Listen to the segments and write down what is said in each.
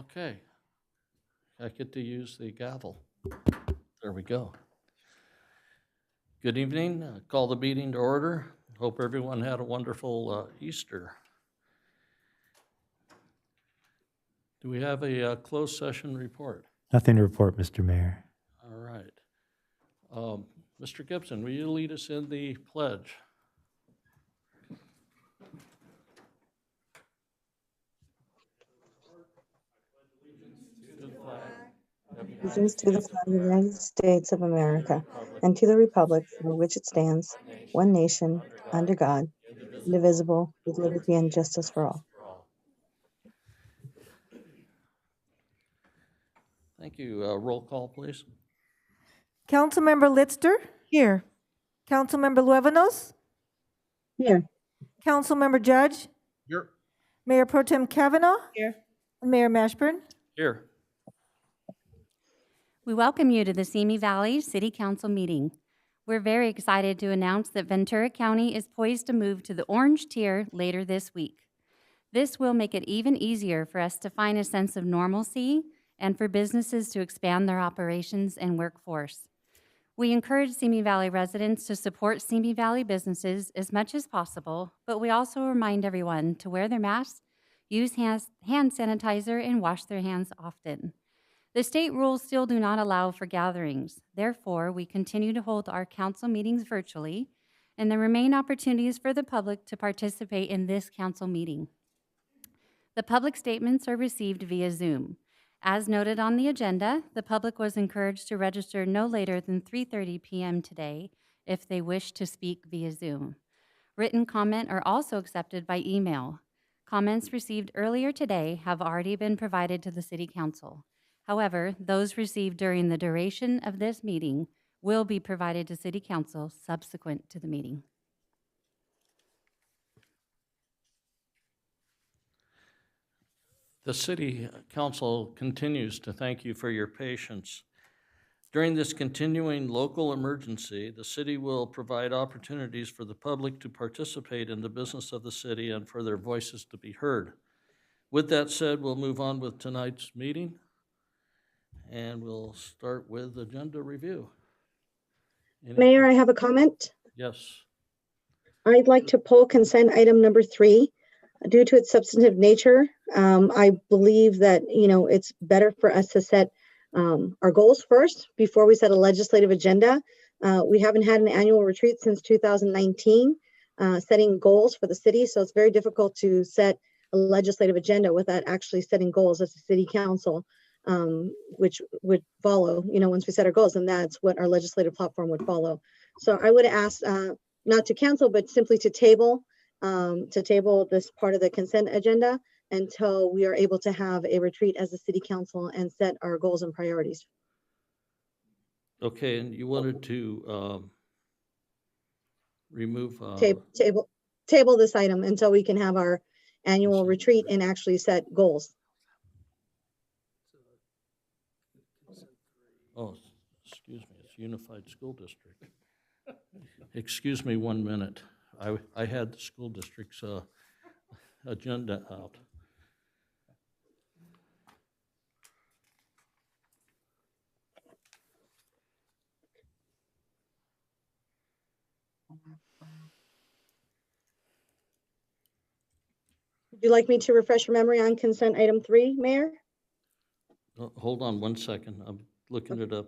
Okay, I get to use the gavel. There we go. Good evening. Call the meeting to order. Hope everyone had a wonderful Easter. Do we have a closed session report? Nothing to report, Mr. Mayor. All right. Mr. Gibson, will you lead us in the pledge? Allegiance to the flag of the United States of America and to the republic for which it stands, one nation, under God, indivisible, with liberty and justice for all. Thank you. Roll call, please. Councilmember Litzter? Here. Councilmember Luevanos? Here. Councilmember Judge? Here. Mayor Pro Tem Kavanaugh? Here. And Mayor Mashburn? Here. We welcome you to the Simi Valley City Council meeting. We're very excited to announce that Ventura County is poised to move to the orange tier later this week. This will make it even easier for us to find a sense of normalcy and for businesses to expand their operations and workforce. We encourage Simi Valley residents to support Simi Valley businesses as much as possible, but we also remind everyone to wear their masks, use hand sanitizer, and wash their hands often. The state rules still do not allow for gatherings. Therefore, we continue to hold our council meetings virtually, and there remain opportunities for the public to participate in this council meeting. The public statements are received via Zoom. As noted on the agenda, the public was encouraged to register no later than 3:30 p.m. today if they wish to speak via Zoom. Written comment are also accepted by email. Comments received earlier today have already been provided to the City Council. However, those received during the duration of this meeting will be provided to City Council subsequent to the meeting. The City Council continues to thank you for your patience. During this continuing local emergency, the city will provide opportunities for the public to participate in the business of the city and for their voices to be heard. With that said, we'll move on with tonight's meeting, and we'll start with agenda review. Mayor, I have a comment. Yes. I'd like to pull consent item number 3. Due to its substantive nature, I believe that, it's better for us to set our goals first before we set a legislative agenda. We haven't had an annual retreat since 2019, setting goals for the city. So it's very difficult to set a legislative agenda without actually setting goals as a city council, which would follow, once we set our goals, and that's what our legislative platform would follow. So I would ask not to cancel, but simply to table this part of the consent agenda until we are able to have a retreat as a city council and set our goals and priorities. Okay, and you wanted to remove... Table this item until we can have our annual retreat and actually set goals. Oh, excuse me, it's Unified School District. Excuse me 1 minute. I had the school district's agenda out. Would you like me to refresh your memory on consent item 3, Mayor? Hold on 1 second. I'm looking it up.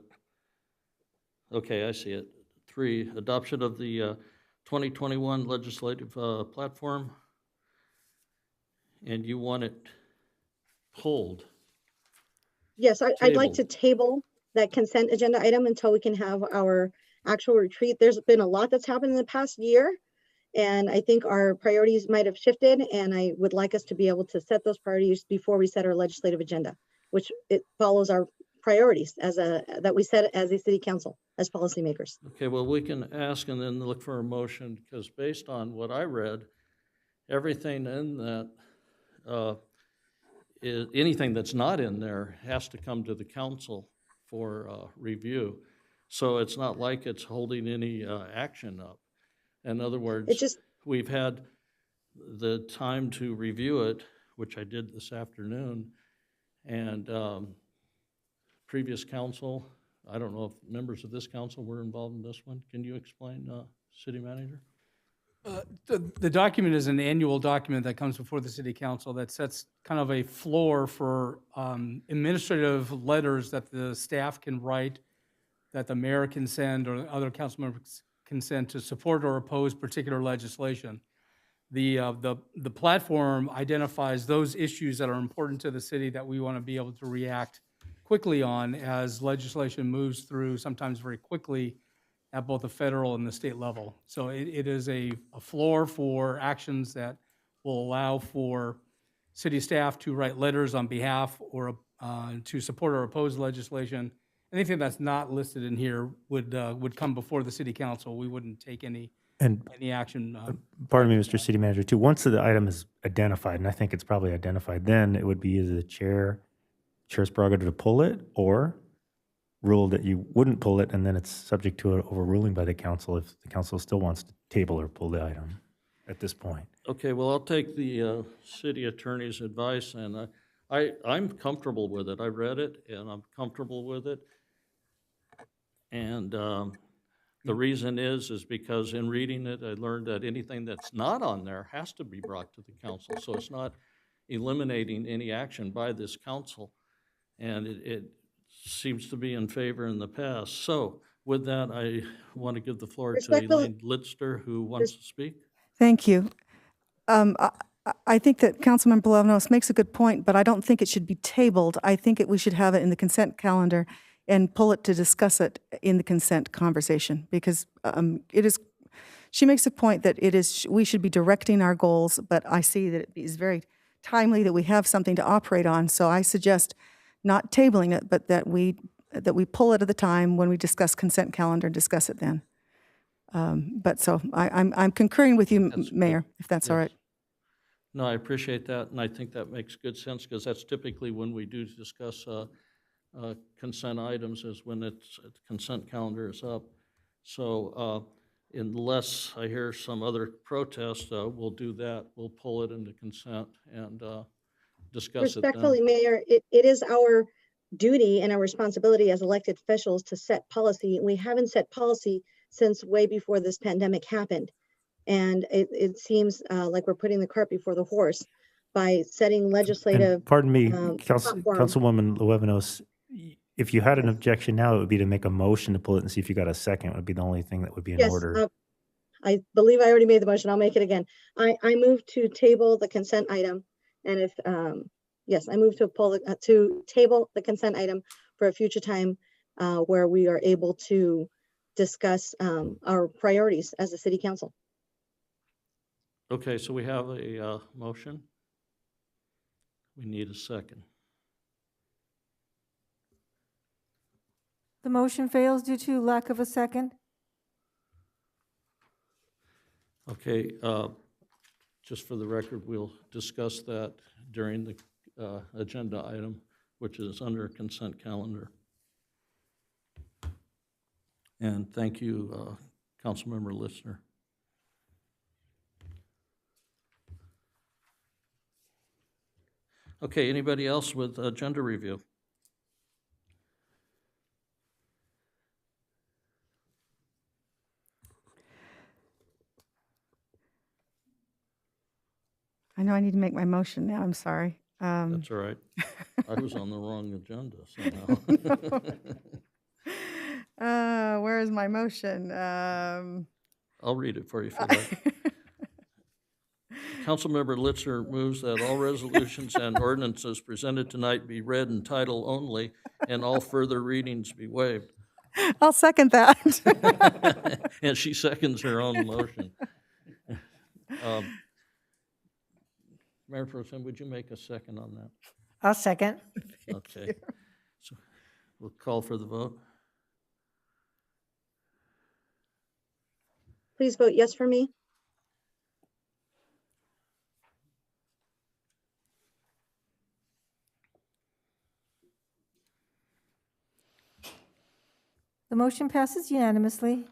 Okay, I see it. 3, adoption of the 2021 legislative platform, and you want it pulled. Yes, I'd like to table that consent agenda item until we can have our actual retreat. There's been a lot that's happened in the past year, and I think our priorities might have shifted, and I would like us to be able to set those priorities before we set our legislative agenda, which it follows our priorities that we set as a city council, as policymakers. Okay, well, we can ask and then look for a motion, because based on what I read, everything in that, anything that's not in there has to come to the council for review. So it's not like it's holding any action up. In other words, we've had the time to review it, which I did this afternoon, And previous council, I don't know if members of this council were involved in this one. Can you explain, City Manager? The document is an annual document that comes before the city council that sets kind of a floor for administrative letters that the staff can write, that the mayor can send, or other council members can send to support or oppose particular legislation. The platform identifies those issues that are important to the city that we want to be able to react quickly on as legislation moves through, sometimes very quickly, at both the federal and the state level. So it is a floor for actions that will allow for city staff to write letters on behalf or to support or oppose legislation. Anything that's not listed in here would come before the city council. We wouldn't take any action. Pardon me, Mr. City Manager, too. Once the item is identified, and I think it's probably identified, then it would be either the chair's prerogative to pull it, or rule that you wouldn't pull it, and then it's subject to an overruling by the council if the council still wants to table or pull the item at this point. Okay, well, I'll take the city attorney's advice, and I'm comfortable with it. I read it, and I'm comfortable with it. And the reason is because in reading it, I learned that anything that's not on there has to be brought to the council. So it's not eliminating any action by this council. And it seems to be in favor in the past. So with that, I want to give the floor to Respectfully- Elaine Litster, who wants to speak. Thank you. I think that Councilmember Levenos makes a good point, but I don't think it should be tabled. I think we should have it in the consent calendar and pull it to discuss it in the consent conversation, because she makes a point that we should be directing our goals, but I see that it is very timely that we have something to operate on. So I suggest not tabling it, but that we pull it at the time when we discuss consent calendar and discuss it then. But so I'm concurring with you, That's Mayor, good. if that's all Yes. right. No, I appreciate that, and I think that makes good sense, because that's typically when we do discuss consent items, is when it's consent calendar is up. So unless I hear some other protest, we'll do that. We'll pull it into consent and discuss it then. Respectfully, Mayor, it is our duty and our responsibility as elected officials to set policy. We haven't set policy since way before this pandemic happened. And it seems like we're putting the cart before the horse by setting legislative. And pardon me, platform. Councilwoman Levenos, if you had an objection now, it would be to make a motion to pull it and see if you got a second. It would be the only thing that would be in Yes, order. I believe I already made the motion. I'll make it again. I move to table the consent item. And if, yes, I move to table the consent item for a future time where we are able to discuss our priorities as a city council. Okay, so we have a motion. We need a second. The motion fails due to lack of a second. Okay, just for the record, we'll discuss that during the agenda item, which is under consent calendar. And thank you, Councilmember Listener. Okay, anybody else with agenda review? I know I need to make my motion now, I'm sorry. That's all right. I was on the wrong agenda somehow. Where is my motion? I'll read it for you if you like. Councilmember Litzner moves that all resolutions and ordinances presented tonight be read in title only, and all further readings be waived. I'll second that. And she seconds her own motion. Mayor Pro Tem, would you make a second on that? I'll second. Okay. So we'll call for the vote. Please vote yes for me. The motion passes unanimously.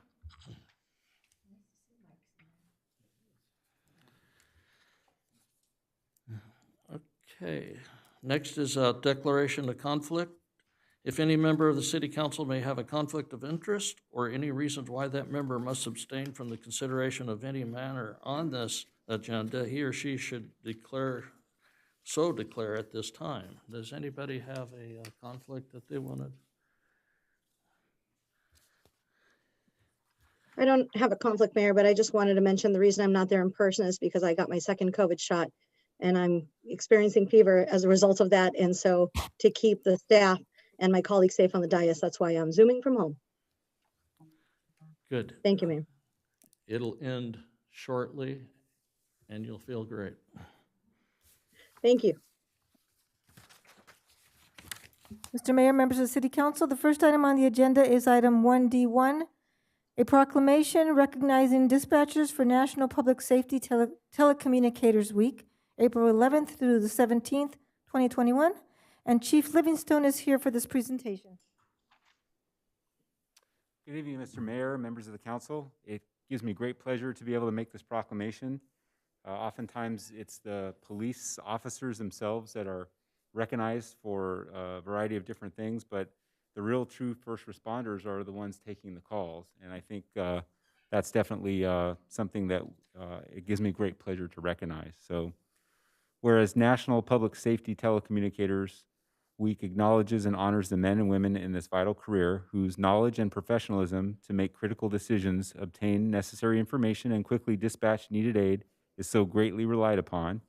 Okay, Next is a declaration of conflict. If any member of the city council may have a conflict of interest or any reasons why that member must abstain from the consideration of any matter on this agenda, he or she should declare at this time. Does anybody have a conflict that they want to? I don't have a conflict, Mayor, but I just wanted to mention the reason I'm not there in person is because I got my second COVID shot and I'm experiencing fever as a result of that. And so to keep the staff and my colleagues safe on the dais, that's why I'm Zooming from home. Good. Thank you, Mayor. It'll end shortly and you'll feel great. Thank you. Mr. Mayor, members of the City Council, the first item on the agenda is item 1D1, a proclamation recognizing dispatchers for National Public Safety Telecommunicators Week, April 11th through the 17th, 2021. And Chief Livingstone is here for this presentation. Good evening, Mr. Mayor, members of the council. It gives me great pleasure to be able to make this proclamation. Oftentimes, it's the police officers themselves that are recognized for a variety of different things, but the real true first responders are the ones taking the calls. And I think that's definitely something that it gives me great pleasure to recognize. So, whereas National Public Safety Telecommunicators Week acknowledges and honors the men and women in this vital career whose knowledge and professionalism to make critical decisions, obtain necessary information, and quickly dispatch needed aid is so greatly relied upon.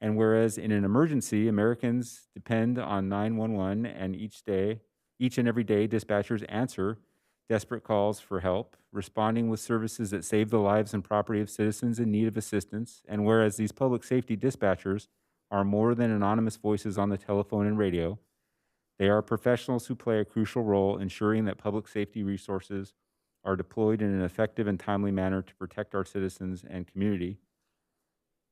And whereas in an emergency, Americans depend on 911 and each and every day, dispatchers answer desperate calls for help, responding with services that save the lives and property of citizens in need of assistance. And whereas these public safety dispatchers are more than anonymous voices on the telephone and radio, they are professionals who play a crucial role ensuring that public safety resources are deployed in an effective and timely manner to protect our citizens and community.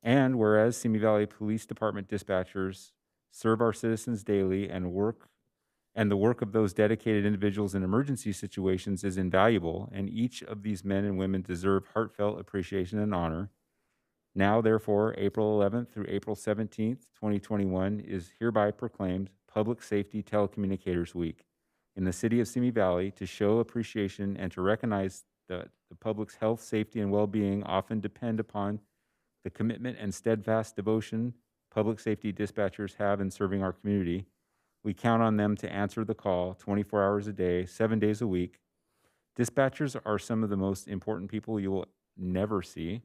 And whereas Simi Valley Police Department dispatchers serve our citizens daily and the work of those dedicated individuals in emergency situations is invaluable, and each of these men and women deserve heartfelt appreciation and honor. Now, therefore, April 11th through April 17th, 2021 is hereby proclaimed Public Safety Telecommunicators Week in the city of Simi Valley to show appreciation and to recognize that the public's health, safety, and well-being often depend upon the commitment and steadfast devotion public safety dispatchers have in serving our community. We count on them to answer the call 24 hours a day, 7 days a week. Dispatchers are some of the most important people you will never see.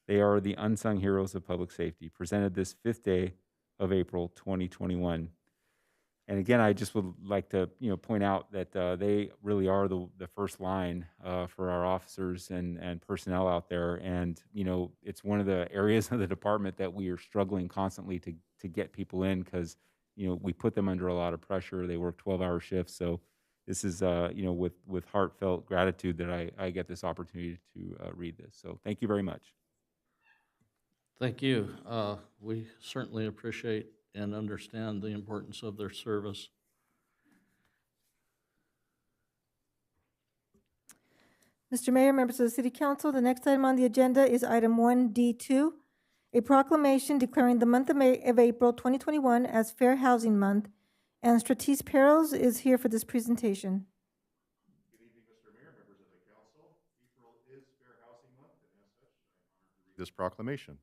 They are the unsung heroes of public safety, presented this 5th day of April 2021. And again, I just would like to point out that they really are the first line for our officers and personnel out there. And it's one of the areas of the department that we are struggling constantly to get people in because we put them under a lot of pressure. They work 12-hour shifts. So this is with heartfelt gratitude that I get this opportunity to read this. So thank you very much. Thank you. We certainly appreciate and understand the importance of their service. Mr. Mayor, members of the City Council, the next item on the agenda is item 1D2, a proclamation declaring the month of April 2021 as Fair Housing Month, and Stratis Perros is here for this presentation. Good evening, Mr. Mayor, members of the council. April is Fair Housing Month, and as such, I'm honored to read this proclamation.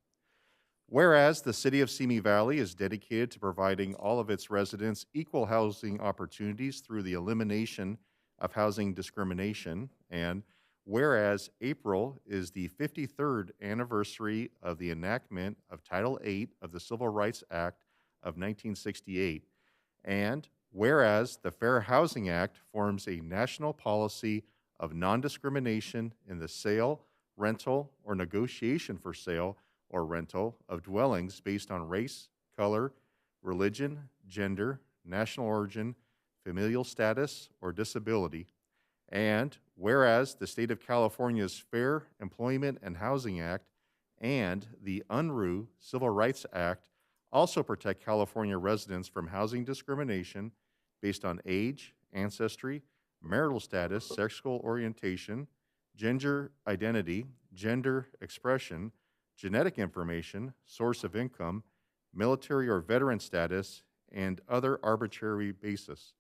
Whereas the city of Simi Valley is dedicated to providing all of its residents equal housing opportunities through the elimination of housing discrimination, and whereas April is the 53rd anniversary of the enactment of Title VIII of the Civil Rights Act of 1968, and whereas the Fair Housing Act forms a national policy of non-discrimination in the sale, rental, or negotiation for sale or rental of dwellings based on race, color, religion, gender, national origin, familial status, or disability. And whereas the state of California's Fair Employment and Housing Act and the UNRU Civil Rights Act also protect California residents from housing discrimination based on age, ancestry, marital status, sexual orientation, gender identity, gender expression, genetic information, source of income, military or veteran status, and other arbitrary basis.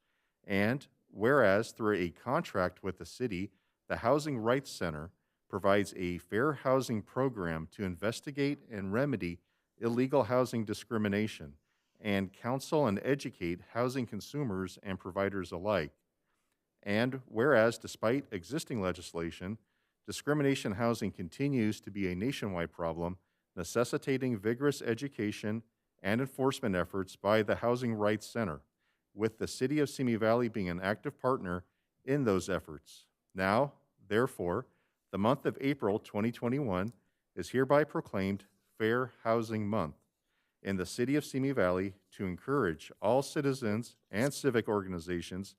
And whereas through a contract with the city, the Housing Rights Center provides a fair housing program to investigate and remedy illegal housing discrimination and counsel and educate housing consumers and providers alike. And whereas despite existing legislation, discrimination housing continues to be a nationwide problem, necessitating vigorous education and enforcement efforts by the Housing Rights Center, with the City of Simi Valley being an active partner in those efforts. Now, therefore, the month of April 2021 is hereby proclaimed Fair Housing Month in the City of Simi Valley to encourage all citizens and civic organizations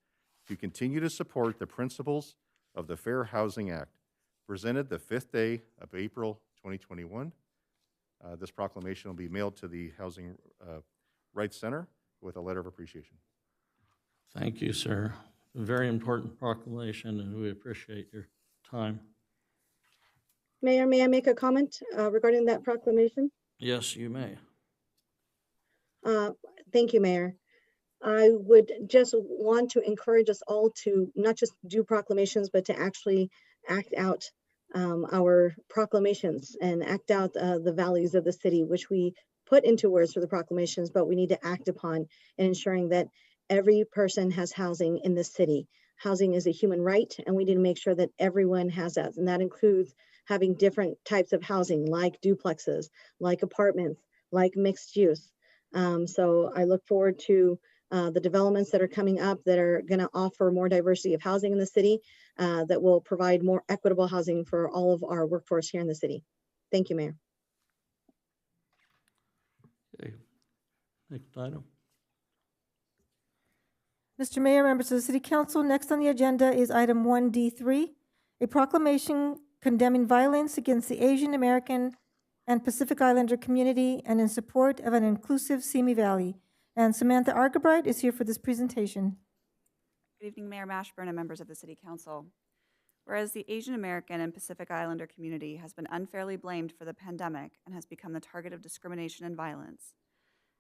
to continue to support the principles of the Fair Housing Act, presented the 5th day of April 2021. This proclamation will be mailed to the Housing Rights Center with a letter of appreciation. Thank you, sir. A very important proclamation, and we appreciate your time. Mayor, may I make a comment regarding that proclamation? Yes, you may. Thank you, Mayor. I would just want to encourage us all to not just do proclamations, but to actually act out our proclamations and act out the values of the city, which we put into words for the proclamations, but we need to act upon in ensuring that every person has housing in the city. Housing is a human right, and we need to make sure that everyone has that. And that includes having different types of housing, like duplexes, like apartments, like mixed use. So I look forward to the developments that are coming up that are going to offer more diversity of housing in the city, that will provide more equitable housing for all of our workforce here in the city. Thank you, Mayor. Okay. Next item. Mr. Mayor, members of the City Council, next on the agenda is item 1D3, a proclamation condemning violence against the Asian American and Pacific Islander community and in support of an inclusive Simi Valley. And Samantha Argabright is here for this presentation. Good evening, Mayor Mashburn and members of the City Council. Whereas the Asian American and Pacific Islander community has been unfairly blamed for the pandemic and has become the target of discrimination and violence,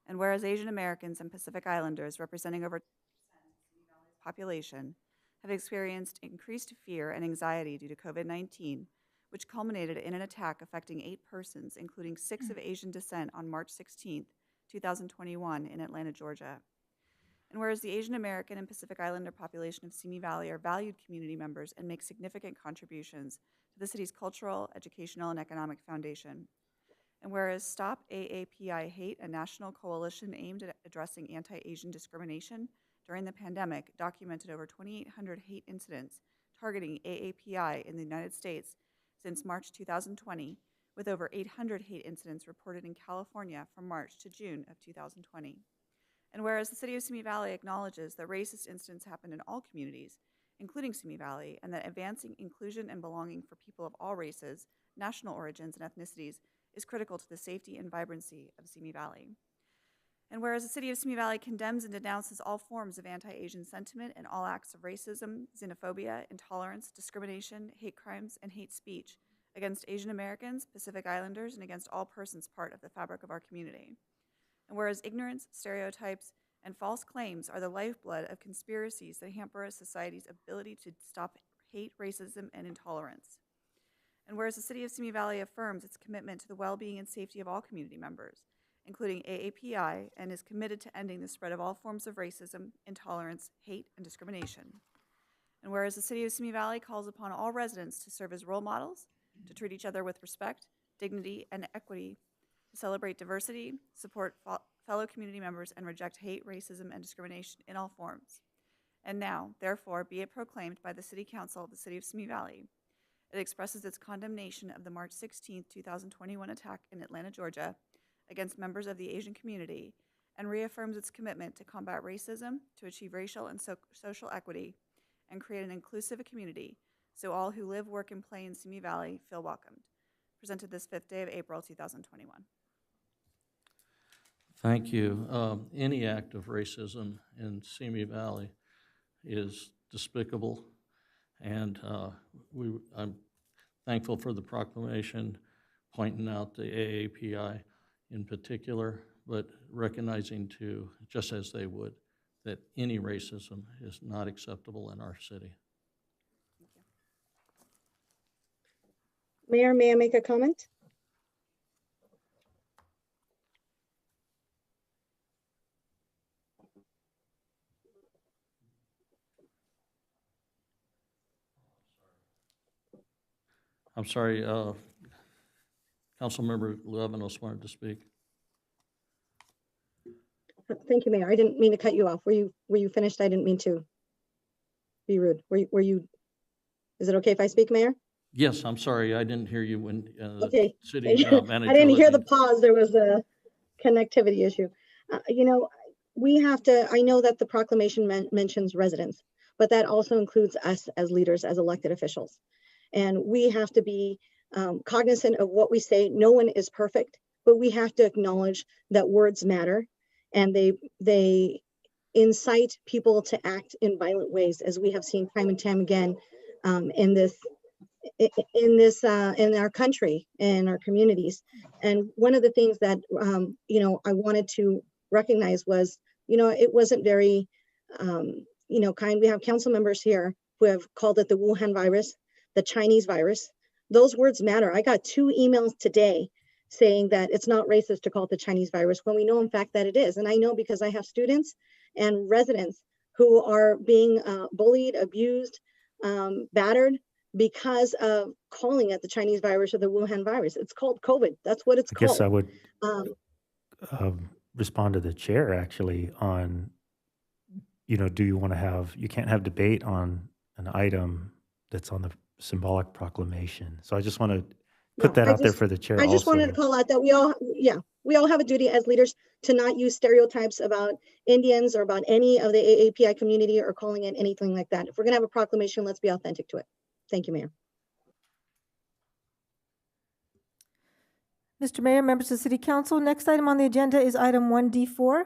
and whereas Asian Americans and Pacific Islanders, representing over 10% of Simi Valley's population, have experienced increased fear and anxiety due to COVID-19, which culminated in an attack affecting 8 persons, including 6 of Asian descent on March 16, 2021 in Atlanta, Georgia. And whereas the Asian American and Pacific Islander population of Simi Valley are valued community members and make significant contributions to the city's cultural, educational, and economic foundation. And whereas Stop AAPI Hate, a national coalition aimed at addressing anti-Asian discrimination during the pandemic, documented over 2,800 hate incidents targeting AAPI in the United States since March 2020, with over 800 hate incidents reported in California from March to June of 2020. And whereas the City of Simi Valley acknowledges that racist incidents happen in all communities, including Simi Valley, and that advancing inclusion and belonging for people of all races, national origins, and ethnicities is critical to the safety and vibrancy of Simi Valley. And whereas the City of Simi Valley condemns and denounces all forms of anti-Asian sentiment and all acts of racism, xenophobia, intolerance, discrimination, hate crimes, and hate speech against Asian Americans, Pacific Islanders, and against all persons part of the fabric of our community. And whereas ignorance, stereotypes, and false claims are the lifeblood of conspiracies that hamper a society's ability to stop hate, racism, and intolerance. And whereas the City of Simi Valley affirms its commitment to the well-being and safety of all community members, including AAPI, and is committed to ending the spread of all forms of racism, intolerance, hate, and discrimination. And whereas the City of Simi Valley calls upon all residents to serve as role models, to treat each other with respect, dignity, and equity, to celebrate diversity, support fellow community members, and reject hate, racism, and discrimination in all forms. And now, therefore, be it proclaimed by the City Council of the City of Simi Valley, it expresses its condemnation of the March 16, 2021 attack in Atlanta, Georgia, against members of the Asian community, and reaffirms its commitment to combat racism, to achieve racial and social equity, and create an inclusive community so all who live, work, and play in Simi Valley feel welcomed. Presented this 5th day of April, 2021. Thank you. Any act of racism in Simi Valley is despicable, and I'm thankful for the proclamation pointing out the AAPI in particular, but recognizing too, just as they would, that any racism is not acceptable in our city. Mayor, may I make a comment? I'm sorry, Councilmember Luevanos wanted to speak. Thank you, Mayor. I didn't mean to cut you off. Were you finished? I didn't mean to be rude. Were you, is it okay if I speak, Mayor? Yes, I'm sorry, I didn't hear you when the Okay. city manager. I didn't let hear me- the pause. There was a connectivity issue. You know, we have to, I know that the proclamation mentions residents, but that also includes us as leaders, as elected officials. And we have to be cognizant of what we say. No one is perfect, but we have to acknowledge that words matter, and they incite people to act in violent ways, as we have seen time and time again in our country, in our communities. And one of the things that you know, I wanted to recognize was, you know, it wasn't very you know, kind. We have council members here who have called it the Wuhan virus, the Chinese virus. Those words matter. I got 2 emails today saying that it's not racist to call it the Chinese virus, when we know in fact that it is. And I know because I have students and residents who are being bullied, abused, battered because of calling it the Chinese virus or the Wuhan virus. It's called COVID. That's what it's I called. guess I would Um, respond to the chair actually on, you know, do you want to have, you can't have debate on an item that's on the symbolic proclamation. So I just want to put No, that out there for the chair I just wanted to also. call out that we all have a duty as leaders to not use stereotypes about Indians or about any of the AAPI community or calling it anything like that. If we're gonna have a proclamation, let's be authentic to it. Thank you, Mayor. Mr. Mayor, members of the City Council, next item on the agenda is item 1D4,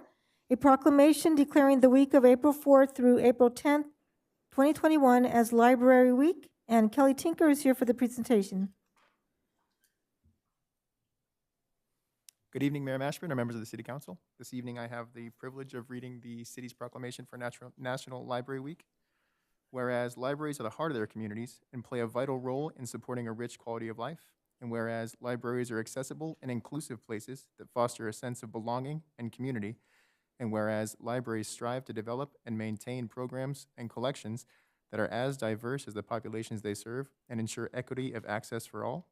a proclamation declaring the week of April 4th through April 10th, 2021 as Library Week, and Kelly Tinker is here for the presentation. Good evening, Mayor Mashburn and members of the City Council. This evening, I have the privilege of reading the city's proclamation for National Library Week. Whereas libraries are the heart of their communities and play a vital role in supporting a rich quality of life, and whereas libraries are accessible and inclusive places that foster a sense of belonging and community, and whereas libraries strive to develop and maintain programs and collections that are as diverse as the populations they serve and ensure equity of access for all,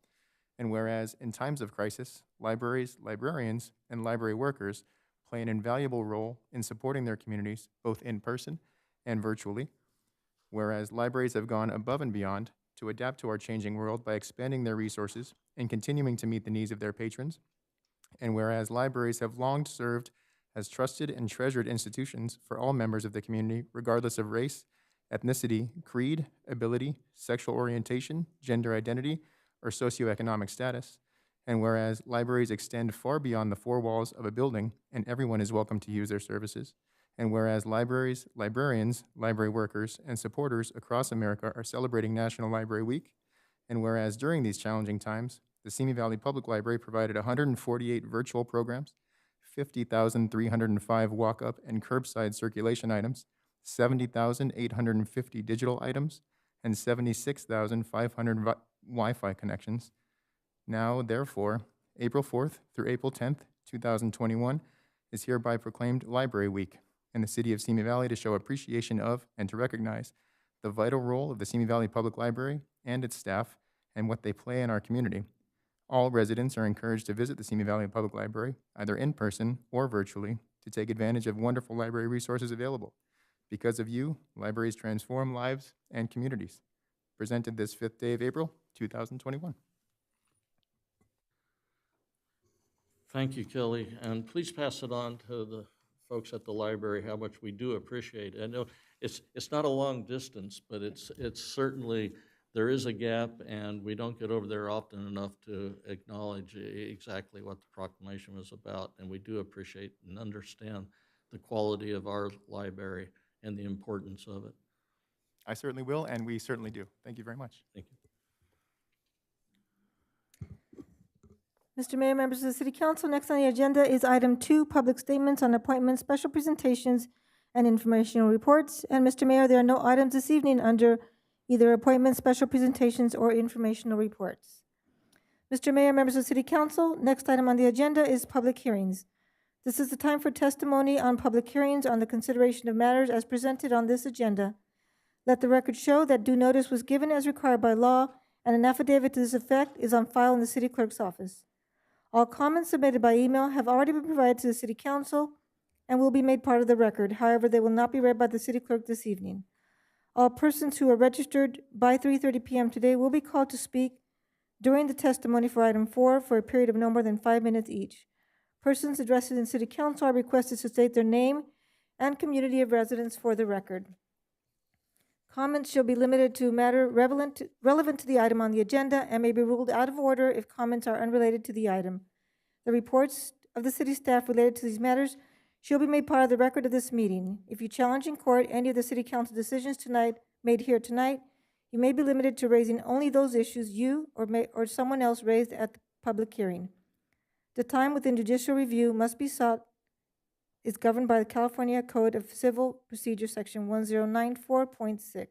and whereas in times of crisis, libraries, librarians, and library workers play an invaluable role in supporting their communities, both in person and virtually, whereas libraries have gone above and beyond to adapt to our changing world by expanding their resources and continuing to meet the needs of their patrons, and whereas libraries have long served as trusted and treasured institutions for all members of the community, regardless of race, ethnicity, creed, ability, sexual orientation, gender identity, or socioeconomic status, and whereas libraries extend far beyond the 4 walls of a building and everyone is welcome to use their services, and whereas libraries, librarians, library workers, and supporters across America are celebrating National Library Week, and whereas during these challenging times, the Simi Valley Public Library provided 148 virtual programs, 50,305 walk-up and curbside circulation items, 70,850 digital items, and 76,500 Wi-Fi connections. Now, therefore, April 4th through April 10th, 2021 is hereby proclaimed Library Week in the city of Simi Valley to show appreciation of and to recognize the vital role of the Simi Valley Public Library and its staff and what they play in our community. All residents are encouraged to visit the Simi Valley Public Library, either in person or virtually, to take advantage of wonderful library resources available. Because of you, libraries transform lives and communities. Presented this 5th day of April, 2021. Thank you, Kelly, and please pass it on to the folks at the library how much we do appreciate it. I know it's not a long distance, but it's certainly, there is a gap, and we don't get over there often enough to acknowledge exactly what the proclamation was about, and we do appreciate and understand the quality of our library and the importance of it. I certainly will, and we certainly do. Thank you very much. Thank you. Mr. Mayor, members of the City Council, next on the agenda is item 2, public statements on appointments, special presentations, and informational reports. And Mr. Mayor, there are no items this evening under either appointments, special presentations, or informational reports. Mr. Mayor, members of the City Council, next item on the agenda is public hearings. This is the time for testimony on public hearings on the consideration of matters as presented on this agenda. Let the record show that due notice was given as required by law, and an affidavit to this effect is on file in the City Clerk's office. All comments submitted by email have already been provided to the City Council and will be made part of the record. However, they will not be read by the City Clerk this evening. All persons who are registered by 3:30 p.m. today will be called to speak during the testimony for item 4 for a period of no more than 5 minutes each. Persons addressed in City Council are requested to state their name and community of residence for the record. Comments shall be limited to matter relevant to the item on the agenda and may be ruled out of order if comments are unrelated to the item. The reports of the city staff related to these matters shall be made part of the record of this meeting. If you challenge in court any of the City Council decisions made here tonight, you may be limited to raising only those issues you or someone else raised at the public hearing. The time within judicial review must be sought is governed by the California Code of Civil Procedure, Section 1094.6.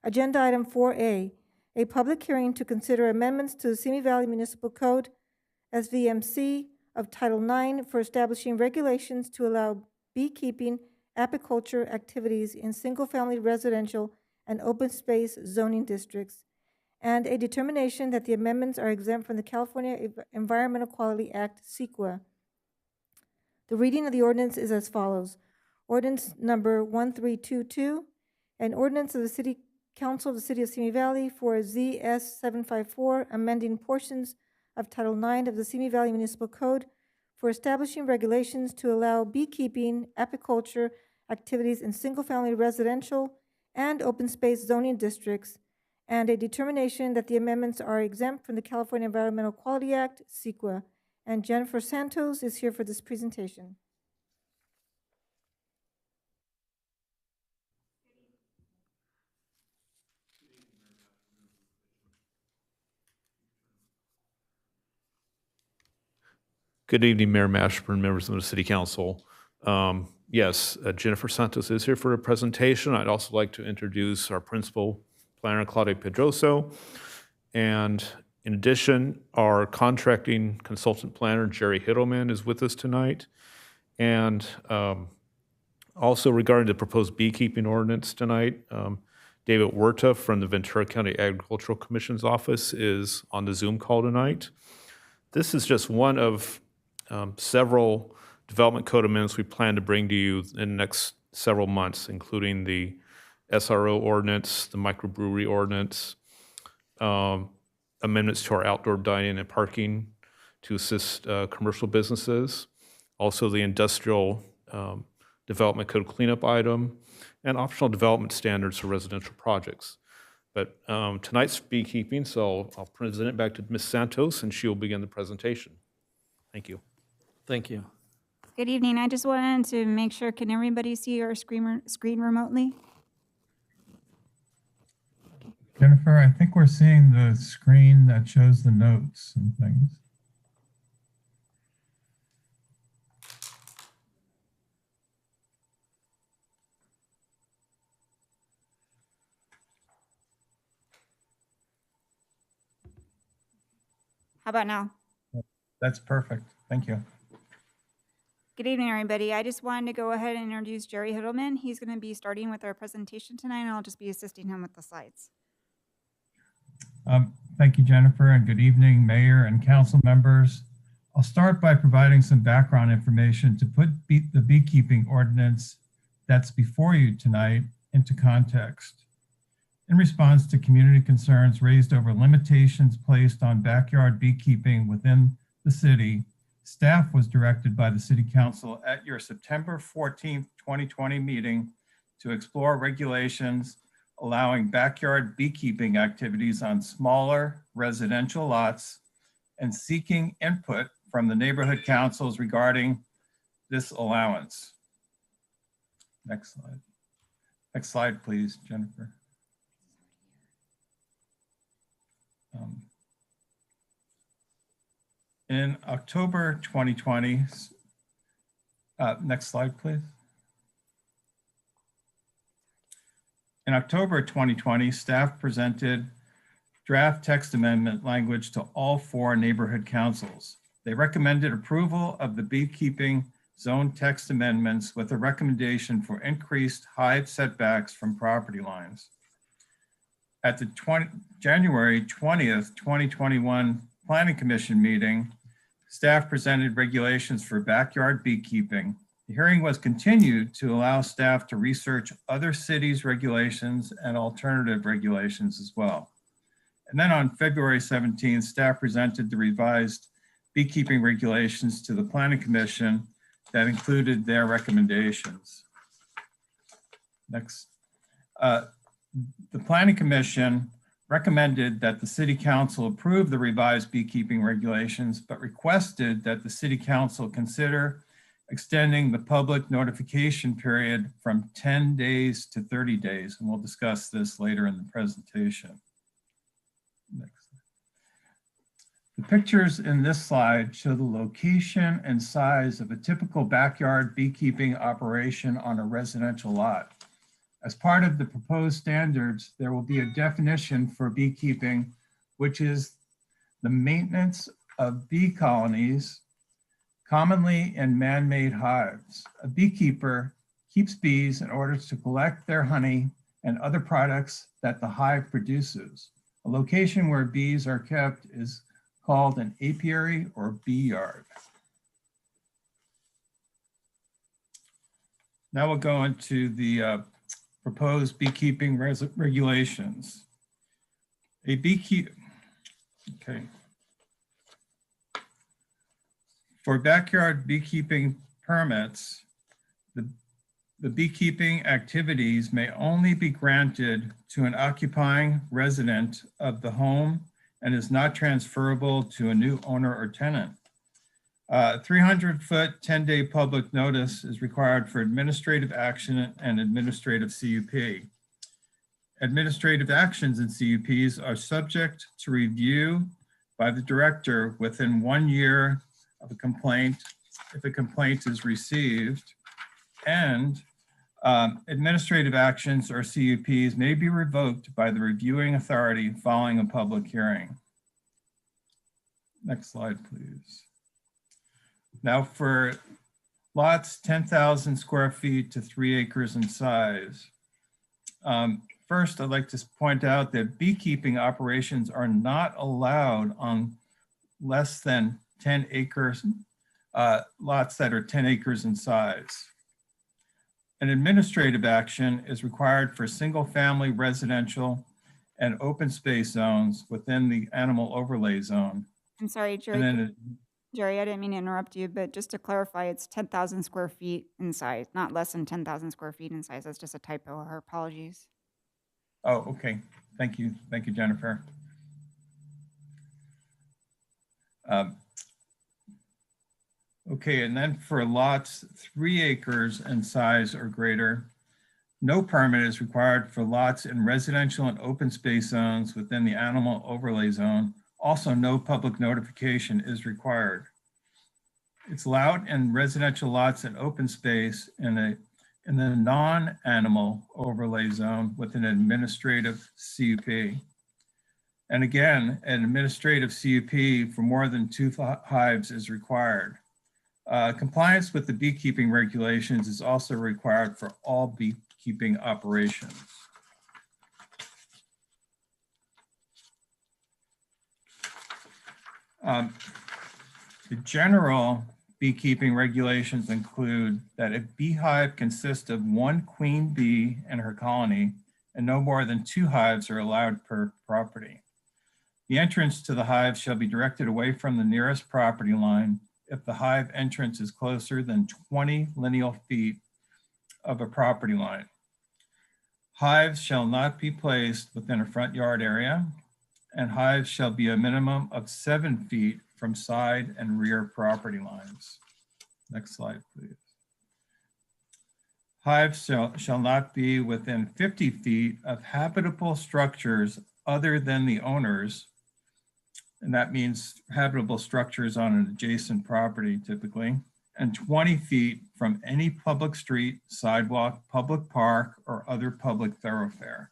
Agenda item 4A, a public hearing to consider amendments to the Simi Valley Municipal Code, SVMC, of Title IX for establishing regulations to allow beekeeping, apiculture activities in single-family residential and open space zoning districts, and a determination that the amendments are exempt from the California Environmental Quality Act, CEQA. The reading of the ordinance is as follows. Ordinance number 1322, an ordinance of the City Council of the City of Simi Valley for ZS 754, amending portions of Title IX of the Simi Valley Municipal Code for establishing regulations to allow beekeeping, apiculture activities in single-family residential and open space zoning districts, and a determination that the amendments are exempt from the California Environmental Quality Act, CEQA. And Jennifer Santos is here for this presentation. Good evening, Mayor Mashburn, members of the City Council. Yes, Jennifer Santos is here for a presentation. I'd also like to introduce our principal planner, Claudia Pedroso. And in addition, our contracting consultant planner, Jerry Hittleman, is with us tonight. And also regarding the proposed beekeeping ordinance tonight, David Huerta from the Ventura County Agricultural Commission's office is on the Zoom call tonight. This is just one of several development code amendments we plan to bring to you in the next several months, including the SRO ordinance, the microbrewery ordinance, amendments to our outdoor dining and parking to assist commercial businesses, also the industrial development code cleanup item, and optional development standards for residential projects. But tonight's beekeeping, so I'll present it back to Ms. Santos, and she will begin the presentation. Thank you. Thank you. Good evening. I just wanted to make sure, can everybody see our screen remotely? Jennifer, I think we're seeing the screen that shows the notes and things. How about now? That's perfect. Thank you. Good evening, everybody. I just wanted to go ahead and introduce Jerry Hittleman. He's going to be starting with our presentation tonight, and I'll just be assisting him with the slides. Thank you, Jennifer, and good evening, Mayor and Council members. I'll start by providing some background information to put the beekeeping ordinance that's before you tonight into context. In response to community concerns raised over limitations placed on backyard beekeeping within the city, staff was directed by the City Council at your September 14th, 2020 meeting to explore regulations allowing backyard beekeeping activities on smaller residential lots and seeking input from the neighborhood councils regarding this allowance. Next slide. Next slide, please, Jennifer. In October 2020, next slide, please. In October 2020, staff presented draft text amendment language to all 4 neighborhood councils. They recommended approval of the beekeeping zone text amendments with a recommendation for increased hive setbacks from property lines. At the January 20th, 2021 Planning Commission meeting, staff presented regulations for backyard beekeeping. The hearing was continued to allow staff to research other cities' regulations and alternative regulations as well. And then on February 17th, staff presented the revised beekeeping regulations to the Planning Commission that included their recommendations. Next. The Planning Commission recommended that the City Council approve the revised beekeeping regulations, but requested that the City Council consider extending the public notification period from 10 days to 30 days. And we'll discuss this later in the presentation. Next. The pictures in this slide show the location and size of a typical backyard beekeeping operation on a residential lot. As part of the proposed standards, there will be a definition for beekeeping, which is the maintenance of bee colonies, commonly in man-made hives. A beekeeper keeps bees in order to collect their honey and other products that the hive produces. A location where bees are kept is called an apiary or bee yard. Now we'll go into the proposed beekeeping regulations. Okay. For backyard beekeeping permits, the beekeeping activities may only be granted to an occupying resident of the home and is not transferable to a new owner or tenant. 300-foot, 10-day public notice is required for administrative action and administrative CUP. Administrative actions and CUPs are subject to review by the director within 1 year of a complaint, if a complaint is received, and administrative actions or CUPs may be revoked by the reviewing authority following a public hearing. Next slide, please. Now for lots 10,000 square feet to 3 acres in size. First, I'd like to point out that beekeeping operations are not allowed on less than 10 acres, lots that are 10 acres in size. An administrative action is required for single-family residential and open space zones within the animal overlay zone. I'm sorry, Jerry. Jerry, I didn't mean to interrupt you, but just to clarify, it's 10,000 square feet in size, not less than 10,000 square feet in size. That's just a typo. Our apologies. Oh, okay. Thank you. Thank you, Jennifer. Okay, and then for lots 3 acres in size or greater, no permit is required for lots in residential and open space zones within the animal overlay zone. Also, no public notification is required. It's allowed in residential lots and open space in the non-animal overlay zone with an administrative CUP. And again, an administrative CUP for more than 2 hives is required. Compliance with the beekeeping regulations is also required for all beekeeping operations. The general beekeeping regulations include that a beehive consists of 1 queen bee and her colony, and no more than 2 hives are allowed per property. The entrance to the hive shall be directed away from the nearest property line if the hive entrance is closer than 20 lineal feet of a property line. Hives shall not be placed within a front yard area, and hives shall be a minimum of 7 feet from side and rear property lines. Next slide, please. Hives shall not be within 50 feet of habitable structures other than the owners, and that means habitable structures on an adjacent property typically, and 20 feet from any public street, sidewalk, public park, or other public thoroughfare.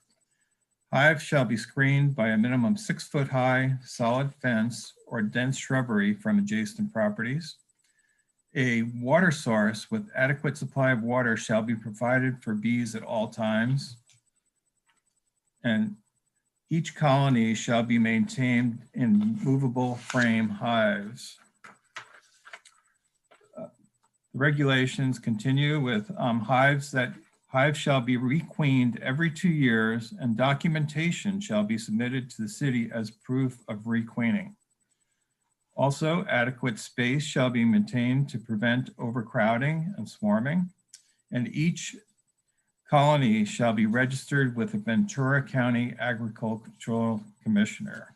Hives shall be screened by a minimum 6-foot-high solid fence or dense shrubbery from adjacent properties. A water source with adequate supply of water shall be provided for bees at all times. And each colony shall be maintained in movable frame hives. The regulations continue with hives shall be requeened every 2 years, and documentation shall be submitted to the city as proof of requeening. Also, adequate space shall be maintained to prevent overcrowding and swarming, and each colony shall be registered with the Ventura County Agricultural Commissioner.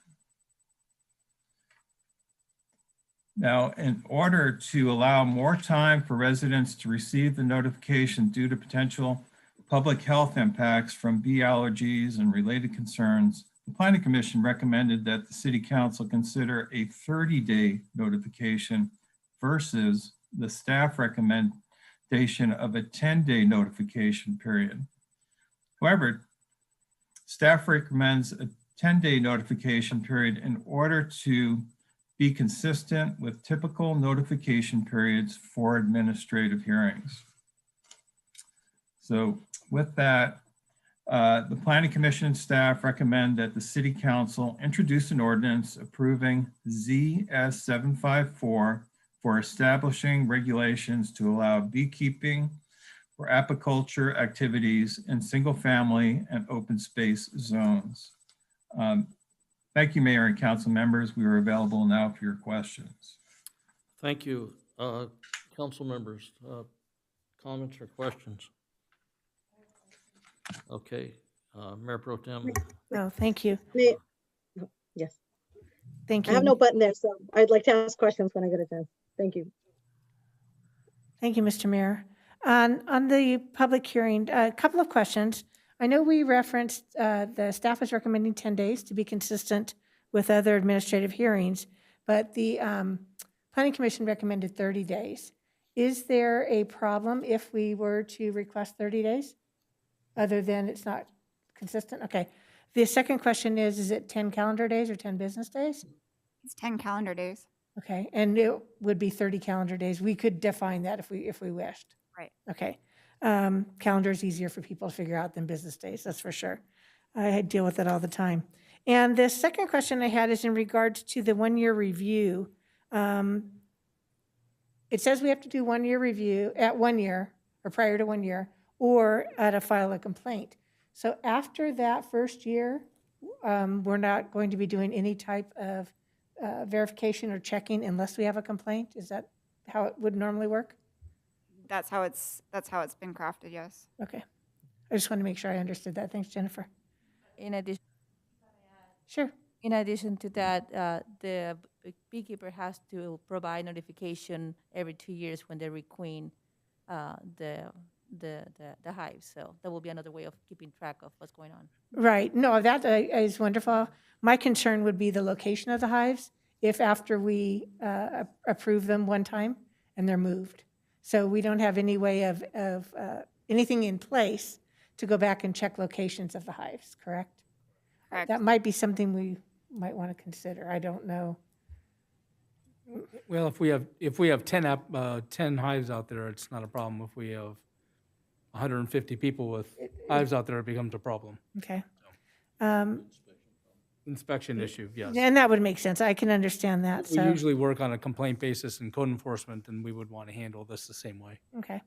Now, in order to allow more time for residents to receive the notification due to potential public health impacts from bee allergies and related concerns, the Planning Commission recommended that the City Council consider a 30-day notification versus the staff recommendation of a 10-day notification period. However, staff recommends a 10-day notification period in order to be consistent with typical notification periods for administrative hearings. So with that, the Planning Commission staff recommend that the City Council introduce an ordinance approving ZS 754 for establishing regulations to allow beekeeping or apiculture activities in single-family and open space zones. Thank you, Mayor and Council members. We are available now for your questions. Thank you. Council members, comments or questions? Okay, Mayor Pro Tem. Oh, thank you. Yes, Thank I you. have no button there, so I'd like to ask questions when I get a chance. Thank you. Thank you, Mr. Mayor. On the public hearing, a couple of questions. I know we referenced the staff is recommending 10 days to be consistent with other administrative hearings, but the Planning Commission recommended 30 days. Is there a problem if we were to request 30 days? Other than it's not consistent? Okay. The second question is it 10 calendar days or 10 business days? It's 10 calendar days. Okay, and it would be 30 calendar days. We could define that if we wished. Right. Okay. Calendar is easier for people to figure out than business days, that's for sure. I deal with it all the time. And the second question I had is in regards to the 1-year review. It says we have to do 1-year review at 1 year or prior to 1 year or at a file a complaint. So after that first year, we're not going to be doing any type of verification or checking unless we have a complaint? Is that how it would normally work? That's how it's been crafted, yes. Okay. I just want to make sure I understood that. Thanks, Jennifer. In addition, Sure. in addition to that, the beekeeper has to provide notification every 2 years when they requeen the hives. So that will be another way of keeping track of what's going on. Right. No, that is wonderful. My concern would be the location of the hives if after we approve them one time and they're moved. So we don't have any way of anything in place to go back and check locations of the hives, correct? Correct. That might be something we might want to consider. I don't know. Well, if we have 10 hives out there, it's not a problem. If we have 150 people with hives out there, it becomes a problem. Okay. Inspection issue, yes. And that would make sense. I can understand that. We So, usually work on a complaint basis in code enforcement, and we would want to handle this the same way. okay.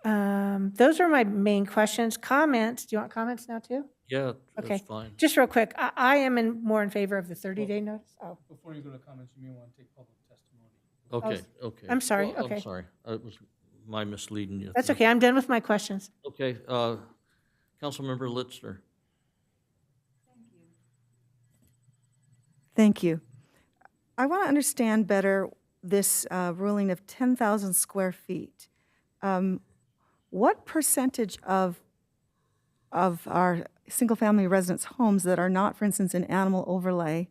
Those are my main questions. Comments? Do you want comments now too? Yeah, Okay. that's fine. Just real quick, I am more in favor of the 30-day notice. Oh, Before you go to comments, you may want to take public testimony. Okay, okay. I'm sorry, Well, okay. I'm sorry. It was my misleading you. that's okay. I'm done with my questions. Okay, Councilmember Litzner. Thank you. I want to understand better this ruling of 10,000 square feet. What percentage of our single-family residence homes that are not, for instance, an animal overlay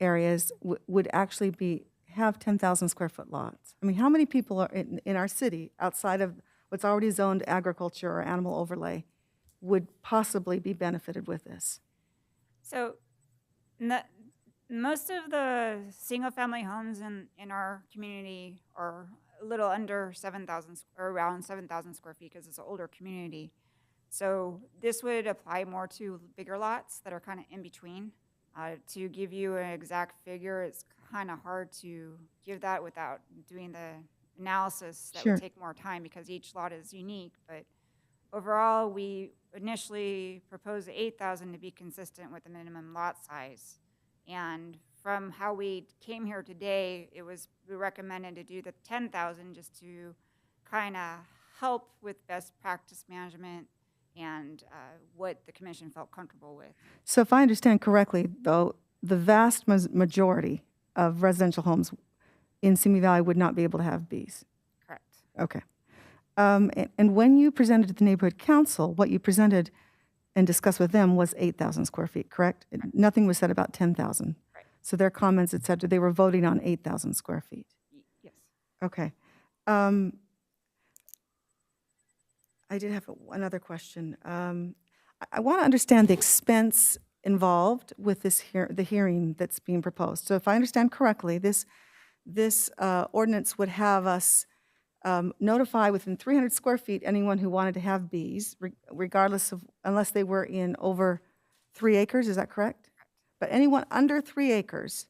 areas would actually have 10,000 square foot lots? I mean, how many people are in our city outside of what's already zoned agriculture or animal overlay would possibly be benefited with this? So most of the single-family homes in our community are a little under 7,000, or around 7,000 square feet because it's an older community. So this would apply more to bigger lots that are kind of in between. To give you an exact figure, it's kind of hard to give that without doing the analysis. That Sure. would take more time because each lot is unique. But overall, we initially proposed 8,000 to be consistent with the minimum lot size. And from how we came here today, we recommended to do the 10,000 just to kind of help with best practice management and what the commission felt comfortable with. So if I understand correctly, though, the vast majority of residential homes in Simi Valley would not be able to have bees. Correct. Okay. And when you presented to the neighborhood council, what you presented and discussed with them was 8,000 square feet, correct? Nothing was said about 10,000. Right. So their comments had said they were voting on 8,000 square feet. Yes. Okay. I did have another question. I want to understand the expense involved with the hearing that's being proposed. So if I understand correctly, this ordinance would have us notify within 300 square feet anyone who wanted to have bees, regardless of, unless they were in over 3 acres, is that correct? But anyone under 3 acres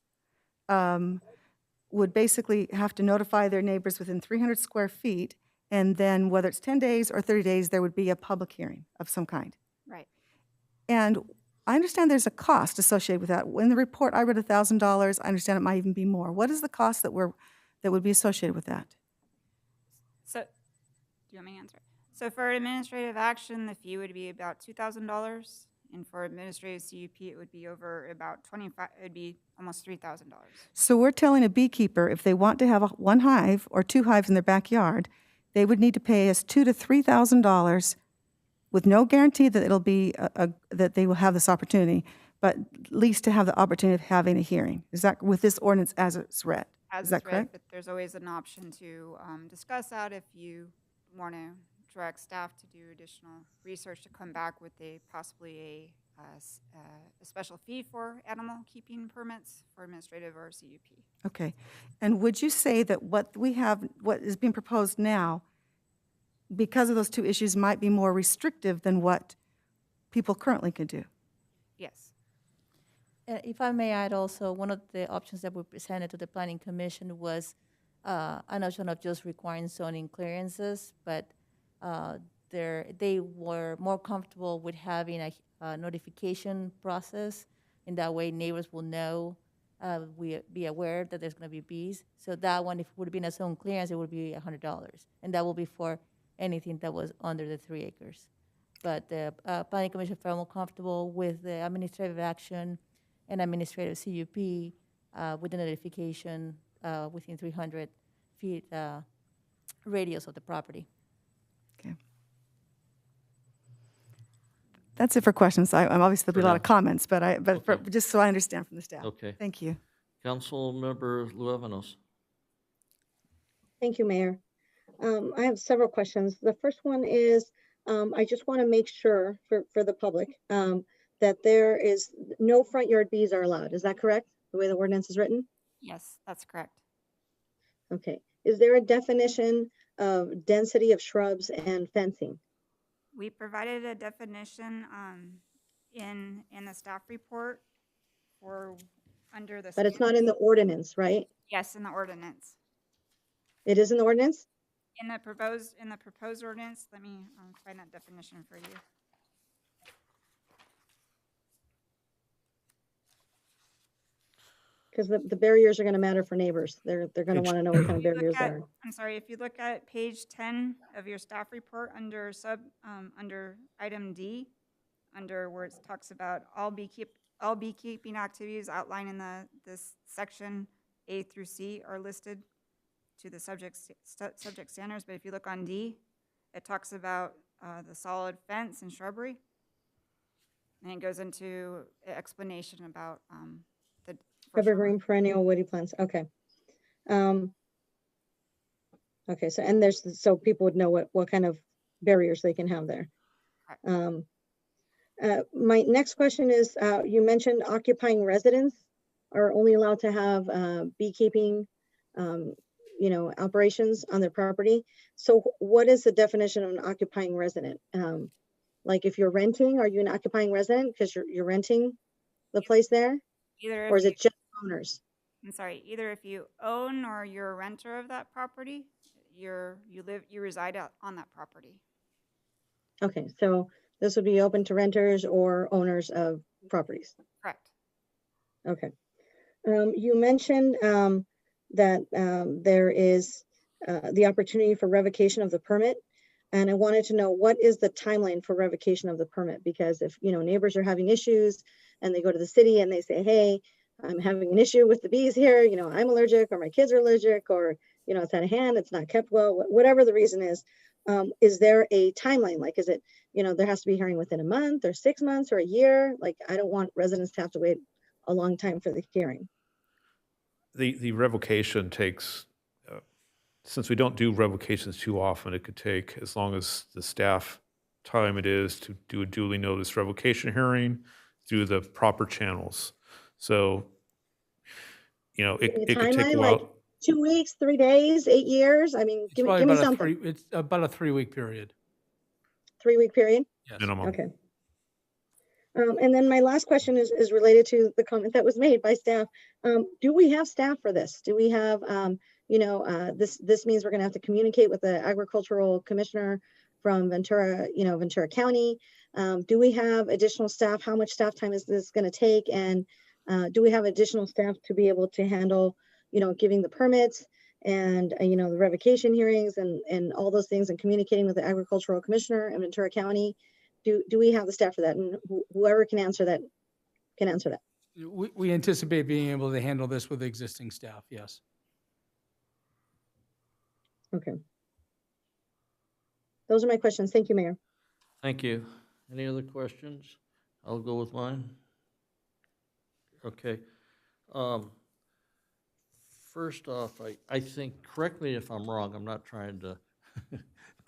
would basically have to notify their neighbors within 300 square feet, and then whether it's 10 days or 30 days, there would be a public hearing of some kind. Right. And I understand there's a cost associated with that. In the report, I read $1,000. I understand it might even be more. What is the cost that would be associated with that? So, do you want me to answer? So for administrative action, the fee would be about $2,000, and for administrative CUP, it would be over about it would be almost $3,000. So we're telling a beekeeper if they want to have one hive or 2 hives in their backyard, they would need to pay us $2,000 to $3,000 with no guarantee that it'll be that they will have this opportunity, but at least to have the opportunity of having a hearing. Is that with this ordinance as it's read? Is that correct? But there's always an option to discuss that if you want to direct staff to do additional research to come back with possibly a special fee for animal keeping permits for administrative or CUP. Okay. And would you say that what is being proposed now, because of those 2 issues, might be more restrictive than what people currently can do? Yes. If I may add also, one of the options that we presented to the Planning Commission was an option of just requiring zoning clearances, but they were more comfortable with having a notification process. In that way, neighbors will know, be aware that there's going to be bees. So that one, if it would be in a zone clearance, it would be $100, and that will be for anything that was under the 3 acres. But the Planning Commission felt more comfortable with the administrative action and administrative CUP with the notification within 300 feet radius of the property. Okay. That's it for questions. I'm obviously there'll be a lot of comments, but Okay. just so I understand from the staff. Okay. Thank you. Councilmember Luevanos. Thank you, Mayor. I have several questions. The first one is, I just want to make sure for the public that there is no front yard bees are allowed. Is that correct? The way the ordinance is written? Yes, that's correct. Okay. Is there a definition of density of shrubs and fencing? We provided a definition in the staff report for under the. But it's not in the ordinance, right? Yes, in the ordinance. It is in the ordinance? In the proposed ordinance, let me find that definition for you. Because the barriers are going to matter for neighbors. They're going to want to know what kind of barriers there are. I'm sorry, if you look at page 10 of your staff report under under item D, under where it talks about all beekeeping activities outlined in this section A through C are listed to the subject standards. But if you look on D, it talks about the solid fence and shrubbery. And it goes into an explanation about For sure. Evergreen perennial woody plants, okay. Okay, so, and so people would know what kind of barriers they can have there. Correct. My next question is, you mentioned occupying residents are only allowed to have beekeeping, operations on their property. So what is the definition of an occupying resident? Like if you're renting, are you an occupying resident because you're renting the place there? Either Or if is you, it just owners? I'm sorry, either if you own or you're a renter of that property, you reside on that property. Okay, so this would be open to renters or owners of properties. Correct. Okay. You mentioned that there is the opportunity for revocation of the permit. And I wanted to know, what is the timeline for revocation of the permit? Because if, neighbors are having issues and they go to the city and they say, hey, I'm having an issue with the bees here, I'm allergic, or my kids are allergic, or, it's out of hand, it's not kept well, whatever the reason is there a timeline? Like, is it, there has to be hearing within a month or 6 months or a year? Like, I don't want residents to have to wait a long time for the hearing. The revocation takes, since we don't do revocations too often, it could take as long as the staff time it is to do a duly noticed revocation hearing through the proper channels. So, it could take a Timeline, while. like 2 weeks, 3 days, 8 years? I mean, give me something. It's about a 3-week period. 3-week period? Yes. Minimum. Okay. And then my last question is related to the comment that was made by staff. Do we have staff for this? Do we have, this means we're going to have to communicate with the agricultural commissioner from Ventura, Ventura County. Do we have additional staff? How much staff time is this going to take? And do we have additional staff to be able to handle, giving the permits and, the revocation hearings and all those things, and communicating with the agricultural commissioner in Ventura County? Do we have the staff for that? And whoever can answer that, can answer that. We anticipate being able to handle this with existing staff, yes. Okay. Those are my questions. Thank you, Mayor. Thank you. Any other questions? I'll go with mine. Okay. First off, I think, correct me if I'm wrong, I'm not trying to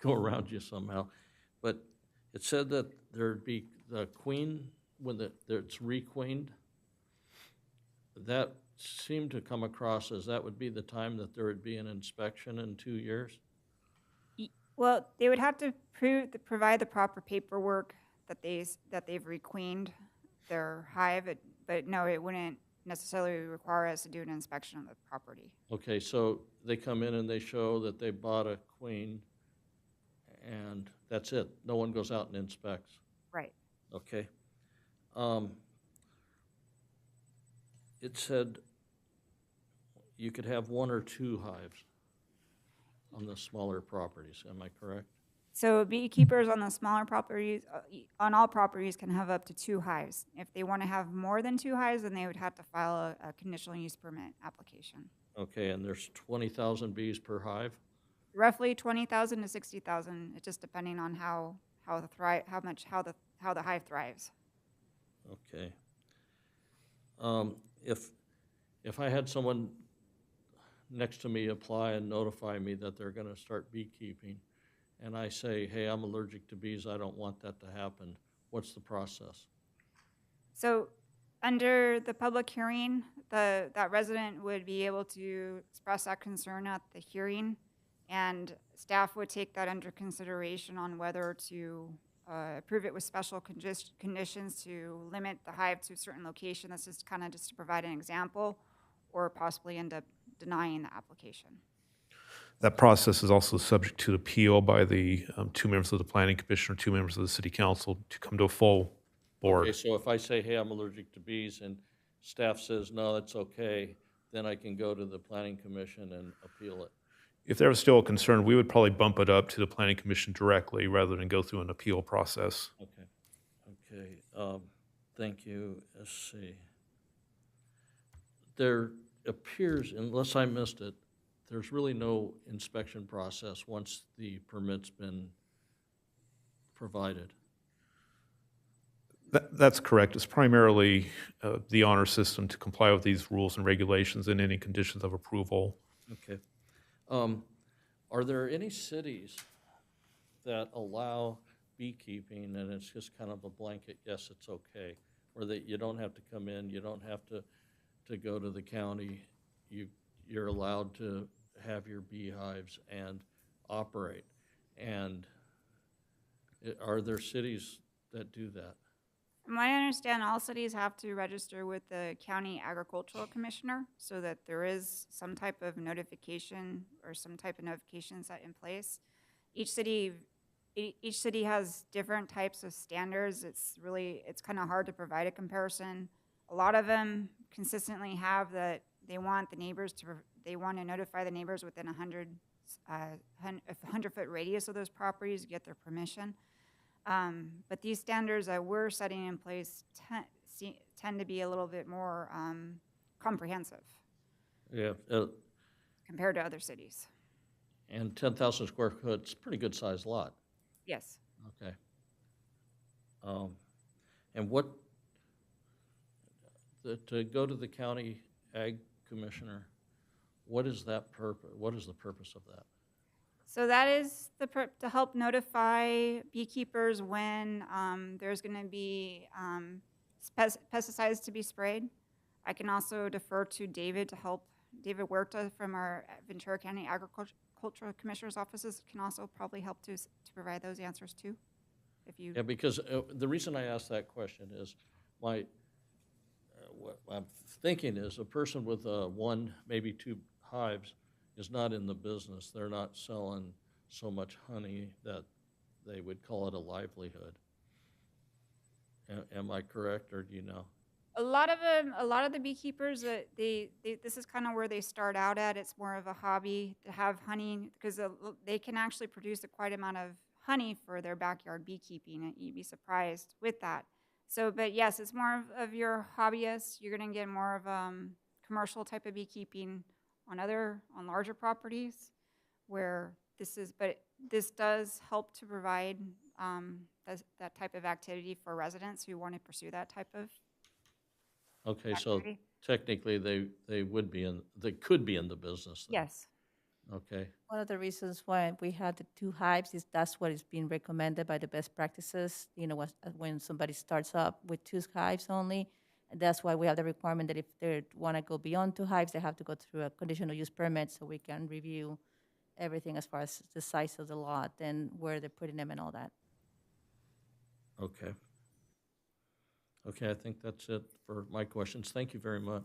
go around you somehow, but it said that there'd be the queen, when it's requeened. That seemed to come across as that would be the time that there would be an inspection in 2 years. Well, they would have to provide the proper paperwork that they've requeened their hive, but no, it wouldn't necessarily require us to do an inspection of the property. Okay, so they come in and they show that they bought a queen, and that's it. No one goes out and inspects. Right. Okay. It said you could have 1 or 2 hives on the smaller properties. Am I correct? So beekeepers on the smaller properties, on all properties, can have up to 2 hives. If they want to have more than 2 hives, then they would have to file a conditional use permit application. Okay, and there's 20,000 bees per hive? Roughly 20,000 to 60,000, it's just depending on how the hive thrives. Okay. If I had someone next to me apply and notify me that they're going to start beekeeping, and I say, hey, I'm allergic to bees, I don't want that to happen, what's the process? So under the public hearing, that resident would be able to express that concern at the hearing, and staff would take that under consideration on whether to approve it with special conditions to limit the hive to a certain location. That's just kind of just to provide an example, or possibly end up denying the application. That process is also subject to appeal by the 2 members of the planning commission or 2 members of the city council to come to a full board. Okay, so if I say, hey, I'm allergic to bees, and staff says, no, that's okay, then I can go to the planning commission and appeal it. If there was still a concern, we would probably bump it up to the planning commission directly rather than go through an appeal process. Okay, thank you. Let's see. There appears, unless I missed it, there's really no inspection process once the permit's been provided. That's correct. It's primarily the honor system to comply with these rules and regulations and any conditions of approval. Okay. Are there any cities that allow beekeeping and it's just kind of a blanket, yes, it's okay, or that you don't have to come in, you don't have to go to the county, you're allowed to have your beehives and operate? And are there cities that do that? From what I understand, all cities have to register with the county agricultural commissioner so that there is some type of notification or some type of notification set in place. Each city has different types of standards. It's kind of hard to provide a comparison. A lot of them consistently have that they want the neighbors they want to notify the neighbors within a 100-foot radius of those properties to get their permission. But these standards that we're setting in place tend to be a little bit more comprehensive. Yeah. Compared to other cities. And 10,000 square foot, it's a pretty good sized lot. Yes. Okay. And to go to the county ag commissioner, what is that purpose? What is the purpose of that? So that is to help notify beekeepers when there's going to be pesticides to be sprayed. I can also defer to David to help. David Huerta from our Ventura County Agricultural Commissioner's offices can also probably help to provide those answers too. Yeah, because the reason I asked that question is what I'm thinking is a person with one, maybe two hives is not in the business. They're not selling so much honey that they would call it a livelihood. Am I correct, or do you know? A lot of the beekeepers, this is kind of where they start out at. It's more of a hobby to have honey because they can actually produce quite amount of honey for their backyard beekeeping, and you'd be surprised with that. So, but yes, it's more of your hobbyists. You're going to get more of commercial type of beekeeping on larger properties where this does help to provide that type of activity for residents who want to pursue that type of Okay, activity. so technically they could be in the business then. Yes. Okay. One of the reasons why we had the 2 hives is that's what is being recommended by the best practices. When somebody starts up with 2 hives only, and that's why we have the requirement that if they want to go beyond 2 hives, they have to go through a conditional use permit so we can review everything as far as the size of the lot and where they're putting them and all that. Okay. Okay, I think that's it for my questions. Thank you very much.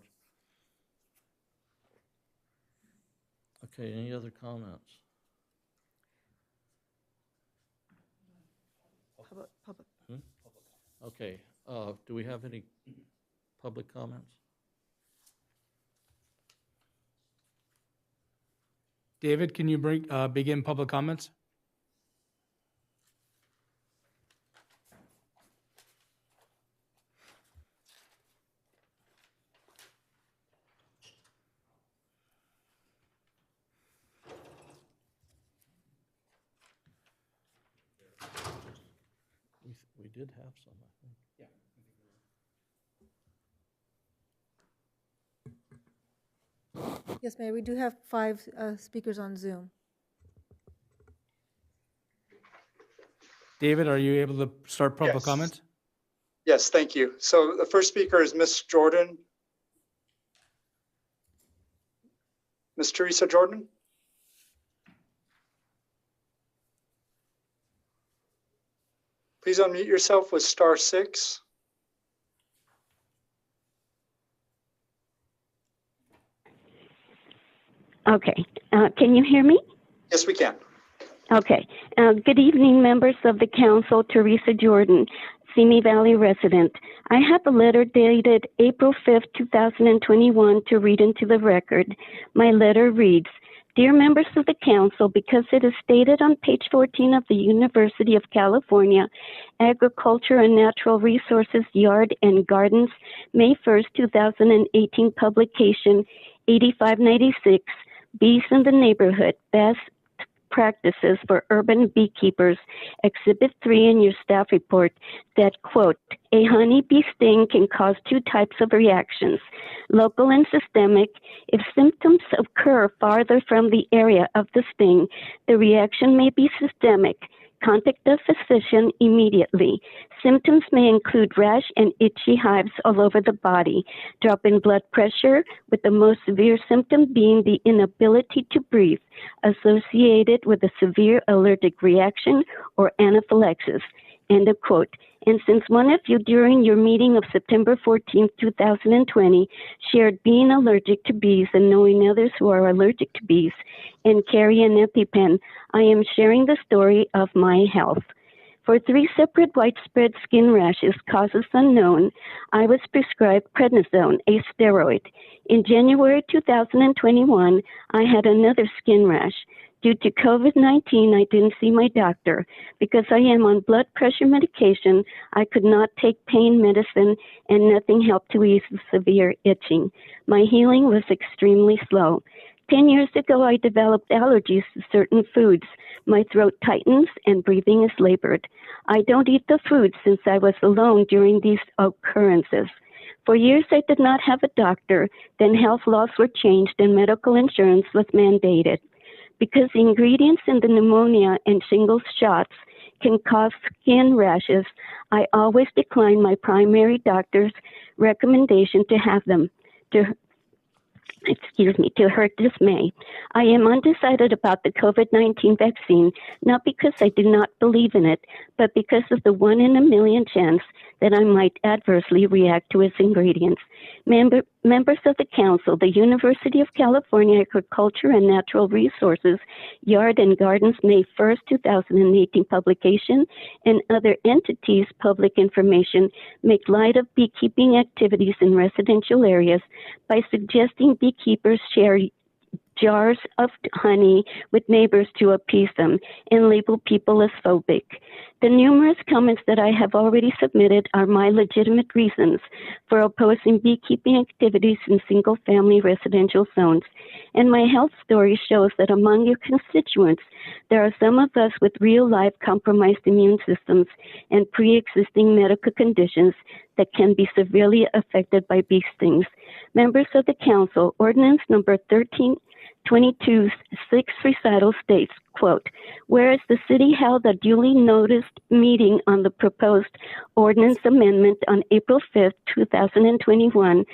Okay, any other comments? Public. Okay, do we have any public comments? David, can you begin public comments? We did have some, I think. Yeah. Yes, Mayor, we do have 5 speakers on Zoom. David, are you able to start public comment? Yes, thank you. So the first speaker is Ms. Jordan. Ms. Teresa Jordan. Please unmute yourself with *6. Okay. Can you hear me? Yes, we can. Okay. Good evening, members of the council. Teresa Jordan, Simi Valley resident. I have a letter dated April 5th, 2021 to read into the record. My letter reads, Dear members of the council, because it is stated on page 14 of the University of California Agriculture and Natural Resources Yard and Gardens, May 1st, 2018 publication 8596, Bees in the Neighborhood, Best practices for urban beekeepers, Exhibit 3 in your staff report, that, quote, a honeybee sting can cause two types of reactions, local and systemic. If symptoms occur farther from the area of the sting, the reaction may be systemic. Contact the physician immediately. Symptoms may include rash and itchy hives all over the body, drop in blood pressure, with the most severe symptom being the inability to breathe, associated with a severe allergic reaction or anaphylaxis. End of quote. And since one of you during your meeting of September 14, 2020, shared being allergic to bees and knowing others who are allergic to bees and carry an EpiPen, I am sharing the story of my health. For 3 separate widespread skin rashes, causes unknown, I was prescribed prednisone, a steroid. In January 2021, I had another skin rash. Due to COVID-19, I didn't see my doctor. Because I am on blood pressure medication, I could not take pain medicine, and nothing helped to ease the severe itching. My healing was extremely slow. 10 years ago, I developed allergies to certain foods. My throat tightens and breathing is labored. I don't eat the food since I was alone during these occurrences. For years, I did not have a doctor. Then health laws were changed and medical insurance was mandated. Because the ingredients in the pneumonia and shingles shots can cause skin rashes, I always decline my primary doctor's recommendation to have them. To her dismay. I am undecided about the COVID-19 vaccine, not because I do not believe in it, but because of the 1 in a million chance that I might adversely react to its ingredients. Members of the Council, the University of California Agriculture and Natural Resources, Yard and Gardens, May 1st, 2018 publication, and other entities' public information make light of beekeeping activities in residential areas by suggesting beekeepers share jars of honey with neighbors to appease them and label people as phobic. The numerous comments that I have already submitted are my legitimate reasons for opposing beekeeping activities in single-family residential zones. And my health story shows that among your constituents, there are some of us with real-life compromised immune systems and pre-existing medical conditions that can be severely affected by bee stings. Members of the Council, Ordinance number 1322, 6th recital states, quote, whereas the city held a duly noticed meeting on the proposed ordinance amendment on April 5th, 2021,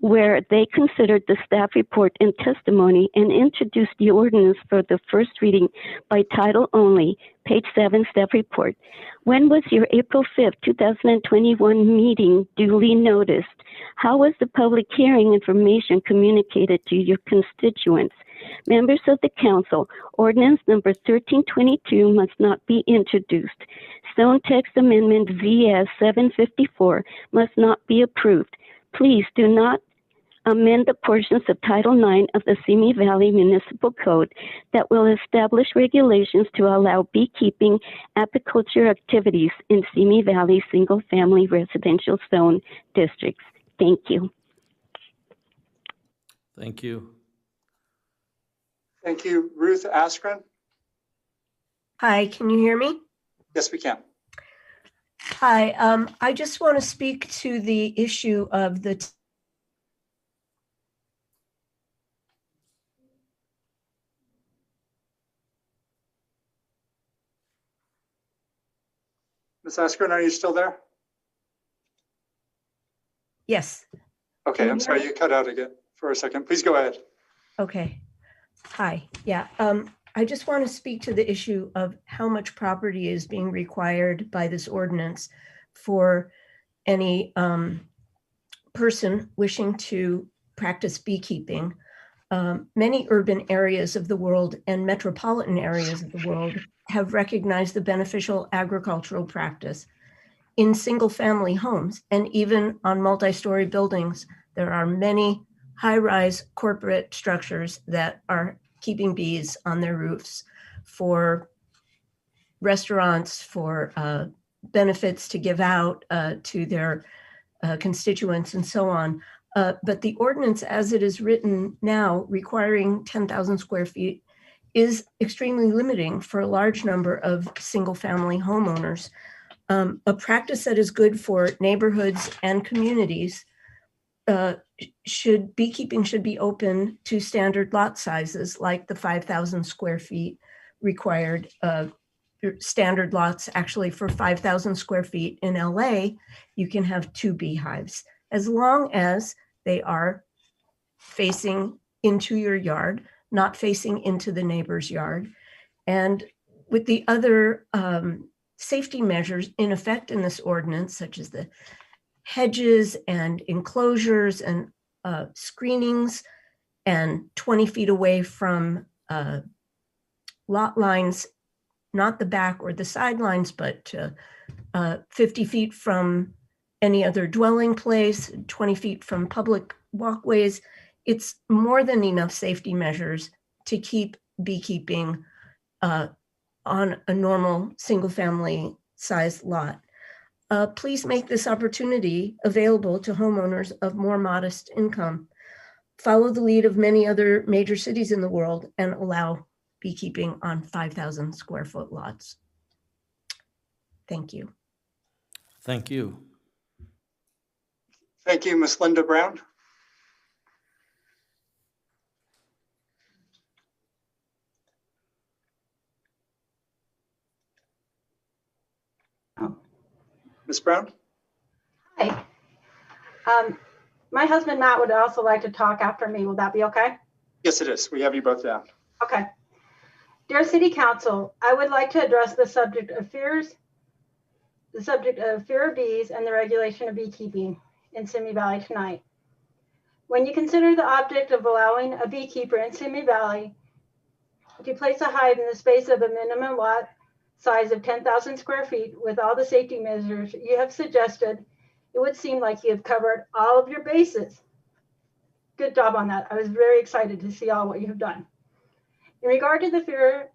where they considered the staff report and testimony and introduced the ordinance for the first reading by title only, page 7, staff report. When was your April 5th, 2021 meeting duly noticed? How was the public hearing information communicated to your constituents? Members of the Council, Ordinance number 1322 must not be introduced. Zone Text Amendment VS 754 must not be approved. Please do not amend the portions of Title IX of the Simi Valley Municipal Code that will establish regulations to allow beekeeping apiculture activities in Simi Valley single-family residential zone districts. Thank you. Thank you. Thank you. Ruth Askren? Hi, can you hear me? Yes, we can. Hi, I just want to speak to the issue of the Ms. Askren, are you still there? Yes. Okay, I'm sorry, you cut out again for a second. Please go ahead. Okay. Hi. Yeah. I just want to speak to the issue of how much property is being required by this ordinance for any person wishing to practice beekeeping. Many urban areas of the world and metropolitan areas of the world have recognized the beneficial agricultural practice in single-family homes and even on multi-story buildings. There are many high-rise corporate structures that are keeping bees on their roofs for restaurants, for benefits to give out to their constituents and so on. But the ordinance as it is written now, requiring 10,000 square feet, is extremely limiting for a large number of single-family homeowners. A practice that is good for neighborhoods and communities beekeeping should be open to standard lot sizes like the 5,000 square feet required standard lots. Actually, for 5,000 square feet in LA, you can have 2 beehives as long as they are facing into your yard, not facing into the neighbor's yard. And with the other safety measures in effect in this ordinance, such as the hedges and enclosures and screenings and 20 feet away from lot lines, not the back or the sidelines, but 50 feet from any other dwelling place, 20 feet from public walkways. It's more than enough safety measures to keep beekeeping on a normal single-family sized lot. Please make this opportunity available to homeowners of more modest income. Follow the lead of many other major cities in the world and allow beekeeping on 5,000 square foot lots. Thank you. Thank you. Thank you, Ms. Linda Brown. Ms. Brown? Hi. My husband, Matt, would also like to talk after me. Will that be okay? Yes, it is. We have you both down. Okay. Dear City Council, I would like to address the subject of fear of bees and the regulation of beekeeping in Simi Valley tonight. When you consider the object of allowing a beekeeper in Simi Valley to place a hive in the space of a minimum lot size of 10,000 square feet with all the safety measures you have suggested, it would seem like you have covered all of your bases. Good job on that. I was very excited to see all what you have done. In regard to the fear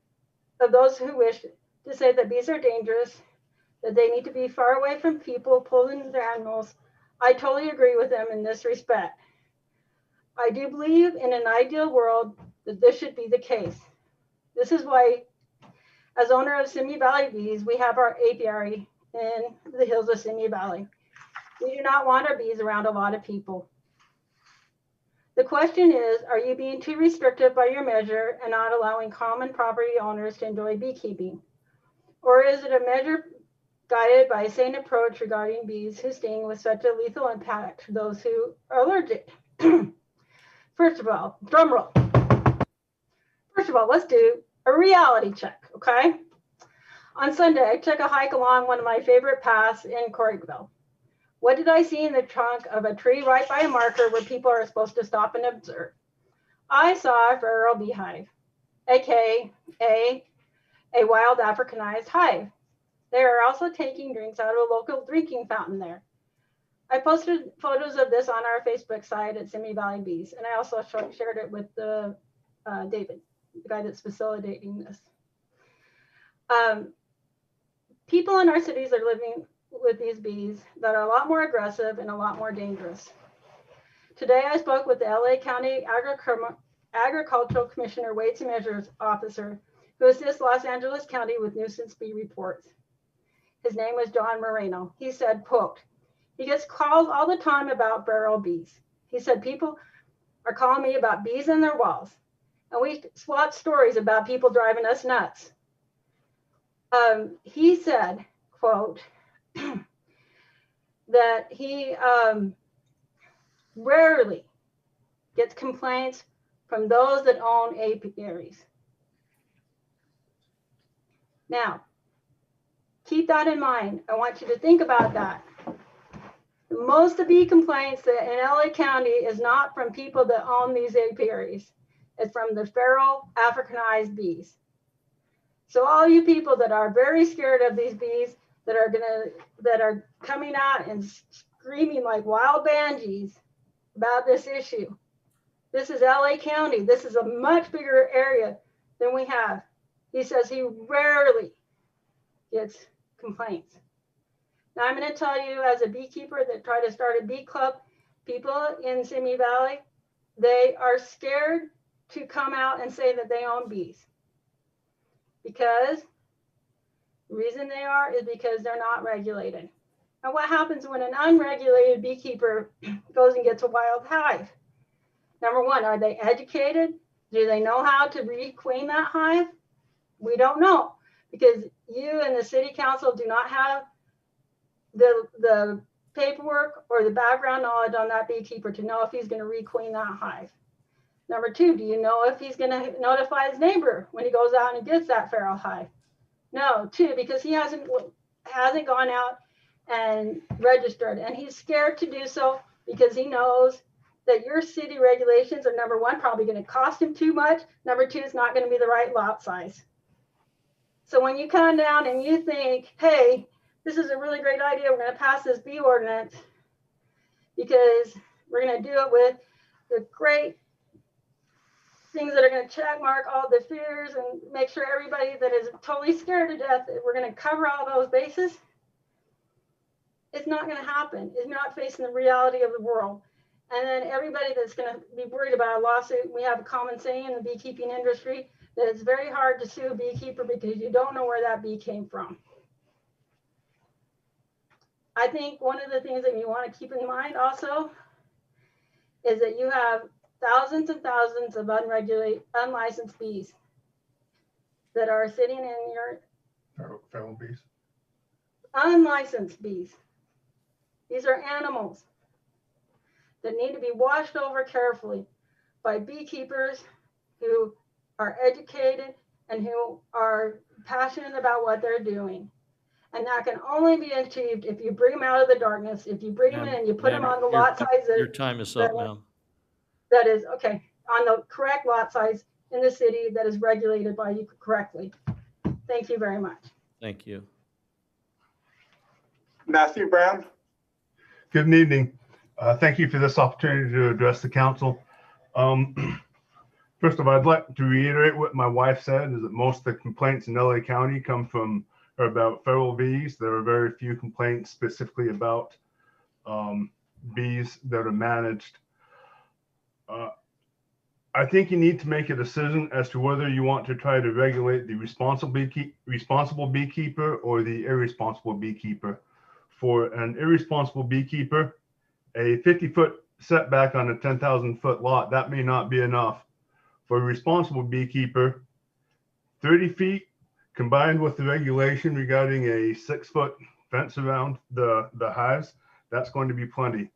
of those who wish to say that bees are dangerous, that they need to be far away from people pulling their animals, I totally agree with them in this respect. I do believe in an ideal world that this should be the case. This is why, as owner of Simi Valley Bees, we have our apiary in the hills of Simi Valley. We do not want our bees around a lot of people. The question is, are you being too restrictive by your measure and not allowing common property owners to enjoy beekeeping? Or is it a measure guided by a sane approach regarding bees who sting with such a lethal impact to those who are allergic? First of all, drum roll. First of all, let's do a reality check, okay? On Sunday, I took a hike along one of my favorite paths in Corriganville. What did I see in the trunk of a tree right by a marker where people are supposed to stop and observe? I saw a feral beehive, aka a wild Africanized hive. They are also taking drinks out of a local drinking fountain there. I posted photos of this on our Facebook site at Simi Valley Bees, and I also shared it with David, the guy that's facilitating this. People in our cities are living with these bees that are a lot more aggressive and a lot more dangerous. Today, I spoke with the LA County Agricultural Commissioner Weights and Measures Officer, who assists Los Angeles County with nuisance bee reports. His name was John Moreno. He said, quote, he gets calls all the time about feral bees. He said, people are calling me about bees in their walls. And we swap stories about people driving us nuts. He said, quote, that he rarely gets complaints from those that own apiaries. Now, keep that in mind. I want you to think about that. Most of the bee complaints that in LA County is not from people that own these apiaries. It's from the feral Africanized bees. So all you people that are very scared of these bees that are coming out and screaming like wild banshees about this issue. This is LA County. This is a much bigger area than we have. He says he rarely gets complaints. Now I'm going to tell you, as a beekeeper that tried to start a bee club, people in Simi Valley, they are scared to come out and say that they own bees. because the reason they are is because they're not regulated. And what happens when an unregulated beekeeper goes and gets a wild hive? Number one, are they educated? Do they know how to requeen that hive? We don't know, because you and the city council do not have the paperwork or the background knowledge on that beekeeper to know if he's going to requeen that hive. Number two, do you know if he's going to notify his neighbor when he goes out and gets that feral hive? No. Two, because he hasn't gone out and registered, and he's scared to do so because he knows that your city regulations are, number one, probably going to cost him too much. Number two, it's not going to be the right lot size. So when you come down and you think, hey, this is a really great idea, we're going to pass this bee ordinance because we're going to do it with the great things that are going to check mark all the fears and make sure everybody that is totally scared to death, we're going to cover all those bases. It's not going to happen. It's not facing the reality of the world. And then everybody that's going to be worried about a lawsuit, we have a common saying in the beekeeping industry that it's very hard to sue a beekeeper because you don't know where that bee came from. I think one of the things that you want to keep in mind also is that you have thousands and thousands of unlicensed bees that are sitting in your Feral bees. unlicensed bees. These are animals that need to be watched over carefully by beekeepers who are educated and who are passionate about what they're doing. And that can only be achieved if you bring them out of the darkness, if you bring them in and you put them on the lot size Your time is up, ma'am. that is, okay, on the correct lot size in the city that is regulated by you correctly. Thank you very much. Thank you. Matthew Brown. Good evening. Thank you for this opportunity to address the council. First of all, I'd like to reiterate what my wife said, is that most of the complaints in LA County come from or about feral bees. There are very few complaints specifically about bees that are managed. I think you need to make a decision as to whether you want to try to regulate the responsible beekeeper or the irresponsible beekeeper. For an irresponsible beekeeper, a 50-foot setback on a 10,000-foot lot, that may not be enough. For a responsible beekeeper, 30 feet combined with the regulation regarding a 6-foot fence around the hives, that's going to be plenty.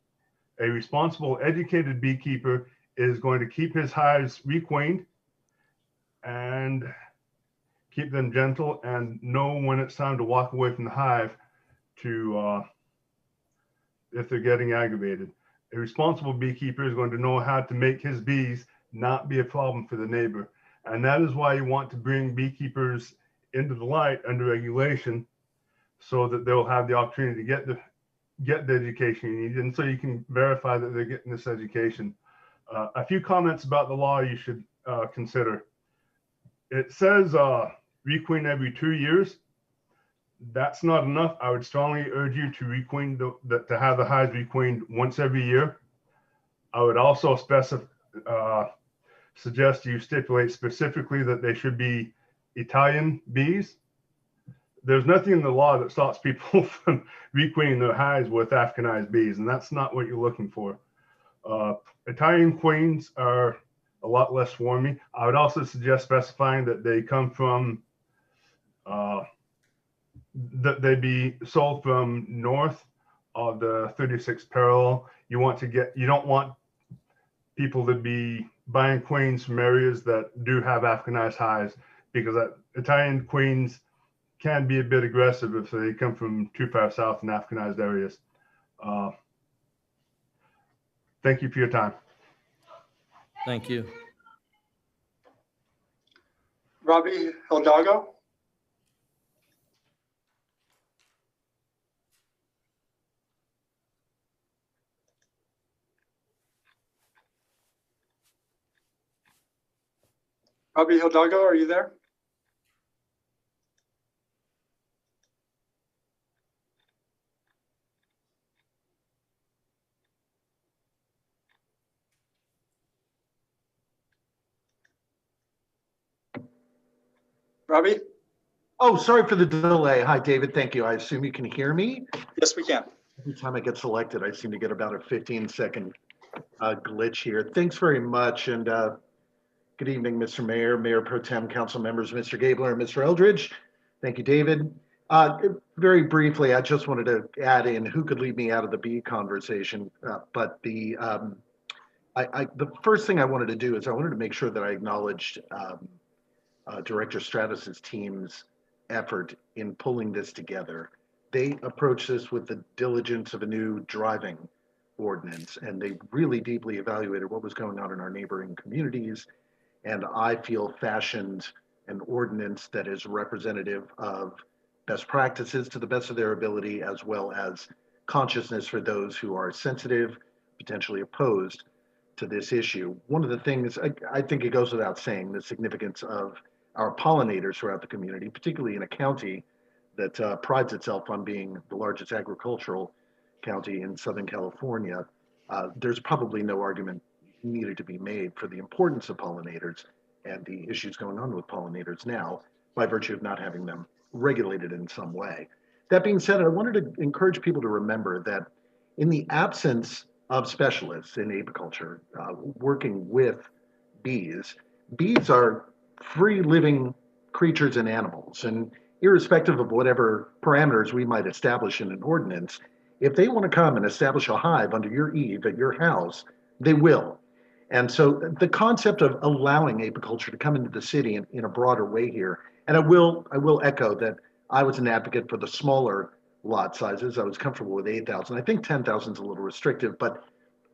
A responsible, educated beekeeper is going to keep his hives requeened and keep them gentle and know when it's time to walk away from the hive to if they're getting aggravated. A responsible beekeeper is going to know how to make his bees not be a problem for the neighbor. And that is why you want to bring beekeepers into the light under regulation so that they'll have the opportunity to get the education you need, and so you can verify that they're getting this education. A few comments about the law you should consider. It says requeen every 2 years. That's not enough. I would strongly urge you to requeen to have the hives requeened once every year. I would also suggest you stipulate specifically that they should be Italian bees. There's nothing in the law that stops people from requeening their hives with Africanized bees, and that's not what you're looking for. Italian queens are a lot less swarmy. I would also suggest specifying that they come from, that they be sold from north of the 36th parallel. You don't want people to be buying queens from areas that do have Africanized hives, because Italian queens can be a bit aggressive if they come from too far south in Africanized areas. Thank you for your time. Thank you. Robbie Hidalgo. Robbie Hidalgo, are you there? Robbie? Oh, sorry for the delay. Hi, David. Thank you. I assume you can hear me. Yes, we can. Every time I get selected, I seem to get about a 15-second glitch here. Thanks very much. And good evening, Mr. Mayor, Mayor Pro Tem, council members, Mr. Gabler, and Mr. Eldridge. Thank you, David. Very briefly, I just wanted to add in who could leave me out of the bee conversation. But the first thing I wanted to do is I wanted to make sure that I acknowledged Director Stratus's team's effort in pulling this together. They approached this with the diligence of a new driving ordinance, and they really deeply evaluated what was going on in our neighboring communities, and I feel fashioned an ordinance that is representative of best practices to the best of their ability, as well as consciousness for those who are sensitive, potentially opposed to this issue. One of the things, I think it goes without saying, the significance of our pollinators throughout the community, particularly in a county that prides itself on being the largest agricultural county in Southern California. There's probably no argument needed to be made for the importance of pollinators and the issues going on with pollinators now by virtue of not having them regulated in some way. That being said, I wanted to encourage people to remember that in the absence of specialists in apiculture working with bees, bees are free living creatures and animals, and irrespective of whatever parameters we might establish in an ordinance, if they want to come and establish a hive under your eave at your house, they will. And so the concept of allowing apiculture to come into the city in a broader way here, and I will echo that I was an advocate for the smaller lot sizes. I was comfortable with 8,000. I think 10,000 is a little restrictive, but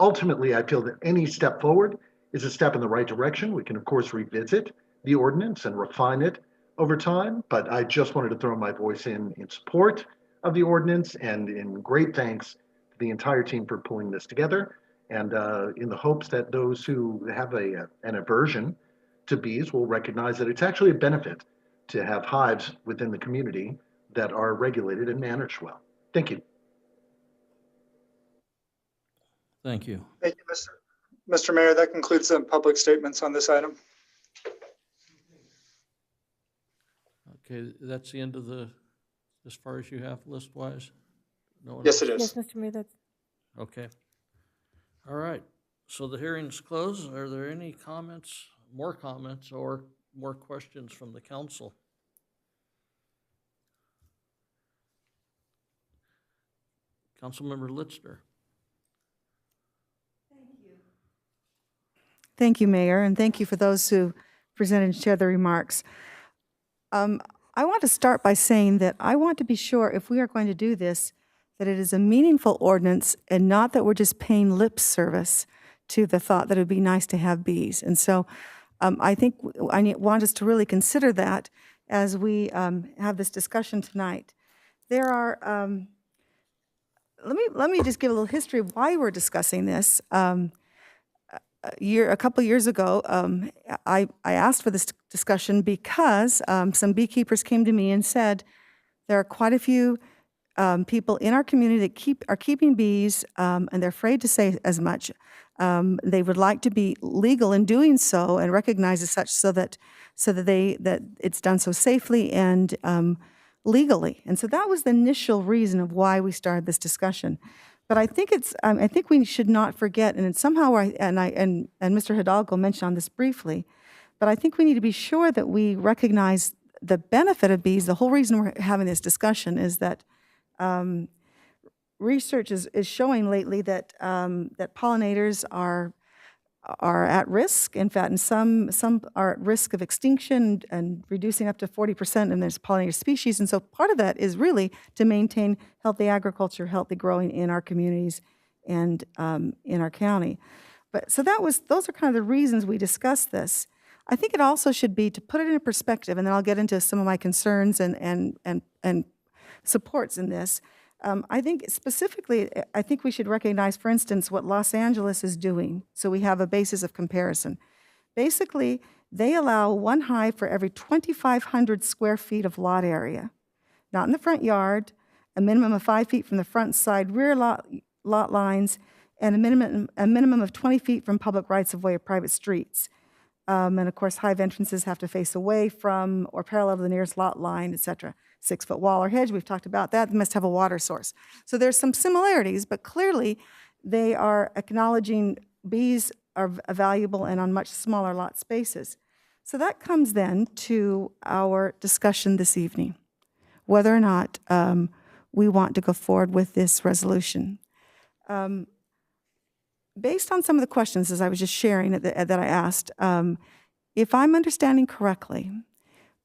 ultimately I feel that any step forward is a step in the right direction. We can of course revisit the ordinance and refine it over time, but I just wanted to throw my voice in support of the ordinance and in great thanks to the entire team for pulling this together, and in the hopes that those who have an aversion to bees will recognize that it's actually a benefit to have hives within the community that are regulated and managed well. Thank you. Thank you. Thank you, Mr. Mayor. That concludes the public statements on this item. Okay, that's the end of as far as you have list-wise? No one Yes, else? it is. Yes, Mr. Mayor, that's. Okay. All right. So the hearing's closed. Are there any comments, more comments, or more questions from the council? Councilmember Litzner. Thank you, Mayor, and thank you for those who presented and shared their remarks. I want to start by saying that I want to be sure, if we are going to do this, that it is a meaningful ordinance and not that we're just paying lip service to the thought that it would be nice to have bees. And so I think I want us to really consider that as we have this discussion tonight. There are, let me just give a little history of why we're discussing this. A couple years ago, I asked for this discussion because some beekeepers came to me and said there are quite a few people in our community that are keeping bees, and they're afraid to say as much. They would like to be legal in doing so and recognized as such, so that it's done so safely and legally. And so that was the initial reason of why we started this discussion. But I think I think we should not forget, and somehow and Mr. Hidalgo mentioned on this briefly, but I think we need to be sure that we recognize the benefit of bees. The whole reason we're having this discussion is that research is showing lately that that pollinators are at risk. In fact, and some are at risk of extinction and reducing up to 40% in this pollinator species. And so part of that is really to maintain healthy agriculture, healthy growing in our communities and in our county. But so those are kind of the reasons we discussed this. I think it also should be to put it in perspective, and then I'll get into some of my concerns and supports in this. I think specifically, I think we should recognize, for instance, what Los Angeles is doing, so we have a basis of comparison. Basically, they allow one hive for every 2,500 square feet of lot area, not in the front yard, a minimum of 5 feet from the front side rear lot lines, and a minimum of 20 feet from public rights-of-way or private streets. And of course, hive entrances have to face away from or parallel to the nearest lot line, et cetera. 6-foot wall or hedge, we've talked about that. They must have a water source. So there's some similarities, but clearly they are acknowledging bees are valuable and on much smaller lot spaces. So that comes then to our discussion this evening, whether or not we want to go forward with this resolution. Based on some of the questions, as I was just sharing that I asked, if I'm understanding correctly,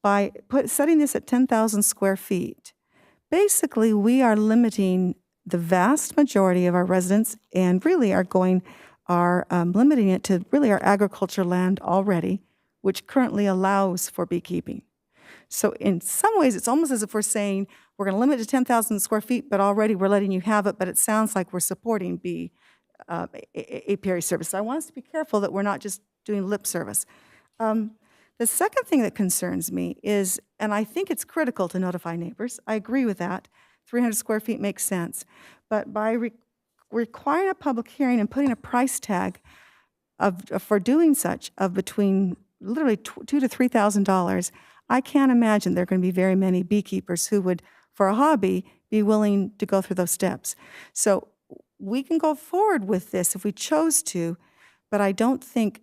by setting this at 10,000 square feet, basically we are limiting the vast majority of our residents and really are limiting it to really our agriculture land already, which currently allows for beekeeping. So in some ways, it's almost as if we're saying, we're going to limit it to 10,000 square feet, but already we're letting you have it, but it sounds like we're supporting apiary service. So I want us to be careful that we're not just doing lip service. The second thing that concerns me is, and I think it's critical to notify neighbors, I agree with that, 300 square feet makes sense, but by requiring a public hearing and putting a price tag for doing such of between literally $2,000 to $3,000, I can't imagine there are going to be very many beekeepers who would, for a hobby, be willing to go through those steps. So we can go forward with this if we chose to, but I don't think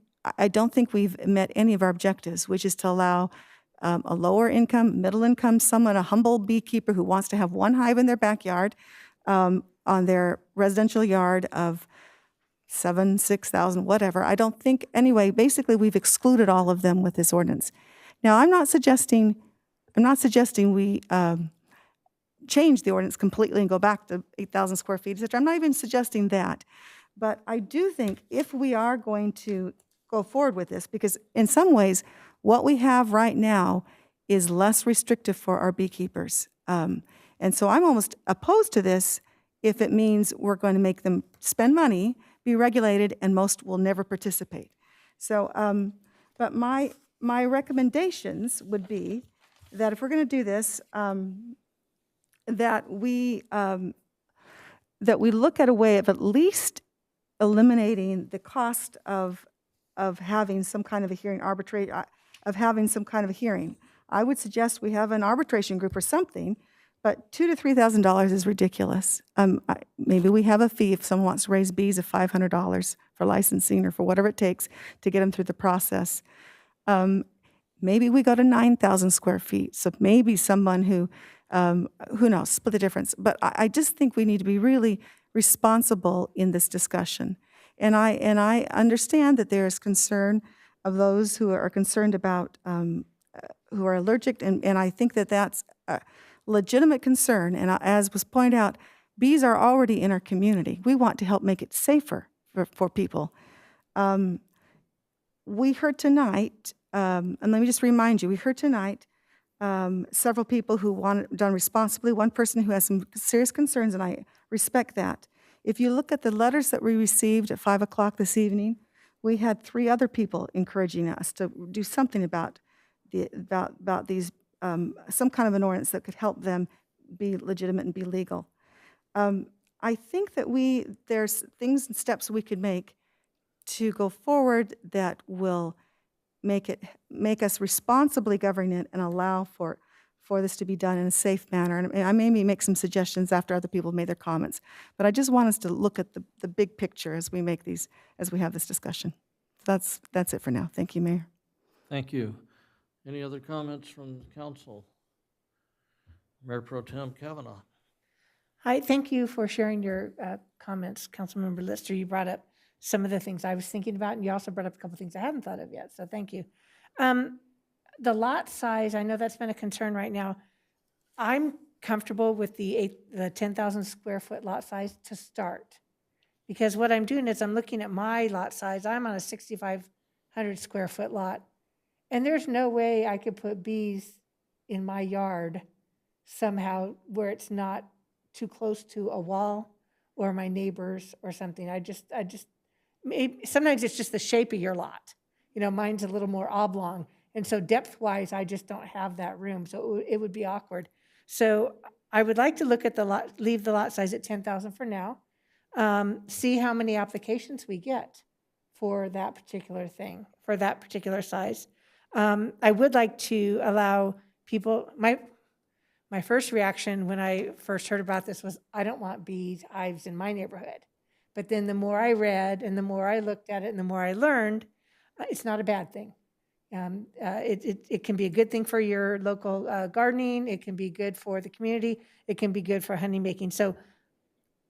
we've met any of our objectives, which is to allow a lower income, middle income, someone, a humble beekeeper who wants to have one hive in their backyard on their residential yard of 7,000, 6,000, whatever. I don't think, anyway, basically we've excluded all of them with this ordinance. Now, I'm not suggesting we change the ordinance completely and go back to 8,000 square feet, et cetera. I'm not even suggesting that. But I do think if we are going to go forward with this, because in some ways, what we have right now is less restrictive for our beekeepers. And so I'm almost opposed to this if it means we're going to make them spend money, be regulated, and most will never participate. So, but my recommendations would be that if we're going to do this, that we look at a way of at least eliminating the cost of having some kind of a hearing, of having some kind of a hearing. I would suggest we have an arbitration group or something, but $2,000 to $3,000 is ridiculous. Maybe we have a fee if someone wants to raise bees of $500 for licensing or for whatever it takes to get them through the process. Maybe we go to 9,000 square feet. So maybe someone who knows, split the difference. But I just think we need to be really responsible in this discussion. And I understand that there is concern of those who are concerned about, who are allergic, and I think that that's a legitimate concern. And as was pointed out, bees are already in our community. We want to help make it safer for people. We heard tonight, and let me just remind you, we heard tonight several people who want it done responsibly, one person who has some serious concerns, and I respect that. If you look at the letters that we received at 5 o'clock this evening, we had 3 other people encouraging us to do something about these, some kind of an ordinance that could help them be legitimate and be legal. I think that there's things and steps we could make to go forward that will make us responsibly govern it and allow for this to be done in a safe manner. And I maybe make some suggestions after other people have made their comments. But I just want us to look at the big picture as we have this discussion. So that's it for now. Thank you, Mayor. Thank you. Any other comments from the council? Mayor Pro Tem Kavanaugh. Hi, thank you for sharing your comments, Councilmember Lister. You brought up some of the things I was thinking about, and you also brought up a couple things I hadn't thought of yet, so thank you. The lot size, I know that's been a concern right now. I'm comfortable with the 10,000 square foot lot size to start, because what I'm doing is I'm looking at my lot size. I'm on a 6,500 square foot lot, and there's no way I could put bees in my yard somehow where it's not too close to a wall or my neighbors or something. Sometimes it's just the shape of your lot. You know, mine's a little more oblong. And so depth-wise, I just don't have that room. So it would be awkward. So I would like to look at the lot, leave the lot size at 10,000 for now. See how many applications we get for that particular thing, for that particular size. I would like to allow people, my first reaction when I first heard about this was, I don't want bees hives in my neighborhood. But then the more I read and the more I looked at it and the more I learned, it's not a bad thing. It can be a good thing for your local gardening. It can be good for the community. It can be good for honey making. So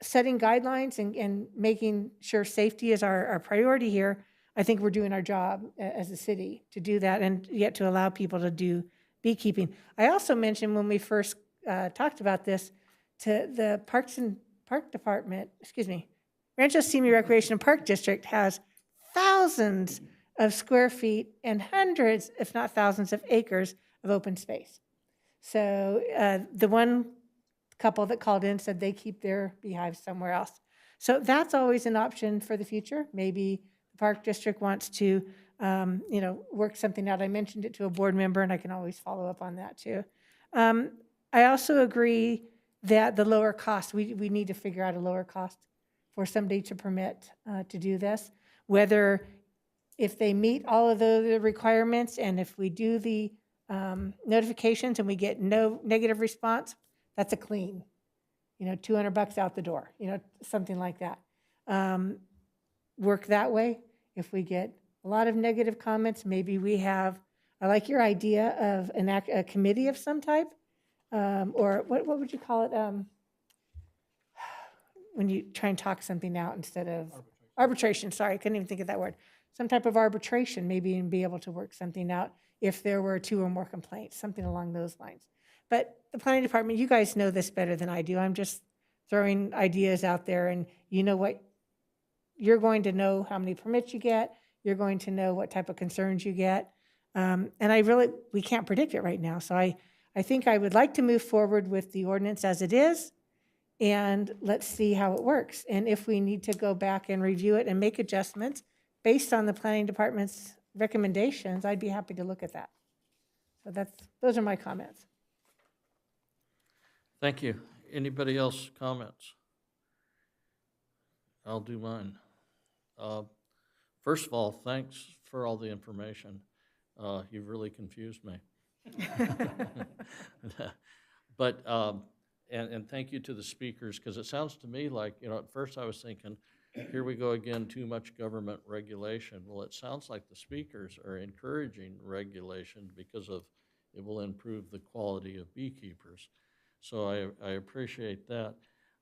setting guidelines and making sure safety is our priority here, I think we're doing our job as a city to do that and yet to allow people to do beekeeping. I also mentioned when we first talked about this to the Park Department, Rancho Simi Recreation and Park District has thousands of square feet and hundreds, if not thousands of acres of open space. So the one couple that called in said they keep their beehives somewhere else. So that's always an option for the future. Maybe the Park District wants to, work something out. I mentioned it to a board member, and I can always follow up on that too. I also agree that the lower cost, we need to figure out a lower cost for somebody to permit to do this, whether if they meet all of the requirements and if we do the notifications and we get no negative response, that's a clean, $200 out the door, something like that. Work that way. If we get a lot of negative comments, maybe we have, I like your idea of a committee of some type, or what would you call it? When you try and talk something out instead of arbitration. Sorry, I couldn't even think of that word. Some type of arbitration, maybe, and be able to work something out if there were 2 or more complaints, something along those lines. But the planning department, you guys know this better than I do. I'm just throwing ideas out there, and you know what? You're going to know how many permits you get. You're going to know what type of concerns you get. And we can't predict it right now. So I think I would like to move forward with the ordinance as it is, and let's see how it works. And if we need to go back and review it and make adjustments based on the planning department's recommendations, I'd be happy to look at that. So those are my comments. Thank you. Anybody else comments? I'll do mine. First of all, thanks for all the information. You've really confused me. But, and thank you to the speakers, because it sounds to me like, at first I was thinking, here we go again, too much government regulation. Well, it sounds like the speakers are encouraging regulation because it will improve the quality of beekeepers. So I appreciate that.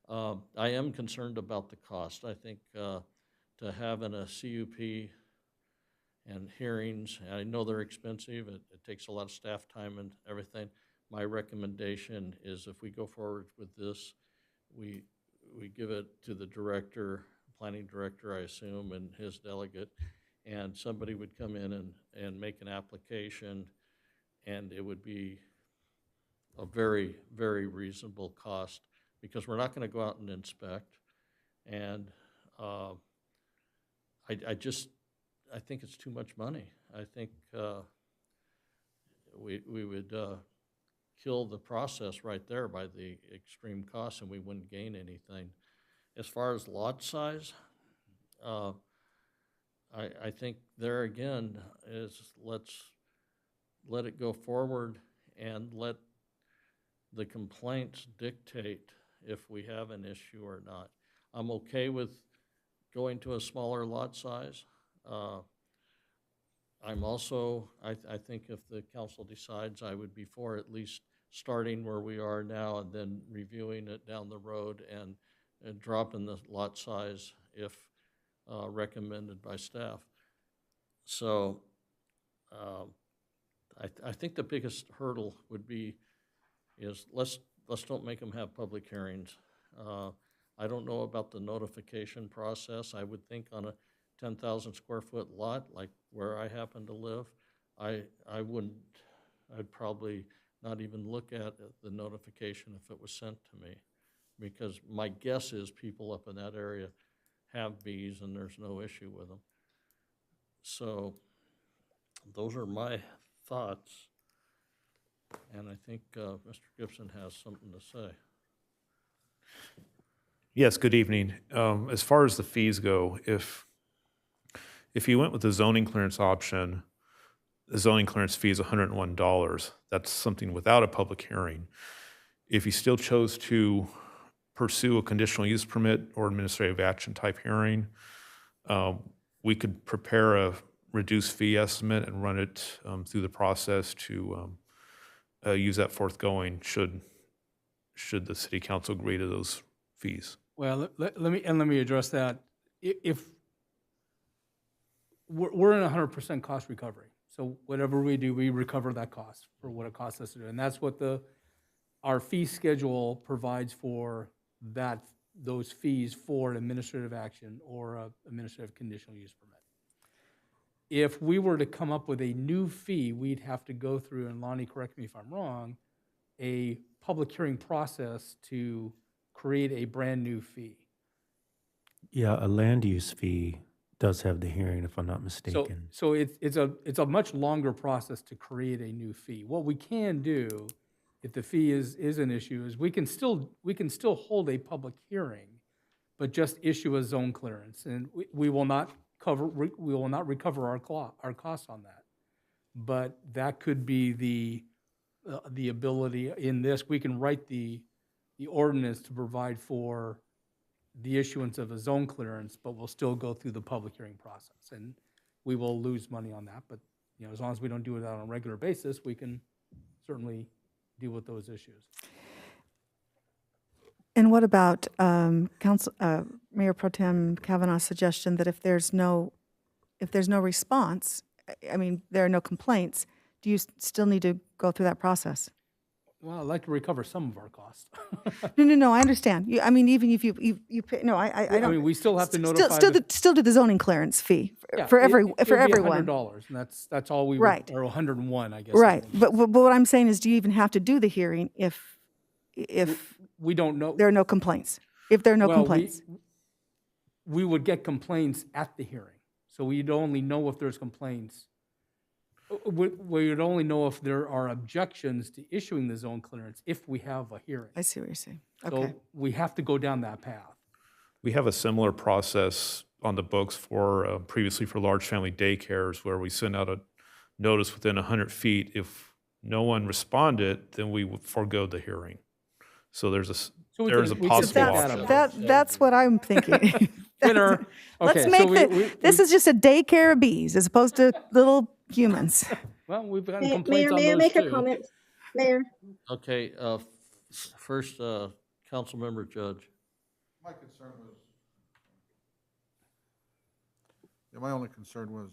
I am concerned about the cost. I think to having a CUP and hearings, I know they're expensive. It takes a lot of staff time and everything. My recommendation is if we go forward with this, we give it to the director, planning director, I assume, and his delegate, and somebody would come in and make an application, and it would be a very, very reasonable cost, because we're not going to go out and inspect. And I think it's too much money. I think we would kill the process right there by the extreme cost, and we wouldn't gain anything. As far as lot size, I think there again is let's let it go forward and let the complaints dictate if we have an issue or not. I'm okay with going to a smaller lot size. I'm also, I think if the council decides, I would be for at least starting where we are now and then reviewing it down the road and dropping the lot size if recommended by staff. So I think the biggest hurdle would be is let's don't make them have public hearings. I don't know about the notification process. I would think on a 10,000 square foot lot like where I happen to live, I'd probably not even look at the notification if it was sent to me, because my guess is people up in that area have bees and there's no issue with them. So those are my thoughts, and I think Mr. Gibson has something to say. Yes, good evening. As far as the fees go, if If you went with the zoning clearance option, the zoning clearance fee is $101. That's something without a public hearing. If you still chose to pursue a conditional use permit or administrative action type hearing, we could prepare a reduced fee estimate and run it through the process to use that forthgoing should the city council agree to those fees. Well, let me address that. If we're in 100% cost recovery, so whatever we do, we recover that cost for what it costs us to do, and that's what our fee schedule provides for those fees for an administrative action or an administrative conditional use permit. If we were to come up with a new fee, we'd have to go through, and Lonnie, correct me if I'm wrong, a public hearing process to create a brand new fee. Yeah, a land use fee does have the hearing, if I'm not mistaken. So it's a much longer process to create a new fee. What we can do, if the fee is an issue, is we can still hold a public hearing, but just issue a zone clearance, and we will not recover our costs on that. But that could be the ability in this. We can write the ordinance to provide for the issuance of a zone clearance, but we'll still go through the public hearing process, and we will lose money on that. But as long as we don't do it on a regular basis, we can certainly deal with those issues. And what about Mayor Pro Tem Kavanaugh's suggestion that if there's no response, I mean, there are no complaints, do you still need to go through that process? Well, I'd like to recover some of our costs. No, I understand. I mean, even if you pay, no, I don't. I mean, we still have to notify. Still do the zoning clearance fee for everyone. $100, and that's all we right. Or 101, I guess. Right, but what I'm saying is, do you even have to do the hearing if we don't know? There are no complaints. If there are no complaints, we would get complaints at the hearing, so we'd only know if there's complaints. We would only know if there are objections to issuing the zone clearance if we have a hearing. I see what you're saying. Okay. So we have to go down that path. We have a similar process on the books for previously for large family daycares where we send out a notice within 100 feet. If no one responded, then we would forego the hearing. So there's a possible option. That's what I'm thinking. Winner. Let's make this is just a daycare of bees as opposed to little humans. Well, we've gotten complaints on Mayor, those may I make too. a comment? Mayor? Okay, first, Councilmember Judge. My concern was, my only concern was,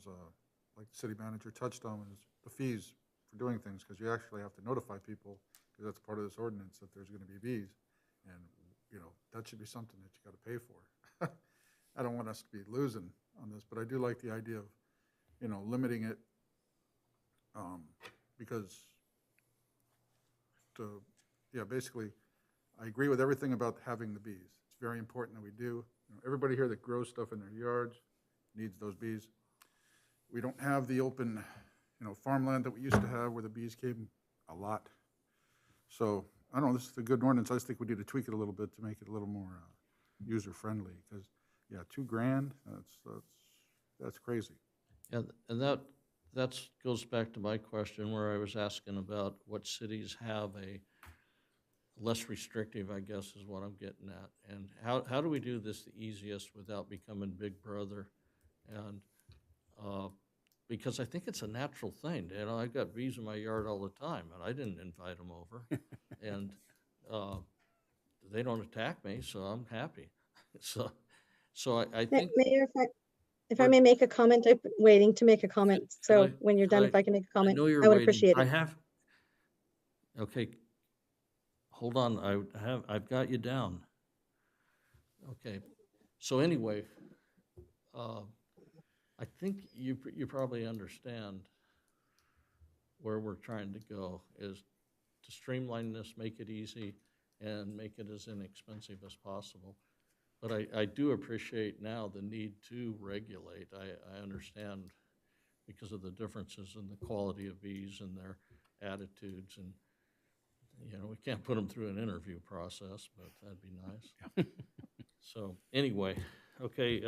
like the city manager touched on, is the fees for doing things, because you actually have to notify people, because that's part of this ordinance, that there's going to be fees, and that should be something that you got to pay for. I don't want us to be losing on this, but I do like the idea of limiting it, because basically, I agree with everything about having the bees. It's very important that we do. Everybody here that grows stuff in their yards needs those bees. We don't have the open, farmland that we used to have where the bees came a lot. So, I don't know, this is a good ordinance. I just think we need to tweak it a little bit to make it a little more user-friendly, because, $2,000, that's crazy. Yeah, and that goes back to my question where I was asking about what cities have a less restrictive, I guess, is what I'm getting at. And how do we do this the easiest without becoming Big Brother? And because I think it's a natural thing. I've got bees in my yard all the time, and I didn't invite them over. And they don't attack me, so I'm happy. So I think... Mayor, if I may make a comment, I've been waiting to make a comment. So when you're done, if I can make a comment, I would appreciate it. Okay, hold on. I've got you down. Okay, so anyway, I think you probably understand where we're trying to go is to streamline this, make it easy, and make it as inexpensive as possible. But I do appreciate now the need to regulate. I understand because of the differences in the quality of bees and their attitudes, and we can't put them through an interview process, but that'd be nice. So anyway, okay,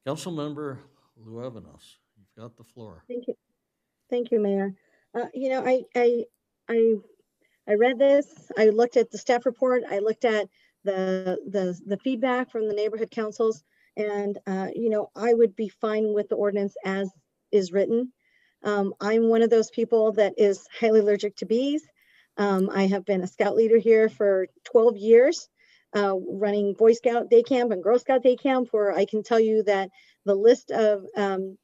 Councilmember Luevanos, you've got the floor. Thank you. Thank you, Mayor. You know, I read this, I looked at the staff report, I looked at the feedback from the neighborhood councils, and you know, I would be fine with the ordinance as is written. I'm one of those people that is highly allergic to bees. I have been a scout leader here for 12 years, running Boy Scout day camp and Girl Scout day camp, where I can tell you that the list of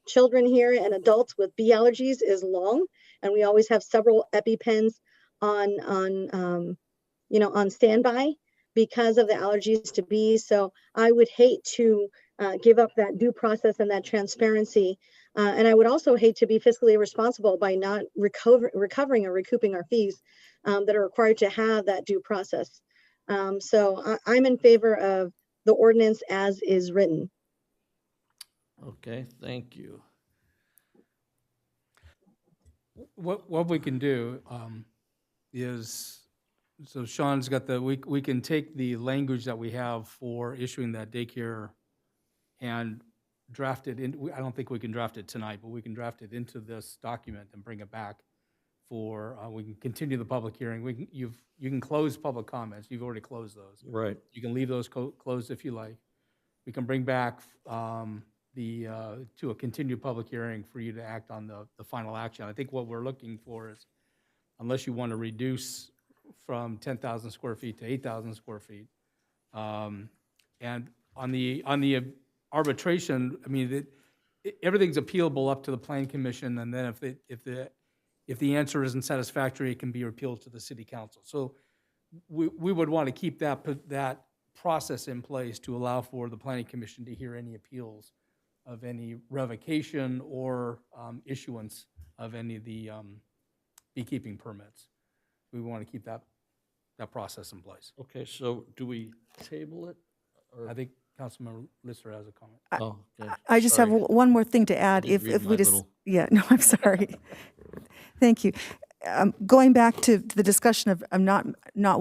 children here and adults with bee allergies is long, and we always have several EpiPens on you know, on standby because of the allergies to bees. So I would hate to give up that due process and that transparency. And I would also hate to be fiscally irresponsible by not recovering or recouping our fees that are required to have that due process. So I'm in favor of the ordinance as is written. Okay, thank you. What we can do is, so Sean's got we can take the language that we have for issuing that daycare and draft it in. I don't think we can draft it tonight, but we can draft it into this document and bring it back for, we can continue the public hearing. You can close public comments. You've already closed those. Right. You can leave those closed if you like. We can bring back to a continued public hearing for you to act on the final action. I think what we're looking for is, unless you want to reduce from 10,000 square feet to 8,000 square feet. And on the arbitration, I mean, everything's appealable up to the Plan Commission, and then if the answer isn't satisfactory, it can be appealed to the City Council. So we would want to keep that process in place to allow for the Planning Commission to hear any appeals of any revocation or issuance of any of the beekeeping permits. We want to keep that process in place. Okay, so do we table it? Or? I think Councilmember Lister has a comment. Oh, okay. I just have one more thing to add. If we just, yeah, no, I'm sorry. Thank you. Going back to the discussion of not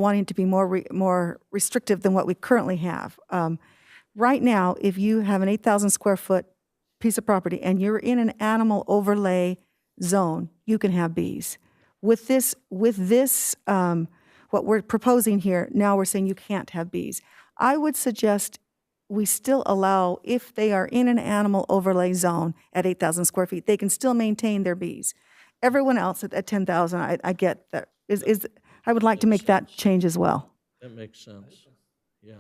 wanting to be more restrictive than what we currently have. Right now, if you have an 8,000 square foot piece of property and you're in an animal overlay zone, you can have bees. With this, what we're proposing here, now we're saying you can't have bees. I would suggest we still allow, if they are in an animal overlay zone at 8,000 square feet, they can still maintain their bees. Everyone else at 10,000, I get that. I would like to make that change as well. That makes sense. Yeah.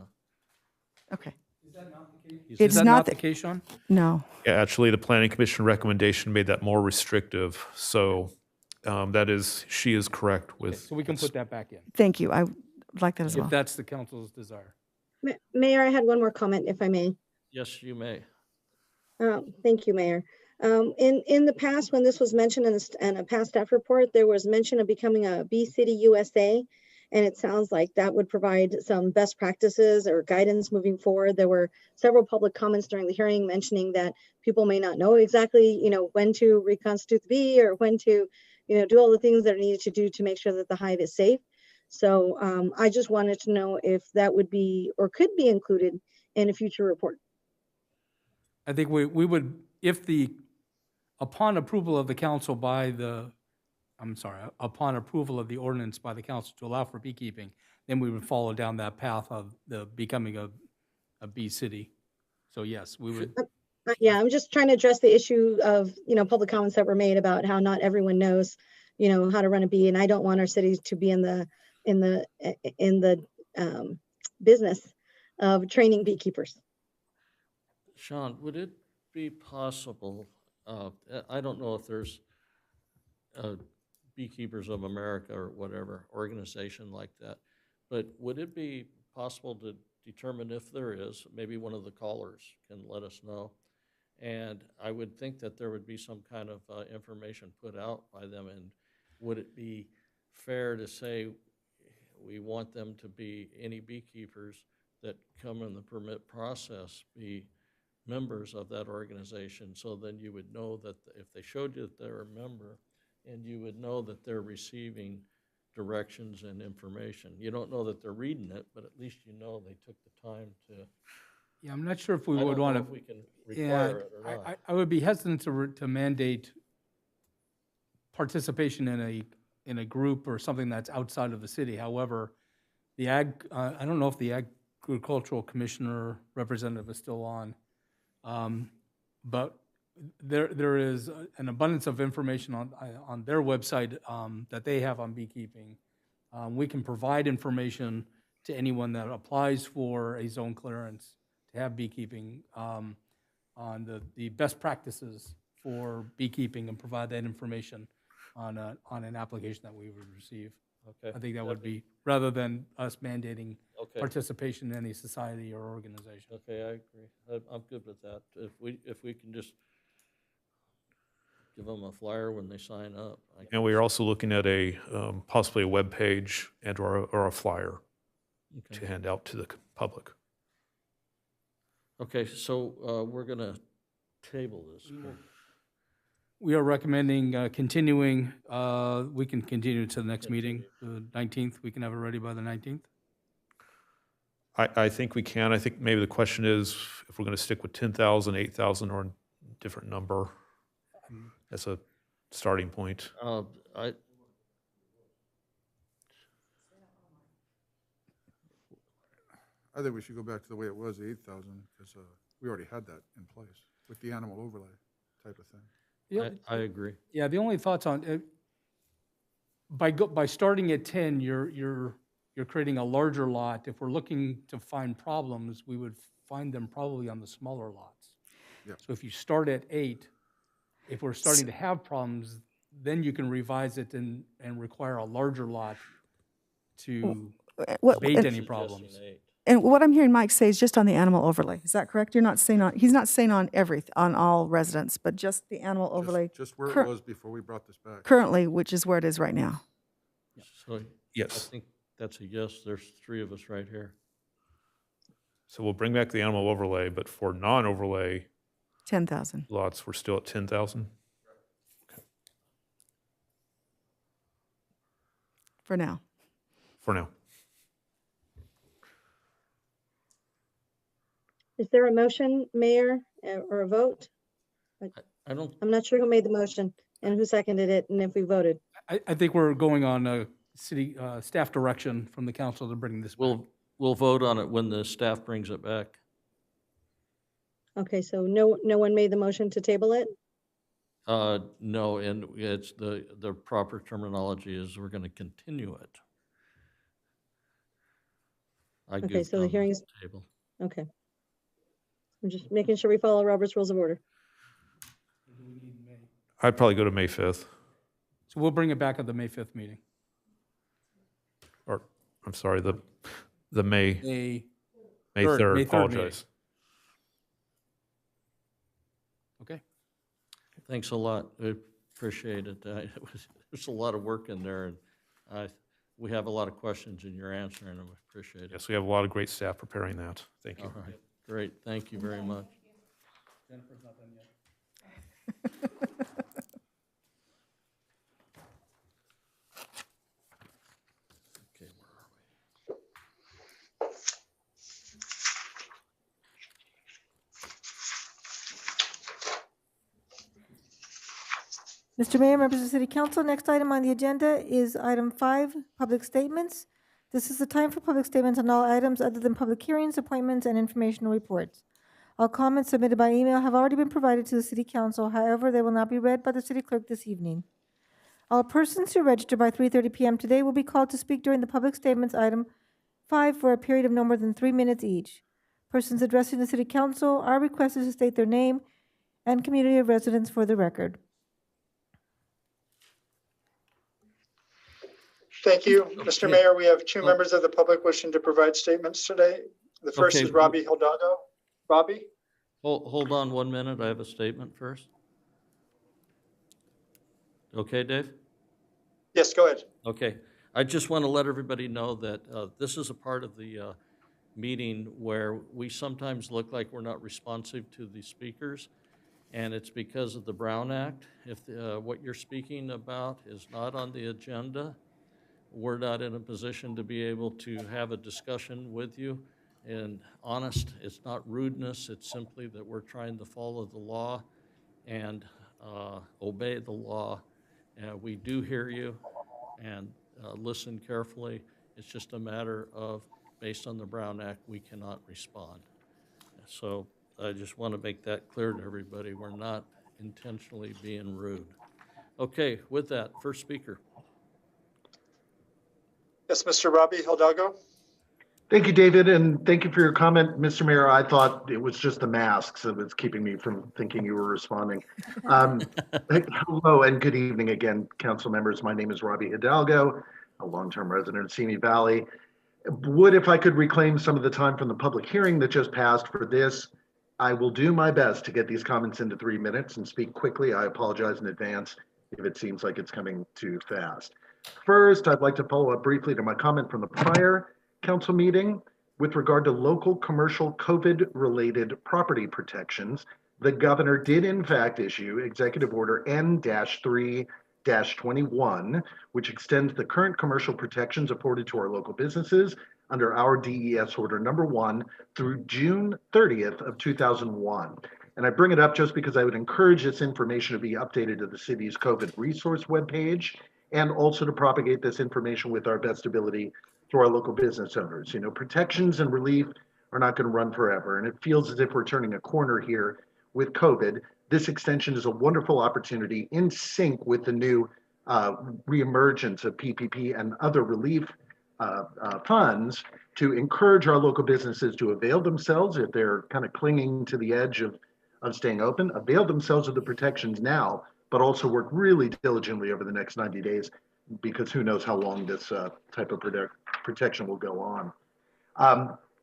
Okay. Is that not the case? It's Is that not not the case, Sean? No. Yeah, actually, the Planning Commission recommendation made that more restrictive. So she is correct with. So we can put that back in. Thank you. I would like that as well. If that's the council's desire. Mayor, I had one more comment, if I may. Yes, you may. Thank you, Mayor. In the past, when this was mentioned in a past staff report, there was mention of becoming a Bee City USA, and it sounds like that would provide some best practices or guidance moving forward. There were several public comments during the hearing mentioning that people may not know exactly, you know, when to reconstitute the bee or when to, you know, do all the things that are needed to do to make sure that the hive is safe. So I just wanted to know if that would be or could be included in a future report. I think we would, upon approval of the council upon approval of the ordinance by the council to allow for beekeeping, then we would follow down that path of the becoming a bee city. So yes, we would. Yeah, I'm just trying to address the issue of, you know, public comments that were made about how not everyone knows, you know, how to run a bee, and I don't want our city to be in the business of training beekeepers. Sean, would it be possible, I don't know if there's Beekeepers of America or whatever organization like that, but would it be possible to determine if there is, maybe one of the callers can let us know, and I would think that there would be some kind of information put out by them, and would it be fair to say we want them to be, any beekeepers that come in the permit process, be members of that organization, so then you would know that if they showed you that they're a member, and you would know that they're receiving directions and information. You don't know that they're reading it, but at least you know they took the time to Yeah, I'm not sure if we I would don't know want if to. we can Yeah, require it or not. I would be hesitant to mandate participation in a group or something that's outside of the city. However, I don't know if the agricultural commissioner representative is still on. But there is an abundance of information on their website that they have on beekeeping. We can provide information to anyone that applies for a zone clearance to have beekeeping on the best practices for beekeeping and provide that information on an application that we would receive. Okay. I think that would be, rather than us mandating Okay. participation in any society or organization. Okay, I agree. I'm good with that. If we can just give them a flyer when they sign up. And we are also looking at possibly a web page and or a flyer to hand out to the public. Okay, so we're going to table this. We are recommending continuing, we can continue to the next meeting, the 19th. We can have it ready by the 19th. I think we can. I think maybe the question is if we're going to stick with 10,000, 8,000, or a different number as a starting point. I think we should go back to the way it was, the 8,000, because we already had that in place with the animal overlay type of thing. I agree. Yeah, the only thoughts on it, by starting at 10, you're creating a larger lot. If we're looking to find problems, we would find them probably on the smaller lots. Yeah. So if you start at 8, if we're starting to have problems, then you can revise it and require a larger lot to abate any problems. And what I'm hearing Mike say is just on the animal overlay. Is that correct? You're not saying he's not saying on on all residents, but just the animal overlay. Just where it was before we brought this back. Currently, which is where it is right now. So yes. I think that's a yes. There's 3 of us right here. So we'll bring back the animal overlay, but for non-overlay 10,000 lots, we're still at 10,000? for now. For now. Is there a motion, Mayor, or a vote? I don't. I'm not sure who made the motion and who seconded it and if we voted. I think we're going on a city staff direction from the council to bring this back. We'll vote on it when the staff brings it back. Okay, so no one made the motion to table it? No, and it's the proper terminology is we're going to continue it. Okay, so the hearing's table. Okay. I'm just making sure we follow Robert's Rules of Order. I'd probably go to May 5th. So we'll bring it back at the May 5th meeting. Or, I'm sorry, the May 3rd. Apologize. Okay. Thanks a lot. I appreciate it. There's a lot of work in there, and we have a lot of questions, and you're answering them. I appreciate it. Yes, we have a lot of great staff preparing that. Thank you. All right. Great. Thank you very much. Jennifer's not done yet. Okay, where are we? Mr. Mayor, members of the City Council, next item on the agenda is item 5, public statements. This is the time for public statements on all items other than public hearings, appointments, and informational reports. All comments submitted by email have already been provided to the City Council. However, they will not be read by the City Clerk this evening. All persons who register by 3:30 p.m. today will be called to speak during the public statements item 5 for a period of no more than 3 minutes each. Persons addressing the City Council are requested to state their name and community of residence for the record. Thank you. Mr. Mayor, we have 2 members of the public wishing to provide statements today. The first Okay. is Robbie Hidalgo. Robbie? Hold on 1 minute. I have a statement first. Okay, Dave? Yes, go ahead. Okay. I just want to let everybody know that this is a part of the meeting where we sometimes look like we're not responsive to the speakers, and it's because of the Brown Act. If what you're speaking about is not on the agenda, we're not in a position to be able to have a discussion with you, and honest. It's not rudeness, it's simply that we're trying to follow the law and obey the law. We do hear you and listen carefully. It's just a matter of, based on the Brown Act, we cannot respond. So I just want to make that clear to everybody. We're not intentionally being rude. Okay, with that, first speaker. Yes, Mr. Robbie Hidalgo. Thank you, David, and thank you for your comment, Mr. Mayor. I thought it was just the masks that was keeping me from thinking you were responding. Hello and good evening again, council members. My name is Robbie Hidalgo, a long-term resident of Simi Valley. Would, if I could reclaim some of the time from the public hearing that just passed for this, I will do my best to get these comments into 3 minutes and speak quickly. I apologize in advance if it seems like it's coming too fast. First, I'd like to follow up briefly to my comment from the prior council meeting with regard to local commercial COVID-related property protections. The governor did in fact issue Executive Order N-3-21, which extends the current commercial protections afforded to our local businesses under our DES Order number 1 through June 30th of 2001. And I bring it up just because I would encourage this information to be updated to the city's COVID resource webpage, and also to propagate this information with our best ability to our local business owners. You know, protections and relief are not going to run forever, and it feels as if we're turning a corner here with COVID. This extension is a wonderful opportunity in sync with the new reemergence of PPP and other relief funds to encourage our local businesses to avail themselves, if they're kind of clinging to the edge of staying open, avail themselves of the protections now, but also work really diligently over the next 90 days, because who knows how long this type of protection will go on.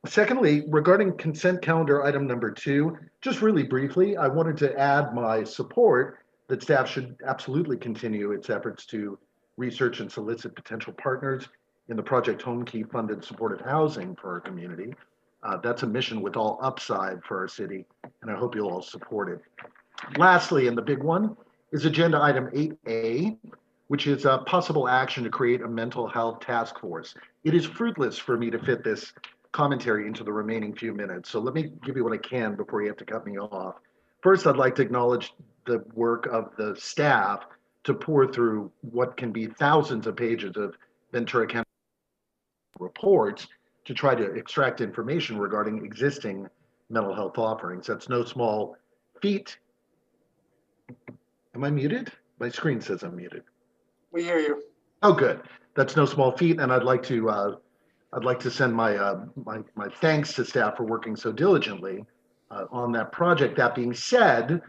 Secondly, regarding consent calendar item number 2, just really briefly, I wanted to add my support that staff should absolutely continue its efforts to research and solicit potential partners in the Project Home Key funded supportive housing for our community. That's a mission with all upside for our city, and I hope you'll all support it. Lastly, and the big one, is agenda item 8A, which is a possible action to create a mental health task force. It is fruitless for me to fit this commentary into the remaining few minutes, so let me give you what I can before you have to cut me off. First, I'd like to acknowledge the work of the staff to pour through what can be thousands of pages of Ventura County reports to try to extract information regarding existing mental health offerings. That's no small feat. Am I muted? My screen says I'm muted. We hear you. Oh, good. That's no small feat, and I'd like to send my my thanks to staff for working so diligently on that project. That being said,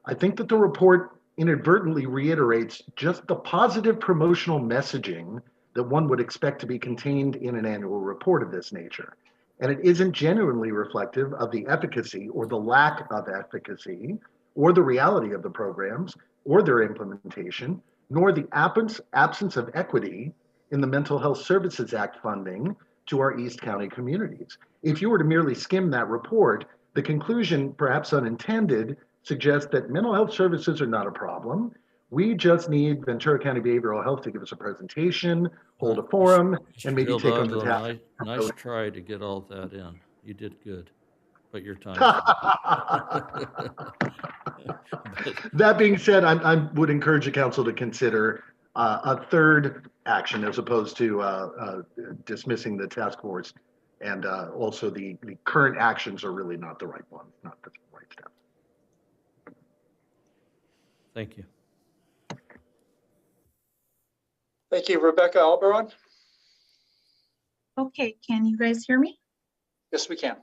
I think that the report inadvertently reiterates just the positive promotional messaging that one would expect to be contained in an annual report of this nature. And it isn't genuinely reflective of the efficacy or the lack of efficacy or the reality of the programs or their implementation, nor the absence of equity in the Mental Health Services Act funding to our East County communities. If you were to merely skim that report, the conclusion, perhaps unintended, suggests that mental health services are not a problem. We just need Ventura County Behavioral Health to give us a presentation, hold a forum, and maybe take on the task. Nice try to get all that in. You did good, but your time. That being said, I would encourage the council to consider a third action as opposed to dismissing the task force. And also the current actions are really not the right one, not the right step. Thank you. Thank you, Rebecca Alberon. Okay, can you guys hear me? Yes, we can.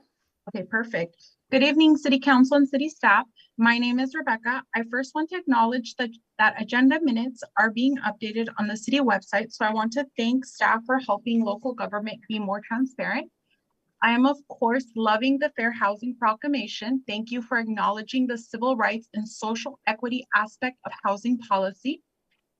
Okay, perfect. Good evening, City Council and City staff. My name is Rebecca. I first want to acknowledge that agenda minutes are being updated on the city website. So I want to thank staff for helping local government be more transparent. I am, of course, loving the Fair Housing Proclamation. Thank you for acknowledging the civil rights and social equity aspect of housing policy.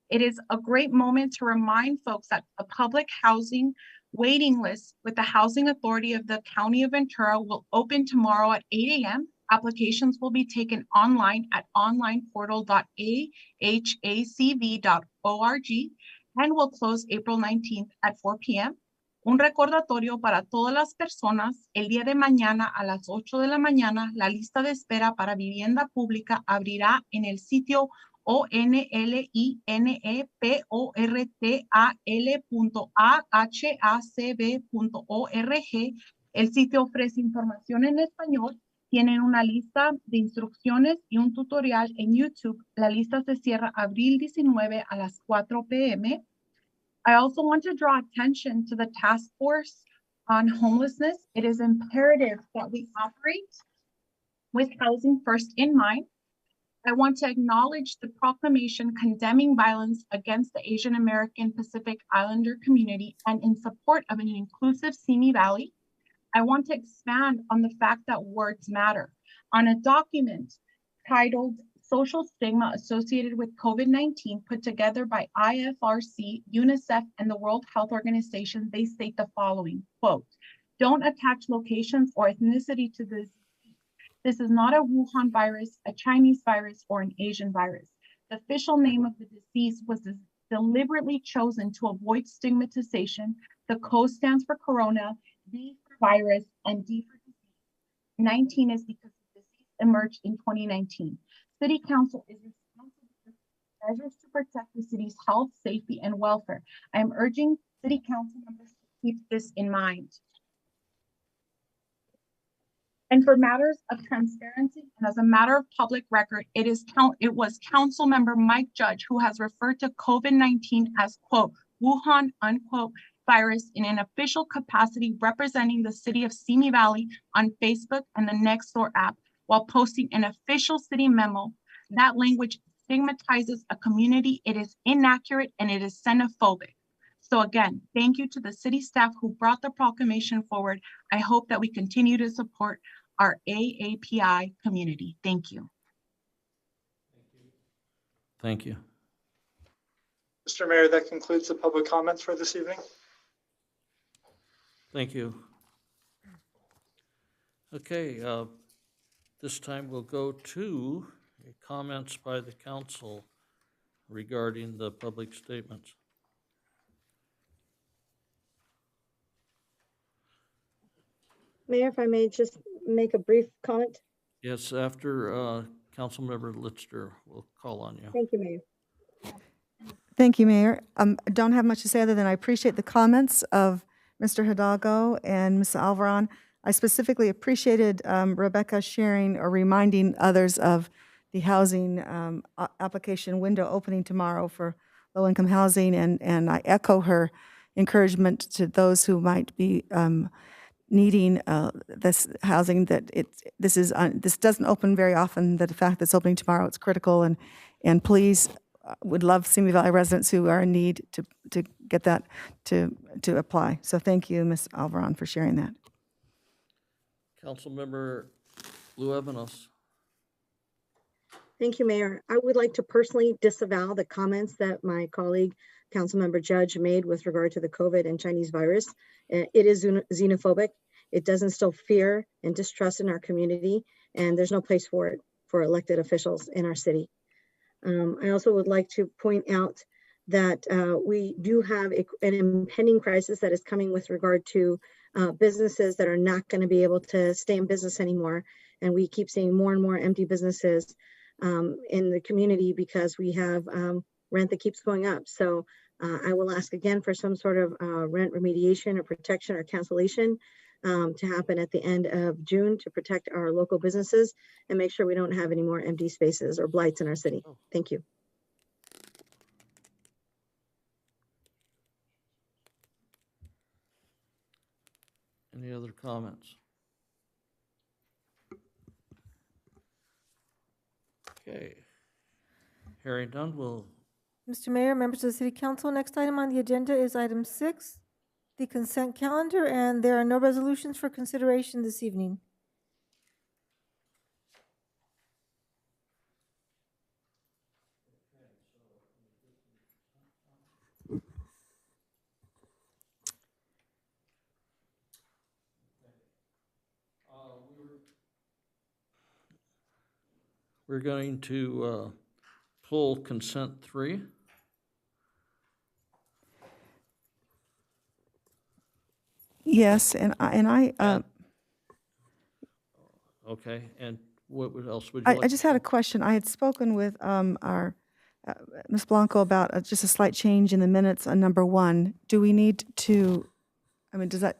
It is a great moment to remind folks that a public housing waiting list with the Housing Authority of the County of Ventura will open tomorrow at 8 a.m. Applications will be taken online at onlineportal.ahacv.org and will close April 19th at 4 p.m. Un recordatorio para todas las personas, el día de mañana a las 8 de la mañana, la lista de espera para vivienda pública abrirá en el sitio onlineportal.ahacb.org. El sitio ofrece información en español. Tienen una lista de instrucciones y un tutorial en YouTube. La lista se cierra abril 19 a las 4 p.m. I also want to draw attention to the task force on homelessness. It is imperative that we operate with housing first in mind. I want to acknowledge the proclamation condemning violence against the Asian American Pacific Islander community and in support of an inclusive Simi Valley. I want to expand on the fact that words matter. On a document titled Social Stigma Associated with COVID-19 put together by IFRC, UNICEF, and the World Health Organization, they state the following, quote, "Don't attach locations or ethnicity to this. This is not a Wuhan virus, a Chinese virus, or an Asian virus. The official name of the disease was deliberately chosen to avoid stigmatization. The CO stands for corona, V for virus, and D for disease. 19 is because the disease emerged in 2019. City Council is responsible for measures to protect the city's health, safety, and welfare. I am urging City Council members to keep this in mind. And for matters of transparency and as a matter of public record, it was Council Member Mike Judge who has referred to COVID-19 as, quote, Wuhan, unquote, virus in an official capacity representing the city of Simi Valley on Facebook and the Nextdoor app while posting an official city memo. That language stigmatizes a community. It is inaccurate and it is xenophobic. So again, thank you to the city staff who brought the proclamation forward. I hope that we continue to support our AAPI community. Thank you. Thank you. Mr. Mayor, that concludes the public comments for this evening. Thank you. Okay, this time we'll go to comments by the council regarding the public statements. Mayor, if I may just make a brief comment. Yes, after Councilmember Litster, we'll call on you. Thank you, Mayor. Thank you, Mayor. I don't have much to say other than I appreciate the comments of Mr. Hidalgo and Ms. Alvaron. I specifically appreciated Rebecca sharing or reminding others of the housing application window opening tomorrow for low-income housing, and I echo her encouragement to those who might be needing this housing, that this doesn't open very often, that the fact that it's opening tomorrow, it's critical, and please, would love Simi Valley residents who are in need to get that to apply. So thank you, Ms. Alvaron, for sharing that. Councilmember Luevanos. Thank you, Mayor. I would like to personally disavow the comments that my colleague, Councilmember Judge, made with regard to the COVID and Chinese virus. It is xenophobic. It does instill fear and distrust in our community, and there's no place for it for elected officials in our city. I also would like to point out that we do have an impending crisis that is coming with regard to businesses that are not going to be able to stay in business anymore. And we keep seeing more and more empty businesses in the community because we have rent that keeps going up. So I will ask again for some sort of rent remediation or protection or cancellation to happen at the end of June to protect our local businesses and make sure we don't have any more empty spaces or blights in our city. Thank you. Any other comments? Okay. Hearing none, we'll. Mr. Mayor, members of the City Council, next item on the agenda is item 6, the consent calendar, and there are no resolutions for consideration this evening. We're going to pull consent 3. Yes, and Okay, and what else would you like? I just had a question. I had spoken with our Ms. Blanco about just a slight change in the minutes on number 1. Do we need to, I mean, do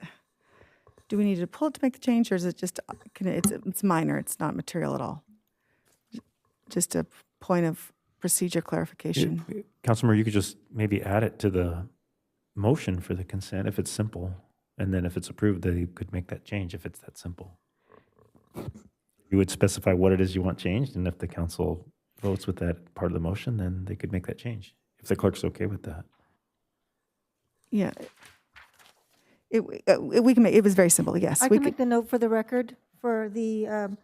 we need to pull it to make the change, or is it just, it's minor, it's not material at all? Just a point of procedure clarification. Councilmember, you could just maybe add it to the motion for the consent if it's simple. And then if it's approved, then you could make that change if it's that simple. You would specify what it is you want changed, and if the council votes with that part of the motion, then they could make that change, if the clerk's okay with that. Yeah. We can make, it was very simple, yes. I we can make the note for the record for the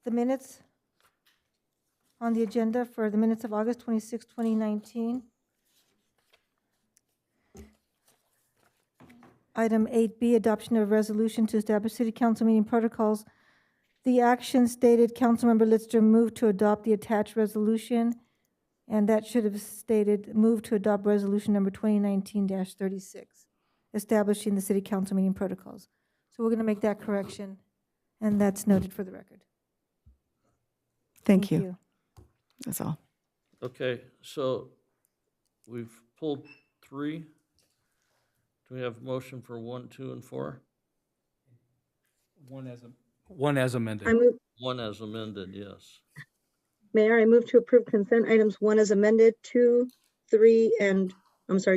minutes on the agenda for the minutes of August 26, 2019. Item 8B, adoption of resolution to establish city council meeting protocols. The action stated Councilmember Lister moved to adopt the attached resolution, and that should have stated move to adopt resolution number 2019-36, establishing the city council meeting protocols. So we're going to make that correction, and that's noted for the record. Thank you. That's all. Okay, so we've pulled 3. Do we have motion for 1, 2, and 4? One as amended. I move, 1 as amended, yes. Mayor, I move to approve consent items 1 as amended, 2, 3, and,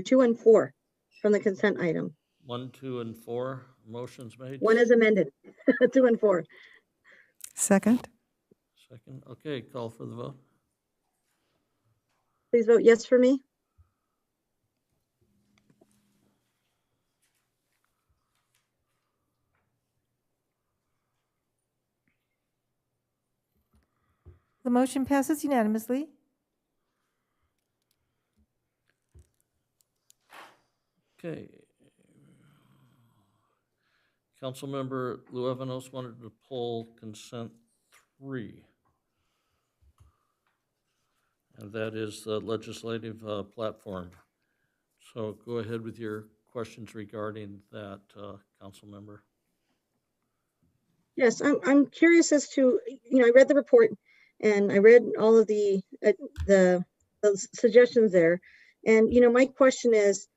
2 and 4 from the consent item. 1, 2, and 4, motions made. 1 as amended, 2 and 4. Second. Second, okay, call for the vote. Please vote yes for me. The motion passes unanimously. Okay. Councilmember Luevanos wanted to pull consent 3. And that is the legislative platform. So go ahead with your questions regarding that, Councilmember. Yes, I'm curious as to, I read the report and I read all of the suggestions there. And, my question is,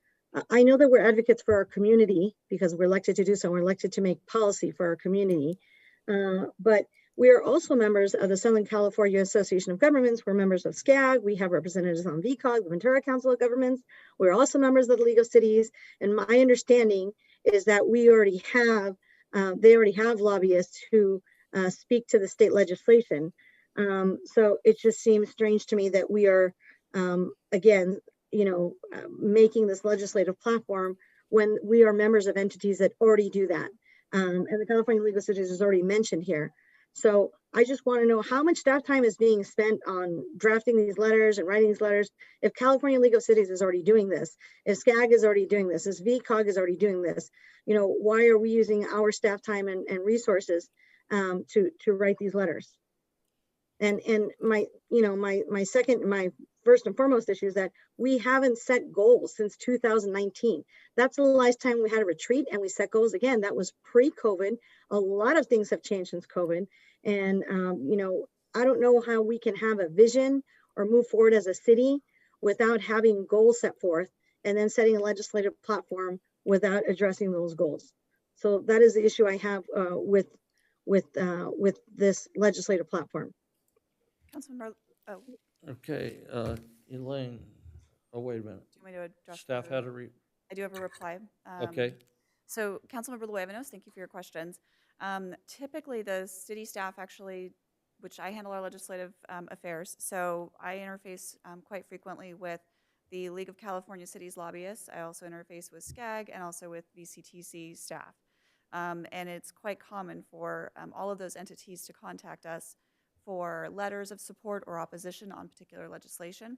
I know that we're advocates for our community because we're elected to do so. We're elected to make policy for our community. But we are also members of the Southern California Association of Governments. We're members of SCAG. We have representatives on VCOG, the Ventura Council of Governments. We're also members of the League of Cities. And my understanding is that we already have, they already have lobbyists who speak to the state legislation. So it just seems strange to me that we are, again, making this legislative platform when we are members of entities that already do that. And the California League of Cities is already mentioned here. So I just want to know how much staff time is being spent on drafting these letters and writing these letters. If California League of Cities is already doing this, if SCAG is already doing this, if VCOG is already doing this, why are we using our staff time and resources to write these letters? And my first and foremost issue is that we haven't set goals since 2019. That's the last time we had a retreat and we set goals again. That was pre-COVID. A lot of things have changed since COVID. And, I don't know how we can have a vision or move forward as a city without having goals set forth and then setting a legislative platform without addressing those goals. So that is the issue I have with this legislative platform. Councilmember, oh. Okay, Elaine, oh, wait a minute. Do you want me to address Staff had a I do have a reply. Okay. So Councilmember Luevanos, thank you for your questions. Typically, the city staff actually, which I handle our legislative affairs, so I interface quite frequently with the League of California Cities lobbyists. I also interface with SCAG and also with VCTC staff. And it's quite common for all of those entities to contact us for letters of support or opposition on particular legislation.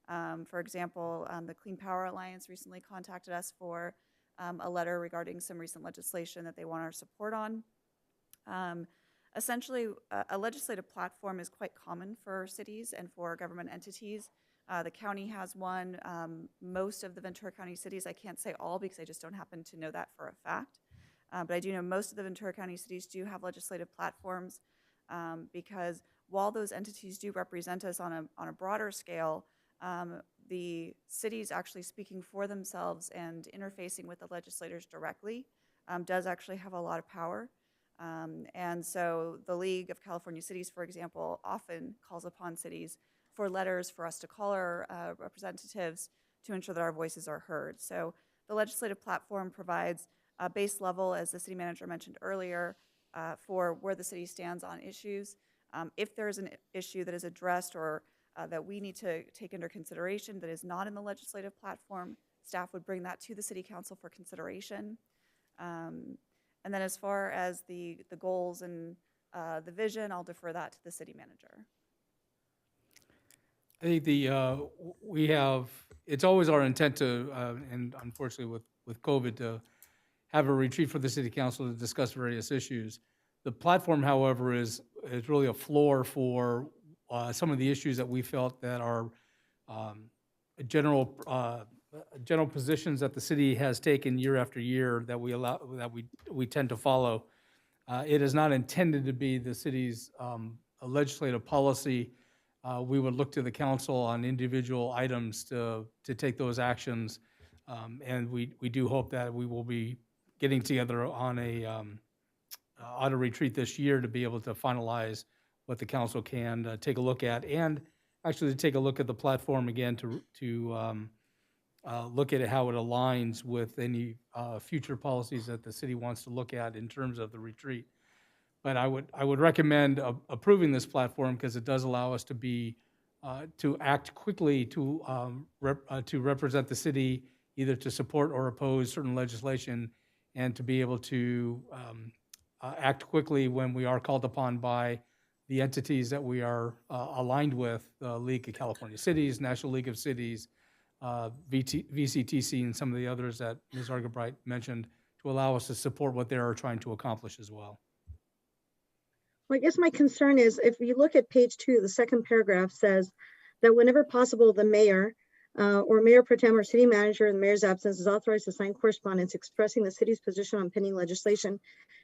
For example, the Clean Power Alliance recently contacted us for a letter regarding some recent legislation that they want our support on. Essentially, a legislative platform is quite common for cities and for government entities. The county has one. Most of the Ventura County cities, I can't say all because I just don't happen to know that for a fact. But I do know most of the Ventura County cities do have legislative platforms because while those entities do represent us on a broader scale, the cities actually speaking for themselves and interfacing with the legislators directly does actually have a lot of power. And so the League of California Cities, for example, often calls upon cities for letters for us to call our representatives to ensure that our voices are heard. So the legislative platform provides a base level, as the city manager mentioned earlier, for where the city stands on issues. If there's an issue that is addressed or that we need to take under consideration that is not in the legislative platform, staff would bring that to the city council for consideration. And then as far as the goals and the vision, I'll defer that to the city manager. I think we have, it's always our intent to, and unfortunately with COVID, to have a retreat for the city council to discuss various issues. The platform, however, is really a floor for some of the issues that we felt that are general positions that the city has taken year after year that we tend to follow. It is not intended to be the city's legislative policy. We would look to the council on individual items to take those actions, and we do hope that we will be getting together on a retreat this year to be able to finalize what the council can take a look at, and actually take a look at the platform again to look at how it aligns with any future policies that the city wants to look at in terms of the retreat. But I would recommend approving this platform because it does allow us to be to act quickly to represent the city, either to support or oppose certain legislation, and to be able to act quickly when we are called upon by the entities that we are aligned with, the League of California Cities, National League of Cities, VCTC, and some of the others that Ms. Argabright mentioned, to allow us to support what they are trying to accomplish as well. Well, I guess my concern is if you look at page 2, the second paragraph says that whenever possible, the mayor or mayor pro tem or city manager in the mayor's absence is authorized to sign correspondence expressing the city's position on pending legislation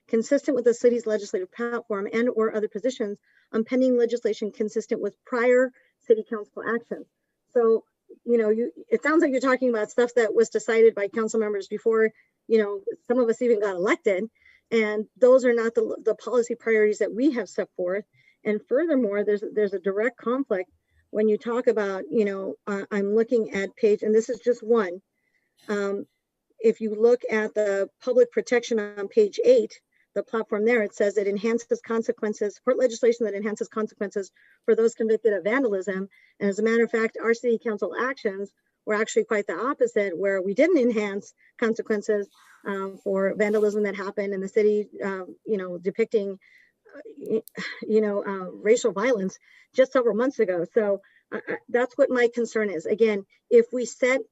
consistent with the city's legislative platform and or other positions on pending legislation consistent with prior city council actions. So, it sounds like you're talking about stuff that was decided by council members before, some of us even got elected. And those are not the policy priorities that we have set forth. And furthermore, there's a direct conflict when you talk about, I'm looking at page, and this is just one. If you look at the public protection on page 8, the platform there, it says it enhances consequences, support legislation that enhances consequences for those convicted of vandalism. And as a matter of fact, our city council actions were actually quite the opposite, where we didn't enhance consequences for vandalism that happened in the city, depicting, racial violence just several months ago. So that's what my concern is. Again, if we set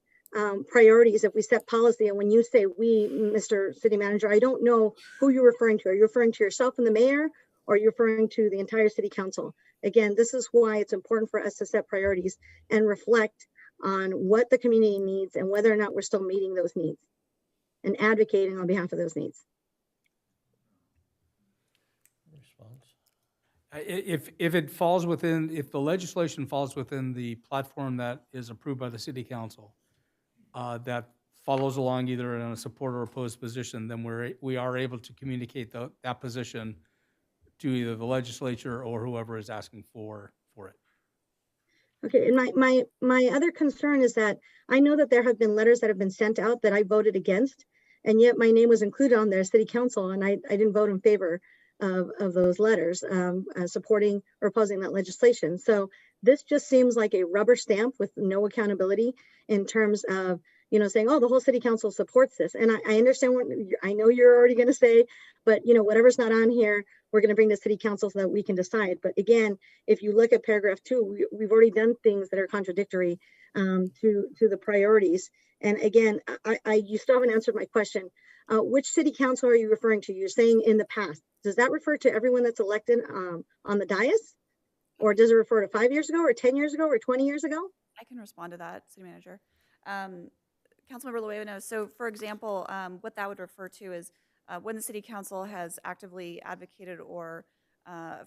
priorities, if we set policy, and when you say we, Mr. City Manager, I don't know who you're referring to. Are you referring to yourself and the mayor, or are you referring to the entire city council? Again, this is why it's important for us to set priorities and reflect on what the community needs and whether or not we're still meeting those needs and advocating on behalf of those needs. If the legislation falls within the platform that is approved by the city council, that follows along either in a support or opposed position, then we are able to communicate that position to either the legislature or whoever is asking for it. Okay, and my other concern is that I know that there have been letters that have been sent out that I voted against, and yet my name was included on their city council, and I didn't vote in favor of those letters supporting or opposing that legislation. So this just seems like a rubber stamp with no accountability in terms of, saying, oh, the whole city council supports this. And I understand what I know you're already going to say, but whatever's not on here, we're going to bring to city council so that we can decide. But again, if you look at paragraph 2, we've already done things that are contradictory to the priorities. And again, you still haven't answered my question. Which city council are you referring to? You're saying in the past. Does that refer to everyone that's elected on the dais? Or does it refer to 5 years ago or 10 years ago or 20 years ago? I can respond to that, City Manager. Councilmember Luevano, so for example, what that would refer to is when the city council has actively advocated or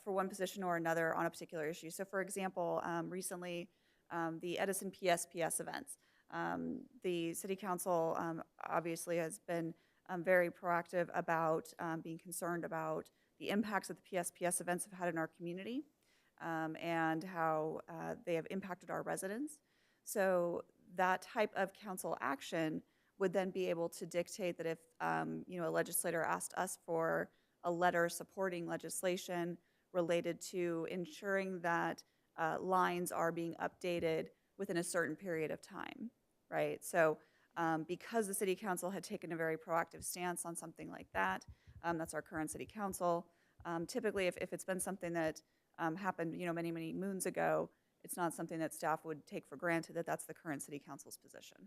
for one position or another on a particular issue. So for example, recently, the Edison PSPS events. The city council obviously has been very proactive about being concerned about the impacts that the PSPS events have had in our community and how they have impacted our residents. So that type of council action would then be able to dictate that if a legislator asked us for a letter supporting legislation related to ensuring that lines are being updated within a certain period of time, right? So because the city council had taken a very proactive stance on something like that, that's our current city council. Typically, if it's been something that happened, many, many moons ago, it's not something that staff would take for granted that that's the current city council's position.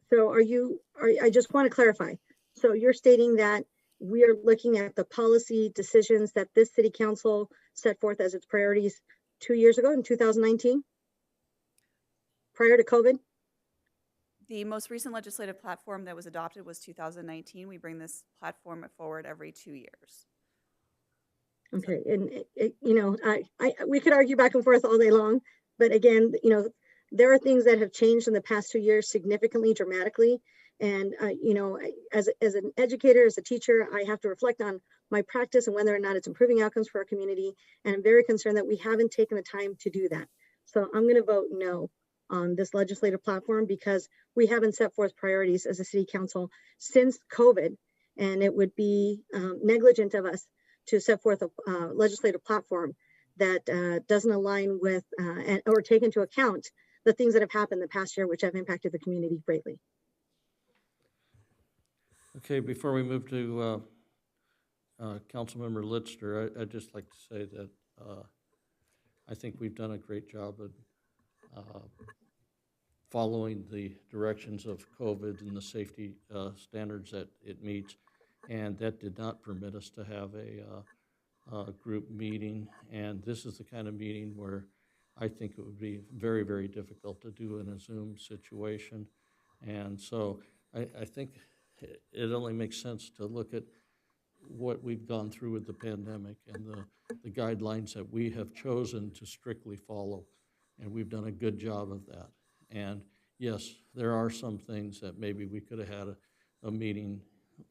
So I just want to clarify. So you're stating that we are looking at the policy decisions that this city council set forth as its priorities 2 years ago in 2019, prior to COVID? The most recent legislative platform that was adopted was 2019. We bring this platform forward every 2 years. Okay, and we could argue back and forth all day long, but again, there are things that have changed in the past 2 years significantly, dramatically. And, as an educator, as a teacher, I have to reflect on my practice and whether or not it's improving outcomes for our community. And I'm very concerned that we haven't taken the time to do that. So I'm going to vote no on this legislative platform because we haven't set forth priorities as a city council since COVID. And it would be negligent of us to set forth a legislative platform that doesn't align with or take into account the things that have happened the past year, which have impacted the community greatly. Okay, before we move to Councilmember Litster, I'd just like to say that I think we've done a great job of following the directions of COVID and the safety standards that it meets, and that did not permit us to have a group meeting. And this is the kind of meeting where I think it would be very, very difficult to do in a Zoom situation. And so I think it only makes sense to look at what we've gone through with the pandemic and the guidelines that we have chosen to strictly follow. And we've done a good job of that. And yes, there are some things that maybe we could have had a meeting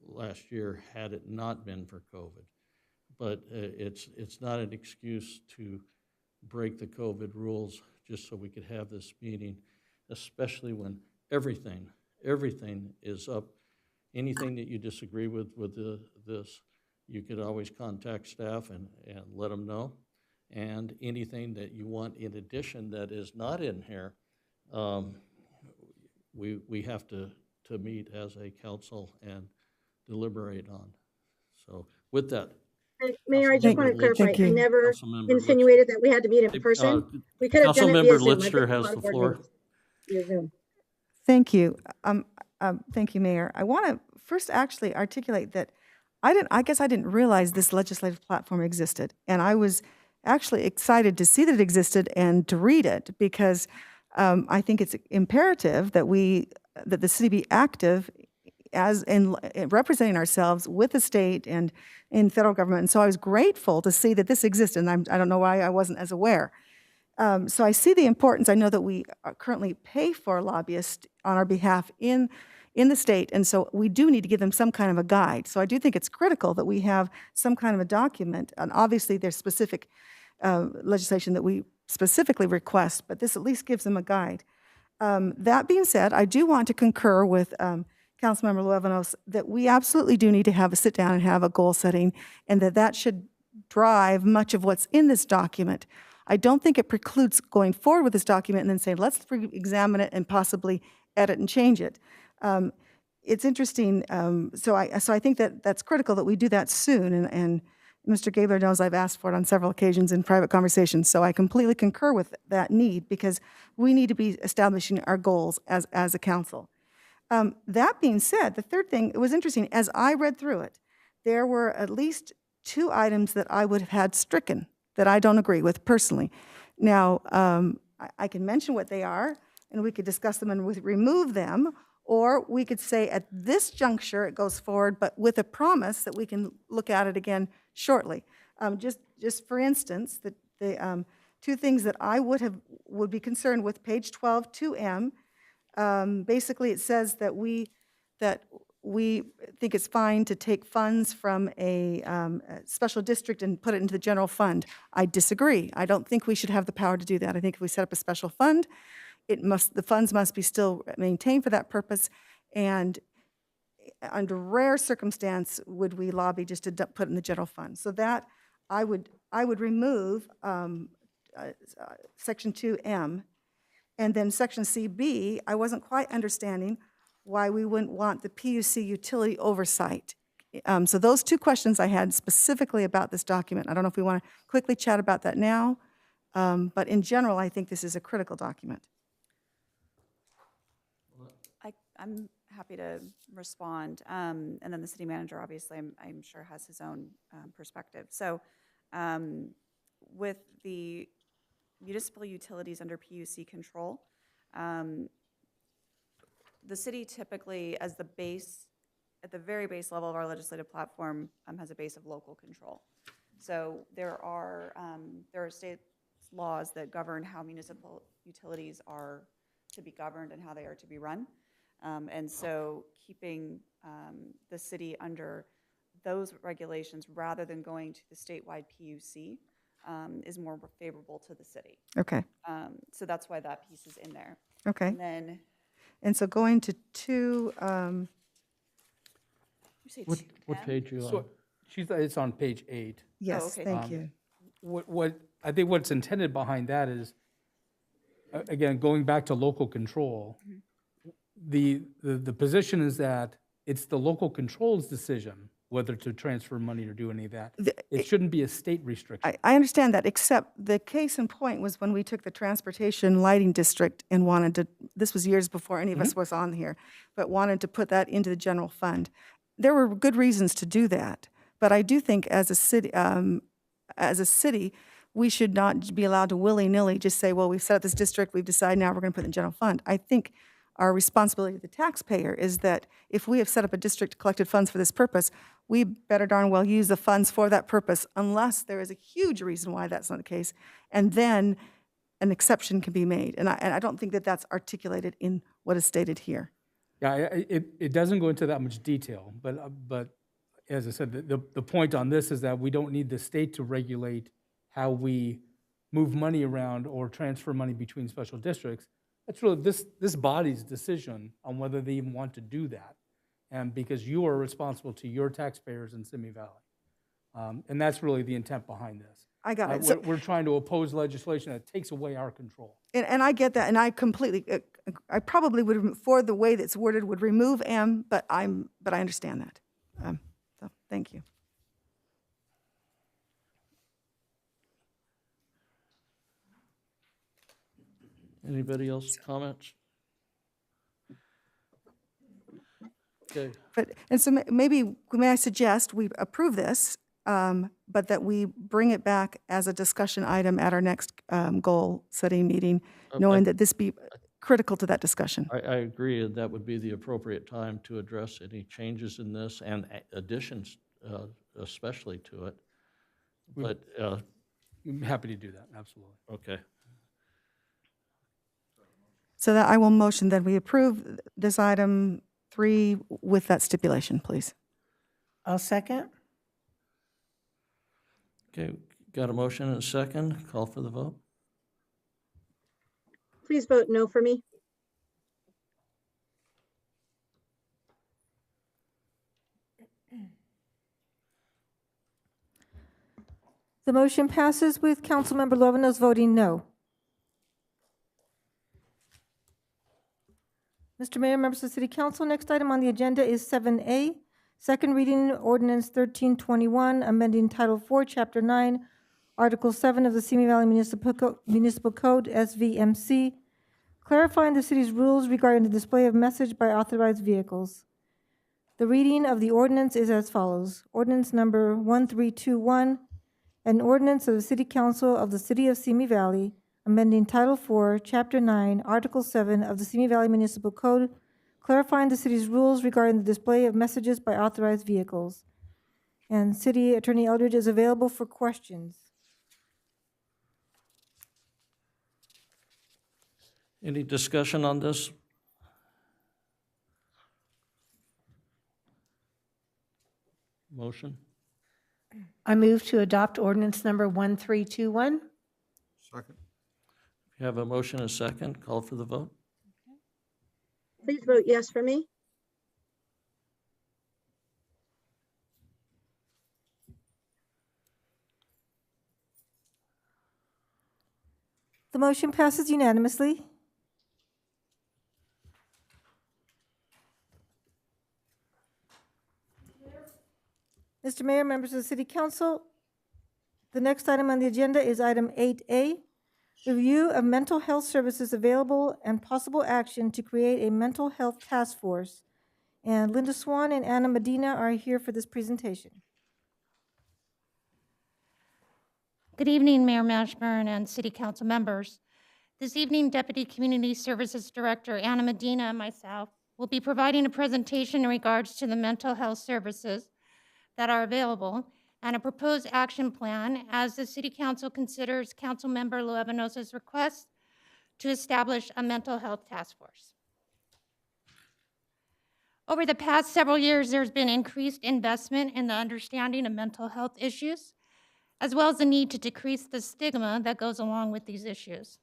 last year had it not been for COVID. But it's not an excuse to break the COVID rules just so we could have this meeting, especially when everything is up. Anything that you disagree with this, you could always contact staff and let them know. And anything that you want in addition that is not in here, we have to meet as a council and deliberate on. So with that. Mayor, I just want to clarify, I never insinuated that we had to meet in person. We could have done it via Zoom. Councilmember Litster has the floor. Thank you. Thank you, Mayor. I want to first actually articulate that I guess I didn't realize this legislative platform existed. And I was actually excited to see that it existed and to read it because I think it's imperative that the city be active as in representing ourselves with the state and in federal government. And so I was grateful to see that this existed, and I don't know why I wasn't as aware. So I see the importance. I know that we currently pay for lobbyists on our behalf in the state, and so we do need to give them some kind of a guide. So I do think it's critical that we have some kind of a document, and obviously there's specific legislation that we specifically request, but this at least gives them a guide. That being said, I do want to concur with Councilmember Luevanos that we absolutely do need to have a sit down and have a goal setting, and that should drive much of what's in this document. I don't think it precludes going forward with this document and then saying, let's examine it and possibly edit and change it. It's interesting. So I think that's critical that we do that soon. And Mr. Gabler knows I've asked for it on several occasions in private conversations. So I completely concur with that need because we need to be establishing our goals as a council. That being said, the third thing, it was interesting. As I read through it, there were at least 2 items that I would have had stricken that I don't agree with personally. Now, I can mention what they are, and we could discuss them and remove them, Or we could say at this juncture, it goes forward, but with a promise that we can look at it again shortly. Just for instance, the two things that I would be concerned with, page 12, 2M, basically it says that we think it's fine to take funds from a special district and put it into the general fund. I disagree. I don't think we should have the power to do that. I think if we set up a special fund, the funds must be still maintained for that purpose, and under rare circumstance would we lobby just to put in the general fund. So that I would remove section 2M, and then section CB. I wasn't quite understanding why we wouldn't want the PUC utility oversight. So those two questions I had specifically about this document. I don't know if we want to quickly chat about that now, but in general, I think this is a critical document. I'm happy to respond. And then the city manager, obviously, I'm sure has his own perspective. So with the municipal utilities under PUC control, the city typically, as the base, at the very base level of our legislative platform, has a base of local control. So there are state laws that govern how municipal utilities are to be governed and how they are to be run. And so keeping the city under those regulations rather than going to the statewide PUC is more favorable to the city. Okay. So that's why that piece is in there. Okay. And then, and so going to two. you say What page are you on? It's on page 8. Yes, okay. thank you. What I think what's intended behind that is, again, going back to local control, the position is that it's the local control's decision whether to transfer money or do any of that. It shouldn't be a state restriction. I understand that, except the case in point was when we took the transportation lighting district and wanted to, this was years before any of us was on here, but wanted to put that into the general fund. There were good reasons to do that, but I do think as a city, we should not be allowed to willy-nilly just say, well, we've set up this district, we've decided now we're going to put it in the general fund. I think our responsibility to the taxpayer is that if we have set up a district, collected funds for this purpose, we better darn well use the funds for that purpose unless there is a huge reason why that's not the case. And then an exception can be made. And I don't think that that's articulated in what is stated here. Yeah, it doesn't go into that much detail, but as I said, the point on this is that we don't need the state to regulate how we move money around or transfer money between special districts. That's really this body's decision on whether they even want to do that, and because you are responsible to your taxpayers in Simi Valley, and that's really the intent behind this. I got it. We're trying to oppose legislation that takes away our control. And I get that, and I completely, I probably would, for the way that's worded, would remove M, but I understand that. So thank you. Anybody else comments? Okay. And so maybe, may I suggest we approve this, but that we bring it back as a discussion item at our next goal-setting meeting, knowing that this be critical to that discussion. I agree, and that would be the appropriate time to address any changes in this and additions, especially to it. But I'm happy to do that, absolutely. okay. So that I will motion that we approve this item 3 with that stipulation, please. I'll second. Okay, got a motion and a second. Call for the vote. Please vote no for me. The motion passes with Councilmember Lovenos voting no. Mr. Mayor, members of the City Council, next item on the agenda is 7A, second reading Ordinance 1321, amending Title 4, Chapter 9, Article 7 of the Simi Valley Municipal Code, SVMC, clarifying the city's rules regarding the display of message by authorized vehicles. The reading of the ordinance is as follows. Ordinance number 1321, an ordinance of the City Council of the City of Simi Valley, amending Title 4, Chapter 9, Article 7 of the Simi Valley Municipal Code, clarifying the city's rules regarding the display of messages by authorized vehicles. And City Attorney Eldridge is available for questions. Any discussion on this? Motion? I move to adopt ordinance number 1321. Second. If you have a motion and a second, call for the vote. Please vote yes for me. The motion passes unanimously. Mr. Mayor, members of the City Council, the next item on the agenda is item 8A, review of mental health services available and possible action to create a mental health task force. And Linda Swan and Anna Medina are here for this presentation. Good evening, Mayor Mashburn and City Council members. This evening, Deputy Community Services Director Anna Medina and myself will be providing a presentation in regards to the mental health services that are available and a proposed action plan as the City Council considers Councilmember Luevanosa's request to establish a mental health task force. Over the past several years, there's been increased investment in the understanding of mental health issues, as well as the need to decrease the stigma that goes along with these issues.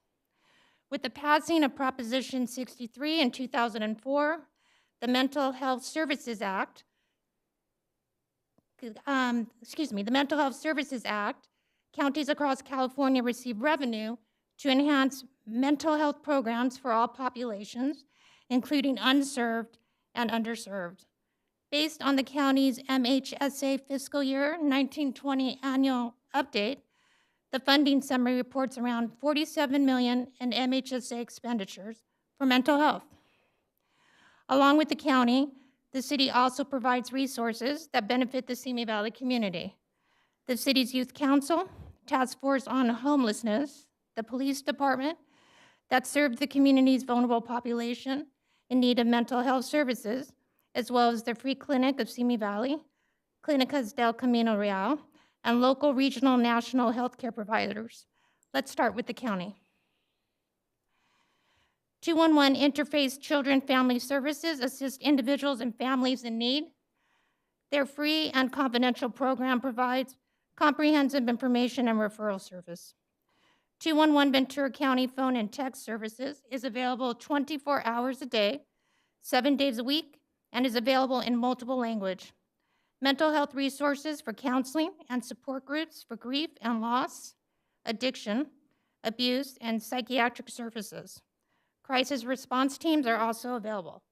With the passing of Proposition 63 in 2004, the Mental Health Services Act, the Mental Health Services Act, counties across California receive revenue to enhance mental health programs for all populations, including unserved and underserved. Based on the county's MHSA fiscal year 1920 annual update, the funding summary reports around $47 million in MHSA expenditures for mental health. Along with the county, the city also provides resources that benefit the Simi Valley community. The city's Youth Council, Task Force on Homelessness, the police department that serve the community's vulnerable population in need of mental health services, as well as the Free Clinic of Simi Valley, Clínicas del Camino Real, and local, regional, national healthcare providers. Let's start with the county. 211 Interface Children Family Services assist individuals and families in need. Their free and confidential program provides comprehensive information and referral service. 211 Ventura County Phone and Text Services is available 24 hours a day, 7 days a week, and is available in multiple languages. Mental health resources for counseling and support groups for grief and loss, addiction, abuse, and psychiatric services. Crisis response teams are also available.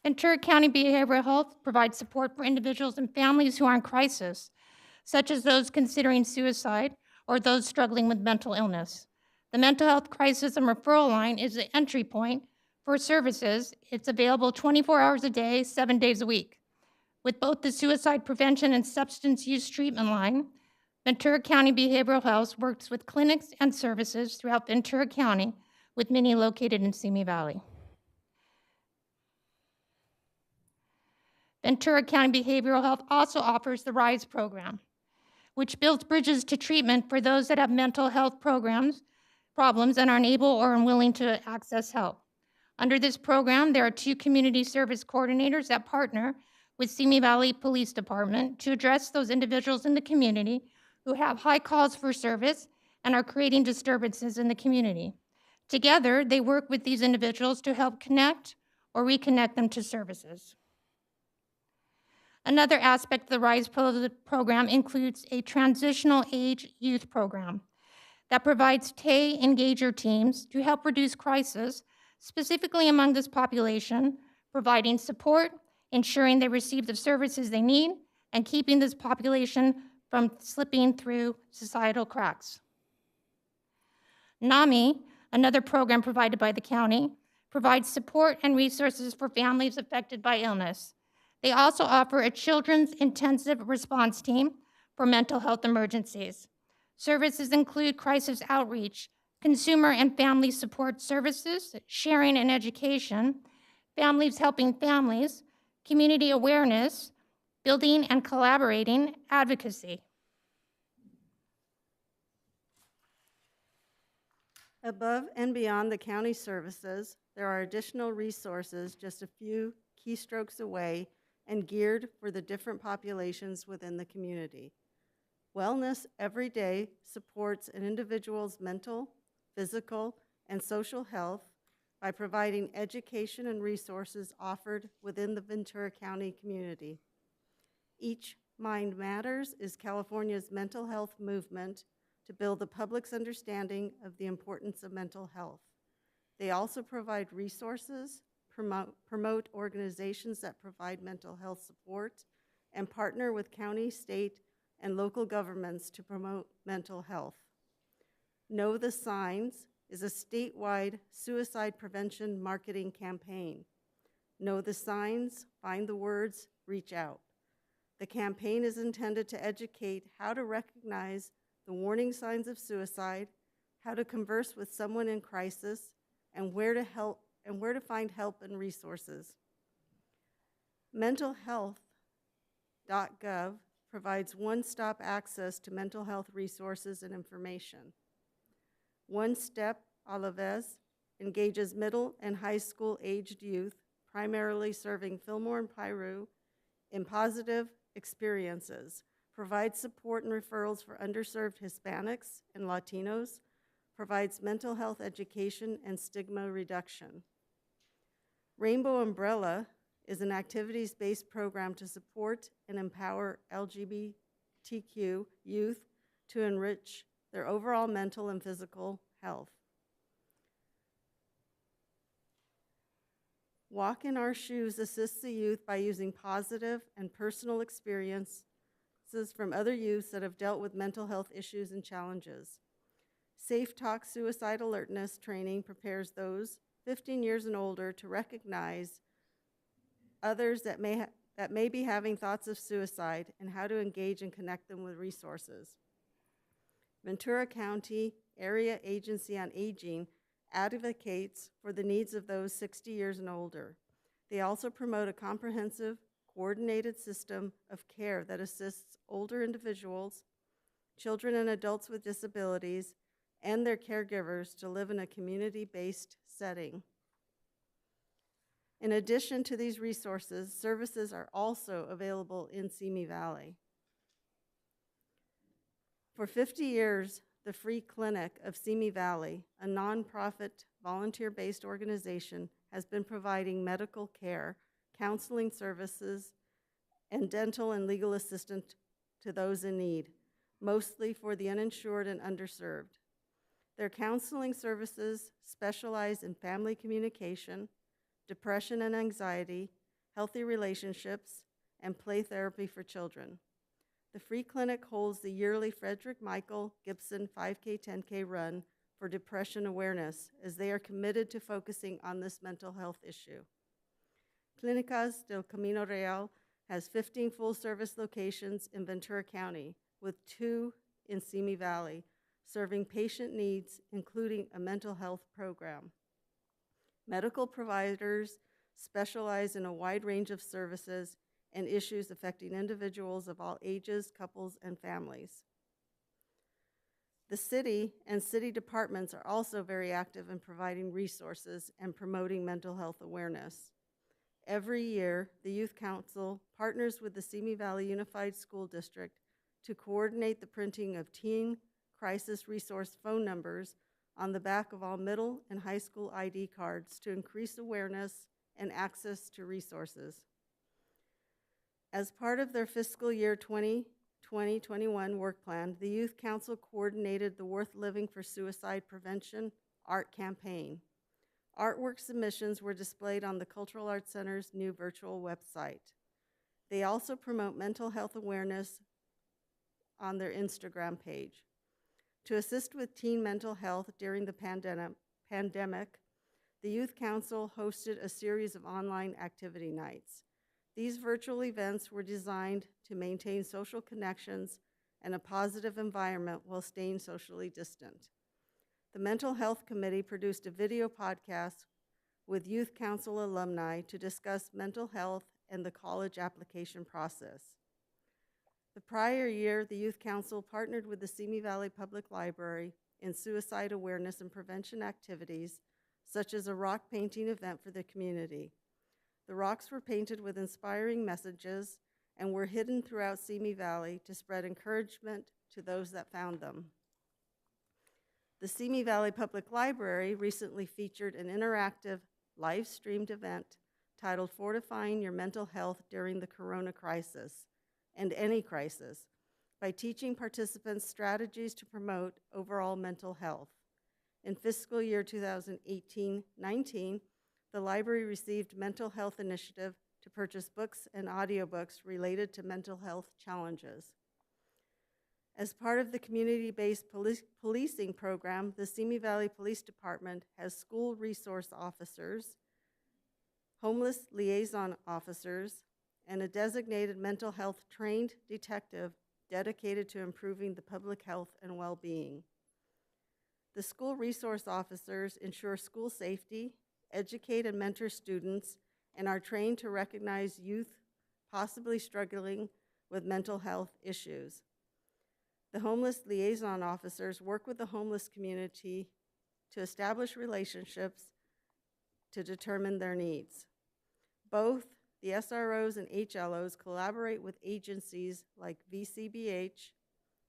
Ventura County Behavioral Health provides support for individuals and families who are in crisis, such as those considering suicide or those struggling with mental illness. The Mental Health Crisis and Referral Line is the entry point for services. It's available 24 hours a day, 7 days a week. With both the Suicide Prevention and Substance Use Treatment Line, Ventura County Behavioral Health works with clinics and services throughout Ventura County, with many located in Simi Valley. Ventura County Behavioral Health also offers the RISE program, which builds bridges to treatment for those that have mental health problems and are unable or unwilling to access help. Under this program, there are 2 community service coordinators that partner with Simi Valley Police Department to address those individuals in the community who have high calls for service and are creating disturbances in the community. Together, they work with these individuals to help connect or reconnect them to services. Another aspect of the RISE program includes a transitional age youth program that provides TAY engager teams to help reduce crisis, specifically among this population, providing support, ensuring they receive the services they need, and keeping this population from slipping through societal cracks. NAMI, another program provided by the county, provides support and resources for families affected by illness. They also offer a children's intensive response team for mental health emergencies. Services include crisis outreach, consumer and family support services, sharing and education, families helping families, community awareness, building and collaborating, advocacy. Above and beyond the county services, there are additional resources just a few keystrokes away and geared for the different populations within the community. Wellness Every Day supports an individual's mental, physical, and social health by providing education and resources offered within the Ventura County community. Each Mind Matters is California's mental health movement to build the public's understanding of the importance of mental health. They also provide resources, promote organizations that provide mental health support, and partner with county, state, and local governments to promote mental health. Know the Signs is a statewide suicide prevention marketing campaign. Know the signs, find the words, reach out. The campaign is intended to educate how to recognize the warning signs of suicide, how to converse with someone in crisis, and where to find help and resources. Mentalhealth.gov provides one-stop access to mental health resources and information. One Step Alaves engages middle and high school aged youth, primarily serving Fillmore and Piru, in positive experiences, provides support and referrals for underserved Hispanics and Latinos, provides mental health education and stigma reduction. Rainbow Umbrella is an activities-based program to support and empower LGBTQ youth to enrich their overall mental and physical health. Walk in Our Shoes assists the youth by using positive and personal experiences from other youths that have dealt with mental health issues and challenges. Safe Talk Suicide Alertness training prepares those 15 years and older to recognize others that may be having thoughts of suicide and how to engage and connect them with resources. Ventura County Area Agency on Aging advocates for the needs of those 60 years and older. They also promote a comprehensive, coordinated system of care that assists older individuals, children and adults with disabilities, and their caregivers to live in a community-based setting. In addition to these resources, services are also available in Simi Valley. For 50 years, the Free Clinic of Simi Valley, a nonprofit, volunteer-based organization, has been providing medical care, counseling services, and dental and legal assistance to those in need, mostly for the uninsured and underserved. Their counseling services specialize in family communication, depression and anxiety, healthy relationships, and play therapy for children. The Free Clinic holds the yearly Frederick Michael Gibson 5K, 10K run for depression awareness, as they are committed to focusing on this mental health issue. Clínicas del Camino Real has 15 full-service locations in Ventura County, with 2 in Simi Valley, serving patient needs, including a mental health program. Medical providers specialize in a wide range of services and issues affecting individuals of all ages, couples, and families. The city and city departments are also very active in providing resources and promoting mental health awareness. Every year, the Youth Council partners with the Simi Valley Unified School District to coordinate the printing of teen crisis resource phone numbers on the back of all middle and high school ID cards to increase awareness and access to resources. As part of their fiscal year 2020-21 work plan, the Youth Council coordinated the Worth Living for Suicide Prevention art campaign. Artwork submissions were displayed on the Cultural Arts Center's new virtual website. They also promote mental health awareness on their Instagram page. To assist with teen mental health during the pandemic, the Youth Council hosted a series of online activity nights. These virtual events were designed to maintain social connections and a positive environment while staying socially distant. The Mental Health Committee produced a video podcast with Youth Council alumni to discuss mental health and the college application process. The prior year, the Youth Council partnered with the Simi Valley Public Library in suicide awareness and prevention activities, such as a rock painting event for the community. The rocks were painted with inspiring messages and were hidden throughout Simi Valley to spread encouragement to those that found them. The Simi Valley Public Library recently featured an interactive, live-streamed event titled Fortifying Your Mental Health During the Corona Crisis and Any Crisis by teaching participants strategies to promote overall mental health. In fiscal year 2018-19, the library received Mental Health Initiative to purchase books and audiobooks related to mental health challenges. As part of the community-based policing program, the Simi Valley Police Department has school resource officers, homeless liaison officers, and a designated mental health trained detective dedicated to improving the public health and well-being. The school resource officers ensure school safety, educate and mentor students, and are trained to recognize youth possibly struggling with mental health issues. The homeless liaison officers work with the homeless community to establish relationships to determine their needs. Both the SROs and HLOs collaborate with agencies like VCBH,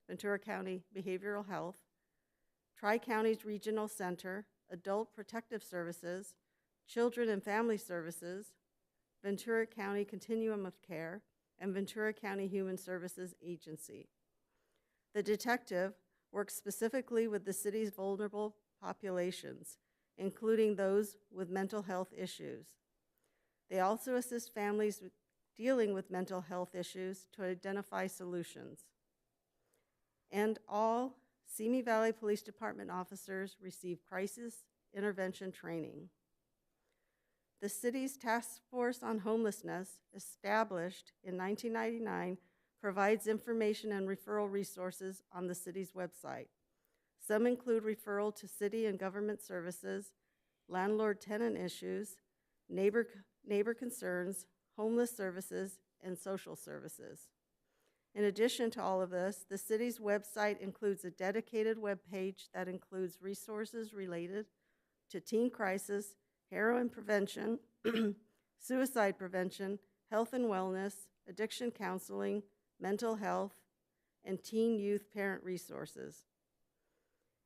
Ventura County Behavioral Health, Tri-Counties Regional Center, Adult Protective Services, Children and Family Services, Ventura County Continuum of Care, and Ventura County Human Services Agency. The detective works specifically with the city's vulnerable populations, including those with mental health issues. They also assist families dealing with mental health issues to identify solutions. And all Simi Valley Police Department officers receive crisis intervention training. The city's Task Force on Homelessness, established in 1999, provides information and referral resources on the city's website. Some include referral to city and government services, landlord-tenant issues, neighbor concerns, homeless services, and social services. In addition to all of this, the city's website includes a dedicated webpage that includes resources related to teen crisis, heroin prevention, suicide prevention, health and wellness, addiction counseling, mental health, and teen youth parent resources.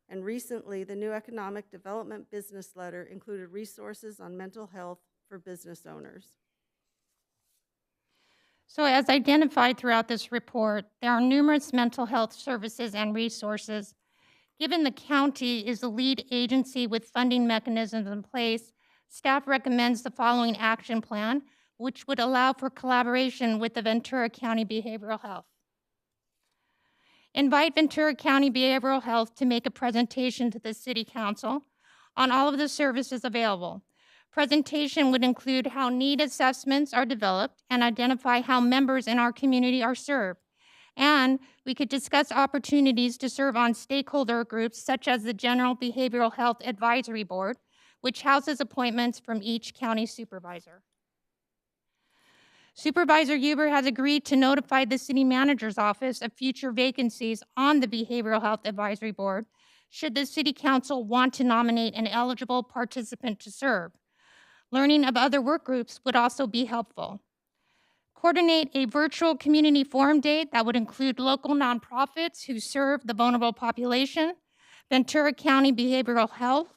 And recently, the new Economic Development Business Letter included resources on mental health for business owners. So as identified throughout this report, there are numerous mental health services and resources. Given the county is the lead agency with funding mechanisms in place, staff recommends the following action plan, which would allow for collaboration with the Ventura County Behavioral Health. Invite Ventura County Behavioral Health to make a presentation to the City Council on all of the services available. Presentation would include how need assessments are developed and identify how members in our community are served. And we could discuss opportunities to serve on stakeholder groups such as the General Behavioral Health Advisory Board, which houses appointments from each county supervisor. Supervisor Huber has agreed to notify the city manager's office of future vacancies on the Behavioral Health Advisory Board should the city council want to nominate an eligible participant to serve. Learning of other work groups would also be helpful. Coordinate a virtual community forum date that would include local nonprofits who serve the vulnerable population, Ventura County Behavioral Health,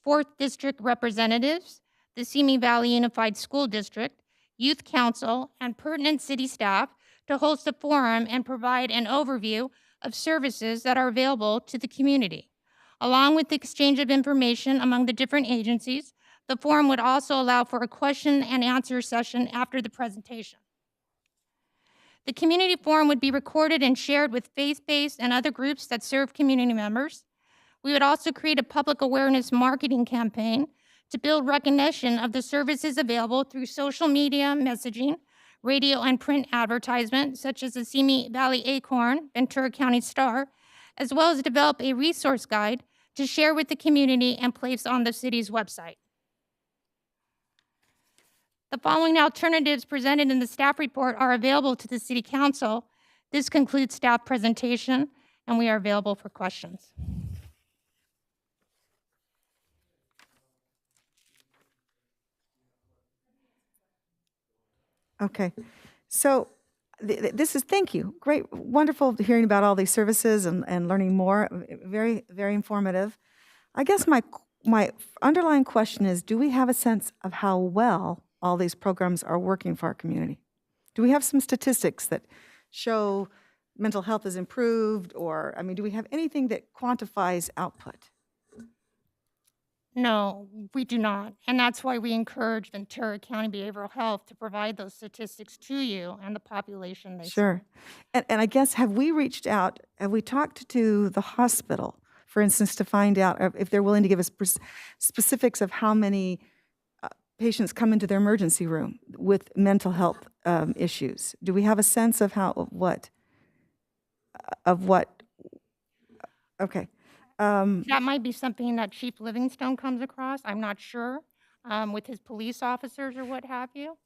4th District representatives, the Simi Valley Unified School District, Youth Council, and pertinent city staff to host a forum and provide an overview of services that are available to the community. Along with the exchange of information among the different agencies, the forum would also allow for a question and answer session after the presentation. The community forum would be recorded and shared with faith-based and other groups that serve community members. We would also create a public awareness marketing campaign to build recognition of the services available through social media messaging, radio and print advertisement, such as the Simi Valley Acorn, Ventura County Star, as well as develop a resource guide to share with the community and place on the city's website. The following alternatives presented in the staff report are available to the City Council. This concludes staff presentation, and we are available for questions. Okay, so this is, thank you. Great, wonderful hearing about all these services and learning more. Very, very informative. I guess my underlying question is, do we have a sense of how well all these programs are working for our community? Do we have some statistics that show mental health has improved, or, I mean, do we have anything that quantifies output? No, we do not. And that's why we encourage Ventura County Behavioral Health to provide those statistics to you and the population they Sure. And I guess, have we reached out, have we talked to the hospital, for instance, to find out if they're willing to give us specifics of how many patients come into their emergency room with mental health issues? Do we have a sense of what? Okay. That might be something that Chief Livingstone comes across. I'm not sure, with his police officers or what have you.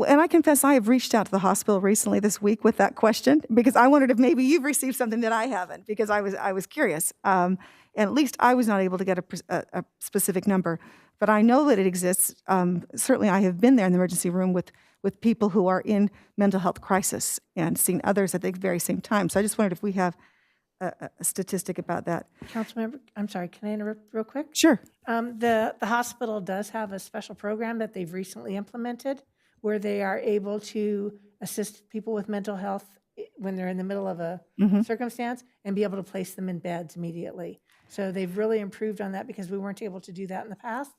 And I confess I have reached out to the hospital recently this week with that question, because I wondered if maybe you've received something that I haven't, because I was curious. And at least I was not able to get a specific number, but I know that it exists. Certainly I have been there in the emergency room with people who are in mental health crisis and seen others at the very same time. So I just wondered if we have a statistic about that. Councilmember, I'm sorry, can I interrupt real quick? Sure. The hospital does have a special program that they've recently implemented where they are able to assist people with mental health when they're in the middle of a circumstance and be able to place them in beds immediately. So they've really improved on that because we weren't able to do that in the past.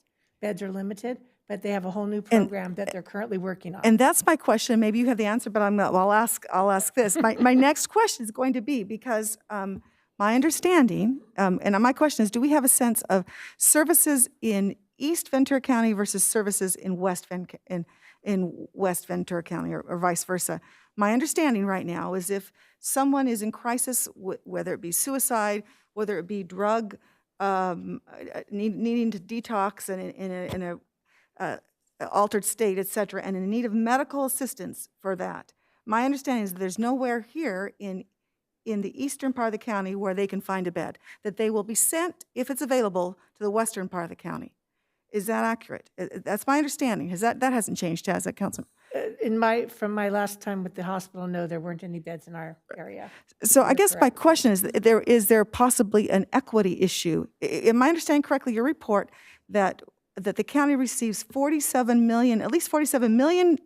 Beds are limited, but they have a whole new program that they're currently working on. And that's my question. Maybe you have the answer, but I'll ask this. My next question is going to be, because my understanding, and my question is, do we have a sense of services in East Ventura County versus services in West Ventura County, or vice versa? My understanding right now is if someone is in crisis, whether it be suicide, whether it be drug, needing to detox and in a altered state, et cetera, and in need of medical assistance for that. My understanding is that there's nowhere here in the eastern part of the county where they can find a bed, that they will be sent, if it's available, to the western part of the county. Is that accurate? That's my understanding. That hasn't changed, has it, Councilman? From my last time with the hospital, no, there weren't any beds in our area. So I guess my question is there possibly an equity issue? Am I understanding correctly your report that the county receives at least $47 million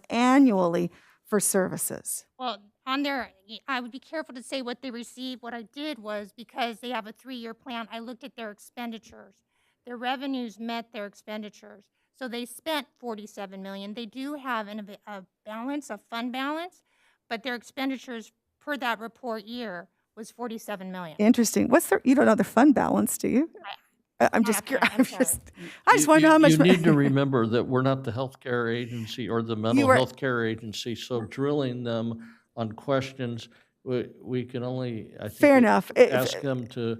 annually for services? Well, on there, I would be careful to say what they receive. What I did was, because they have a 3-year plan, I looked at their expenditures. Their revenues met their expenditures. So they spent $47 million. They do have a fund balance, but their expenditures per that report year was $47 million. Interesting. You don't know the fund balance, do you? I'm just curious. I just want to know how much. You need to remember that we're not the healthcare agency or the mental health care agency, so drilling them on questions, we can only, I think, fair enough. Ask them to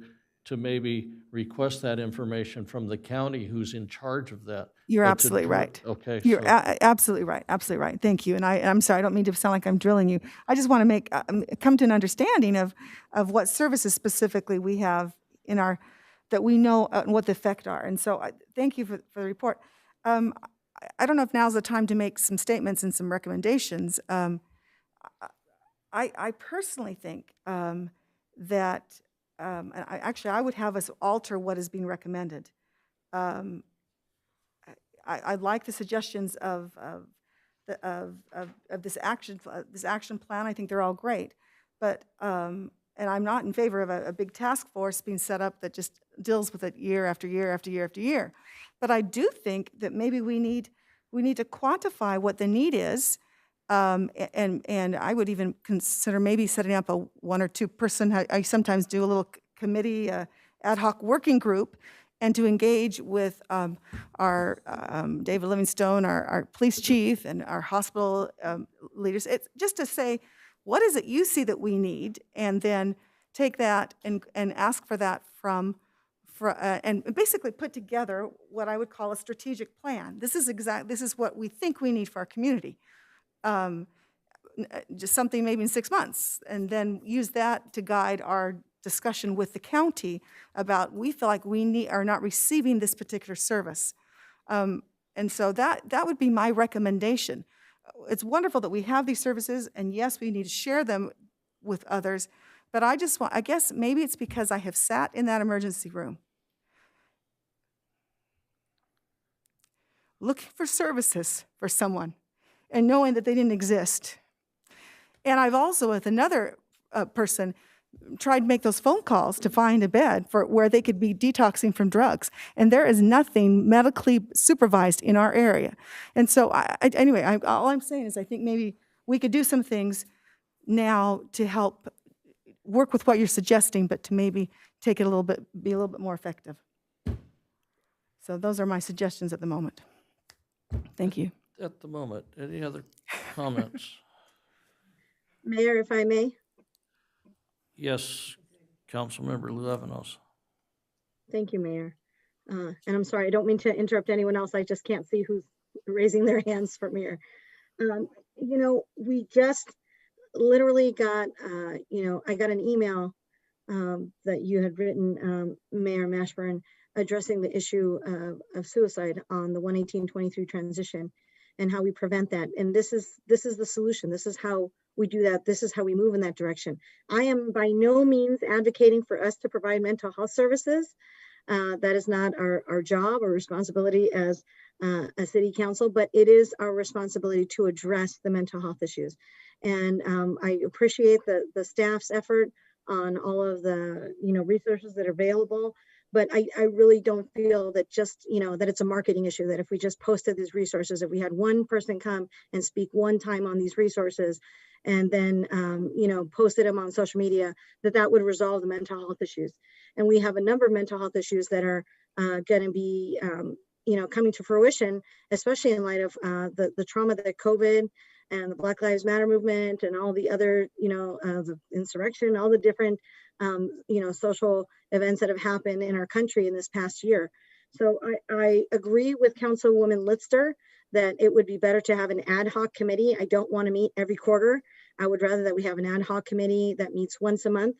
maybe request that information from the county who's in charge of that. You're absolutely right. Okay. You're absolutely right. Absolutely right. Thank you. And I'm sorry, I don't mean to sound like I'm drilling you. I just want to come to an understanding of what services specifically we have that we know and what the effect are. And so thank you for the report. I don't know if now's the time to make some statements and some recommendations. I personally think that, and I would have us alter what is being recommended. I like the suggestions of this action plan. I think they're all great, but and I'm not in favor of a big task force being set up that just deals with it year after year after year after year. But I do think that maybe we need to quantify what the need is, and I would even consider maybe setting up a 1 or 2 person. I sometimes do a little committee, ad hoc working group, and to engage with our David Livingstone, our police chief, and our hospital leaders. It's just to say, what is it you see that we need, and then take that and ask for that from for, and basically put together what I would call a strategic plan. This is what we think we need for our community. Just something maybe in 6 months, and then use that to guide our discussion with the county about we feel like we are not receiving this particular service. And so that would be my recommendation. It's wonderful that we have these services, and yes, we need to share them with others, but I guess maybe it's because I have sat in that emergency room looking for services for someone and knowing that they didn't exist. And I've also, with another person, tried to make those phone calls to find a bed for where they could be detoxing from drugs. And there is nothing medically supervised in our area. And so all I'm saying is I think maybe we could do some things now to help work with what you're suggesting, but to maybe take it be a little bit more effective. So those are my suggestions at the moment. Thank you. At the moment, any other comments? Mayor, if I may. Yes, Councilmember Luevanos. Thank you, Mayor. And I'm sorry, I don't mean to interrupt anyone else. I just can't see who's raising their hands for Mayor. We just literally got, I got an email that you had written, Mayor Mashburn, addressing the issue of suicide on the 11823 transition and how we prevent that. And this is the solution. This is how we do that. This is how we move in that direction. I am by no means advocating for us to provide mental health services. That is not our job or responsibility as a city council, but it is our responsibility to address the mental health issues. And I appreciate the staff's effort on all of the resources that are available. But I really don't feel that just, that it's a marketing issue, that if we just posted these resources, if we had one person come and speak one time on these resources and then, posted them on social media, that would resolve the mental health issues. And we have a number of mental health issues that are going to be, coming to fruition, especially in light of the trauma that COVID and the Black Lives Matter movement and all the other, the insurrection, all the different, social events that have happened in our country in this past year. So I agree with Councilwoman Litster that it would be better to have an ad hoc committee. I don't want to meet every quarter. I would rather that we have an ad hoc committee that meets once a month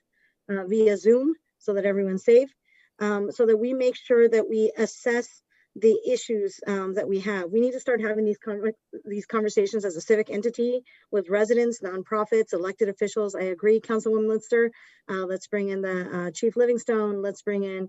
via Zoom so that everyone's safe, so that we make sure that we assess the issues that we have. We need to start having these conversations as a civic entity with residents, nonprofits, elected officials. I agree, Councilwoman Litster. Let's bring in the Chief Livingstone. Let's bring in,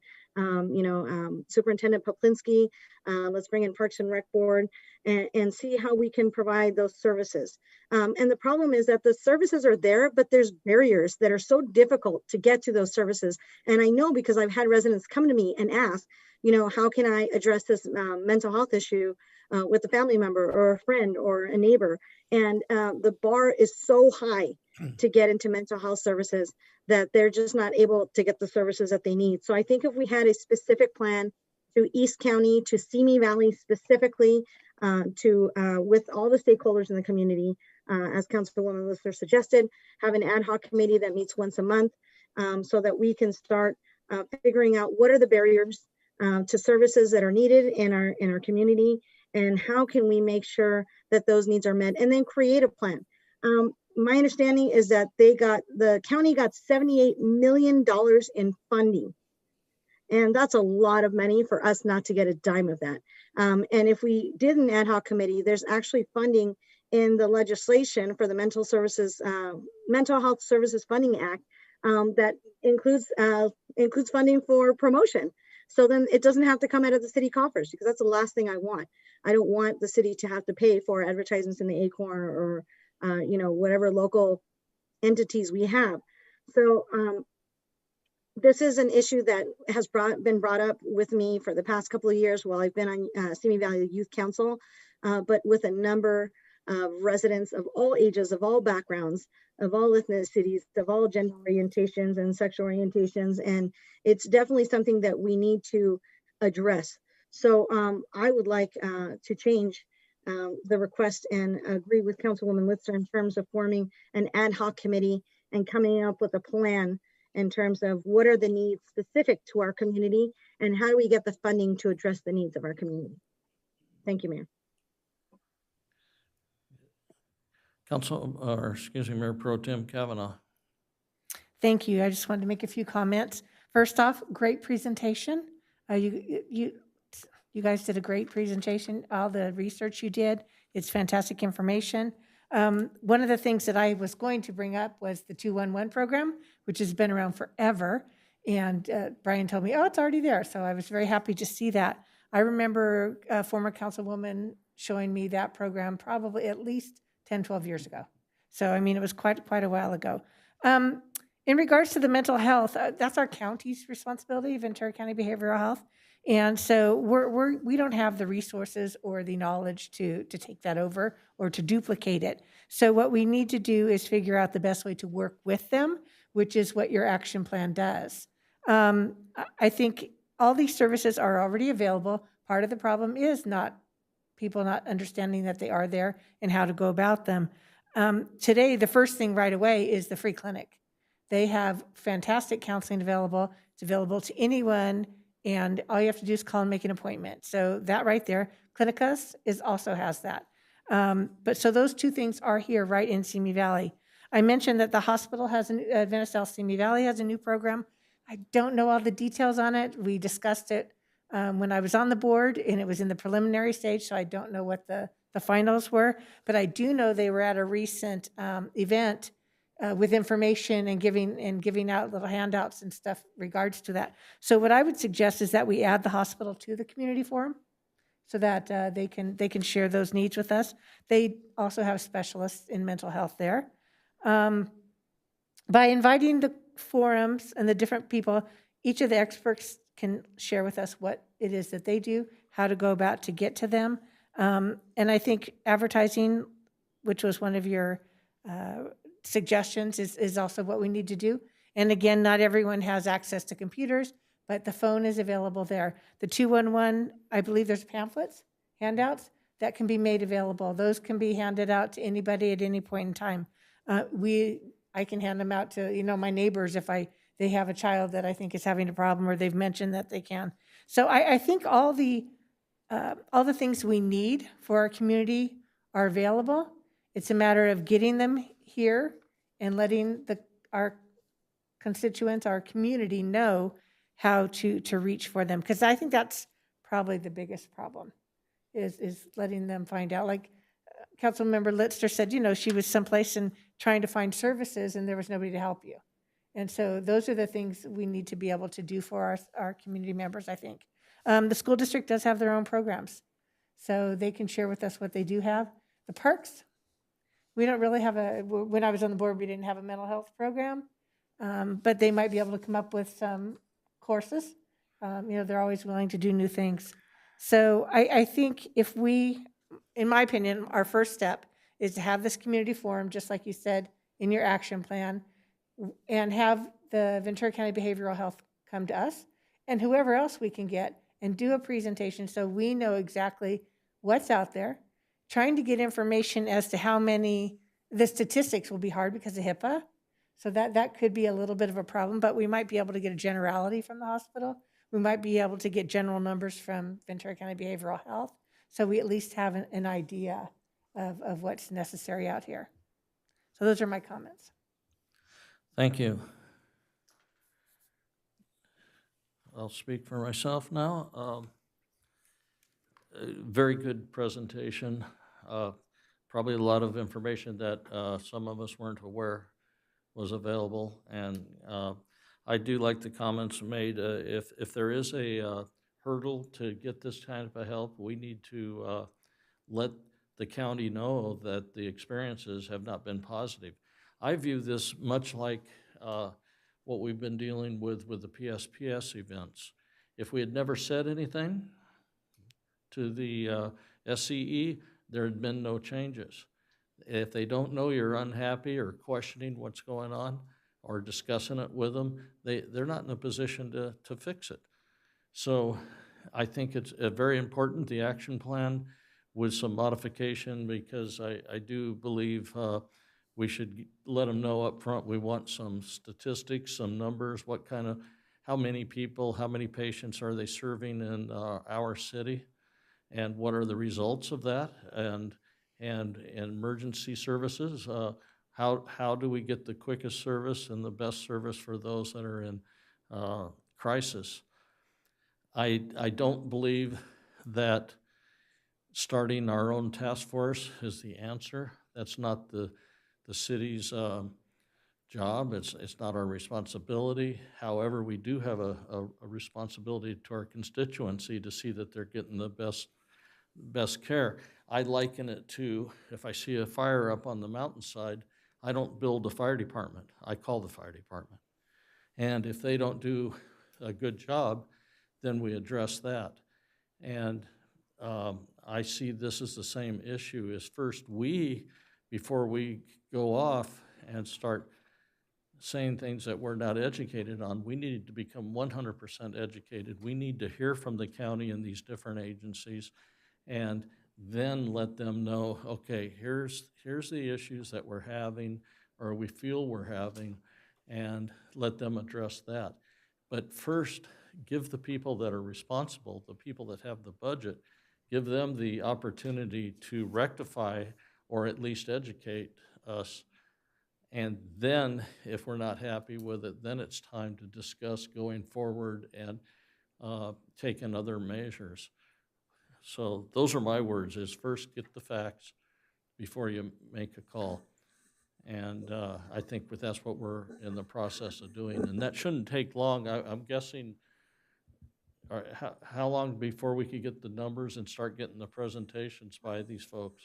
Superintendent Poplinski. Let's bring in Parks and Rec Board and see how we can provide those services. And the problem is that the services are there, but there's barriers that are so difficult to get to those services. And I know because I've had residents come to me and ask, how can I address this mental health issue with a family member or a friend or a neighbor? And the bar is so high to get into mental health services that they're just not able to get the services that they need. So I think if we had a specific plan to East County, to Simi Valley specifically, with all the stakeholders in the community, as Councilwoman Lister suggested, have an ad hoc committee that meets once a month so that we can start figuring out what are the barriers to services that are needed in our community, and how can we make sure that those needs are met, and then create a plan. My understanding is that the county got $78 million in funding, and that's a lot of money for us not to get a dime of that. And if we did an ad hoc committee, there's actually funding in the legislation for the Mental Health Services Funding Act that includes funding for promotion. So then it doesn't have to come out of the city coffers, because that's the last thing I want. I don't want the city to have to pay for advertisements in the Acorn or whatever local entities we have. So this is an issue that has been brought up with me for the past couple of years while I've been on Simi Valley Youth Council, but with a number of residents of all ages, of all backgrounds, of all ethnicities, of all gender orientations and sexual orientations. And it's definitely something that we need to address. So I would like to change the request and agree with Councilwoman Litster in terms of forming an ad hoc committee and coming up with a plan in terms of what are the needs specific to our community, and how do we get the funding to address the needs of our community? Thank you, Mayor. Mayor Pro Tem Kavanaugh. Thank you. I just wanted to make a few comments. First off, great presentation. You guys did a great presentation. All the research you did, it's fantastic information. One of the things that I was going to bring up was the 211 program, which has been around forever. And Brian told me, oh, it's already there. So I was very happy to see that. I remember a former councilwoman showing me that program probably at least 10, 12 years ago. So, I mean, it was quite a while ago. In regards to the mental health, that's our county's responsibility, Ventura County Behavioral Health. And so we don't have the resources or the knowledge to take that over or to duplicate it. So what we need to do is figure out the best way to work with them, which is what your action plan does. I think all these services are already available. Part of the problem is people not understanding that they are there and how to go about them. Today, the first thing right away is the free clinic. They have fantastic counseling available. It's available to anyone, and all you have to do is call and make an appointment. So that right there, Clinicus also has that. But so those two things are here right in Simi Valley. I mentioned that the hospital has, Adventist Health Simi Valley has a new program. I don't know all the details on it. We discussed it when I was on the board, and it was in the preliminary stage, so I don't know what the finals were. But I do know they were at a recent event with information and giving out little handouts and stuff regards to that. So what I would suggest is that we add the hospital to the community forum so that they can share those needs with us. They also have specialists in mental health there. By inviting the forums and the different people, each of the experts can share with us what it is that they do, how to go about to get to them. And I think advertising, which was one of your suggestions, is also what we need to do. And again, not everyone has access to computers, but the phone is available there. The 211, I believe there's pamphlets, handouts that can be made available. Those can be handed out to anybody at any point in time. I can hand them out to my neighbors if they have a child that I think is having a problem or they've mentioned that they can. So I think all the things we need for our community are available. It's a matter of getting them here and letting our constituents, our community know how to reach for them. Because I think that's probably the biggest problem is letting them find out. Like Councilmember Litzter said, she was someplace and trying to find services and there was nobody to help you. And so those are the things we need to be able to do for our community members, I think. The school district does have their own programs, so they can share with us what they do have. The parks, we don't really have when I was on the board, we didn't have a mental health program, but they might be able to come up with some courses. They're always willing to do new things. So I think if we, in my opinion, our first step is to have this community forum, just like you said in your action plan, and have the Ventura County Behavioral Health come to us and whoever else we can get and do a presentation so we know exactly what's out there. Trying to get information as to how many, the statistics will be hard because of HIPAA. So that could be a little bit of a problem, but we might be able to get a generality from the hospital. We might be able to get general numbers from Ventura County Behavioral Health. So we at least have an idea of what's necessary out here. So those are my comments. Thank you. I'll speak for myself now. Very good presentation. Probably a lot of information that some of us weren't aware was available. And I do like the comments made. If there is a hurdle to get this kind of help, we need to let the county know that the experiences have not been positive. I view this much like what we've been dealing with the PSPS events. If we had never said anything to the SCE, there had been no changes. If they don't know you're unhappy or questioning what's going on or discussing it with them, they're not in a position to fix it. So I think it's very important, the action plan with some modification, because I do believe we should let them know up front we want some statistics, some numbers, what kind of how many people, how many patients are they serving in our city? And what are the results of that? And emergency services, how do we get the quickest service and the best service for those that are in crisis? I don't believe that starting our own task force is the answer. That's not the city's job. It's not our responsibility. However, we do have a responsibility to our constituency to see that they're getting the best care. I liken it to, if I see a fire up on the mountainside, I don't build the fire department. I call the fire department. And if they don't do a good job, then we address that. And I see this as the same issue. Is first before we go off and start saying things that we're not educated on, we need to become 100% educated. We need to hear from the county and these different agencies, and then let them know, okay, here's the issues that we're having or we feel we're having, and let them address that. But first, give the people that are responsible, the people that have the budget, give them the opportunity to rectify or at least educate us. And then, if we're not happy with it, then it's time to discuss going forward and taking other measures. So those are my words, is first get the facts before you make a call. And I think that's what we're in the process of doing. And that shouldn't take long. I'm guessing, how long before we could get the numbers and start getting the presentations by these folks?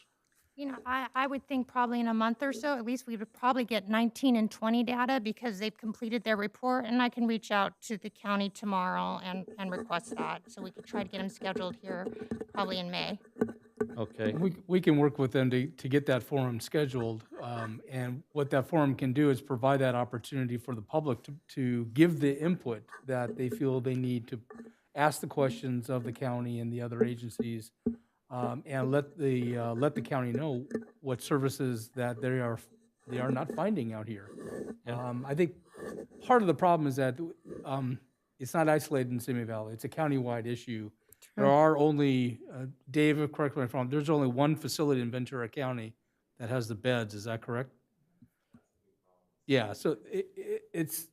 You know, I would think probably in a month or so, at least we would probably get 19 and 20 data because they've completed their report, and I can reach out to the county tomorrow and request that. So we could try to get them scheduled here probably in May. Okay. We can work with them to get that forum scheduled. And what that forum can do is provide that opportunity for the public to give the input that they feel they need to ask the questions of the county and the other agencies, and let the county know what services that they are not finding out here. I think part of the problem is that it's not isolated in Simi Valley. It's a countywide issue. There are only, Dave, correct me if I'm wrong, there's only one facility in Ventura County that has the beds. Is that correct? Yeah. So it's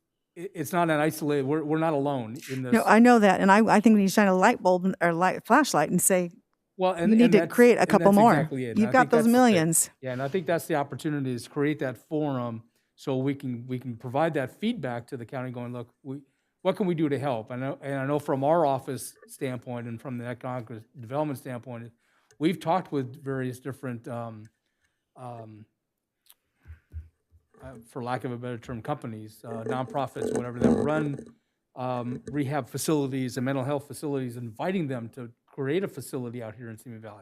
not an isolated. We're not alone in this. No, I know that, and I think we need to shine a light bulb or flashlight and say, well, you need to create a couple more. Exactly it. You've got those millions. Yeah, and I think that's the opportunity, is create that forum so we can provide that feedback to the county, going, look, what can we do to help? I know from our office standpoint and from the economic development standpoint, we've talked with various different, for lack of a better term, companies, nonprofits, whatever, that run rehab facilities and mental health facilities, inviting them to create a facility out here in Simi Valley.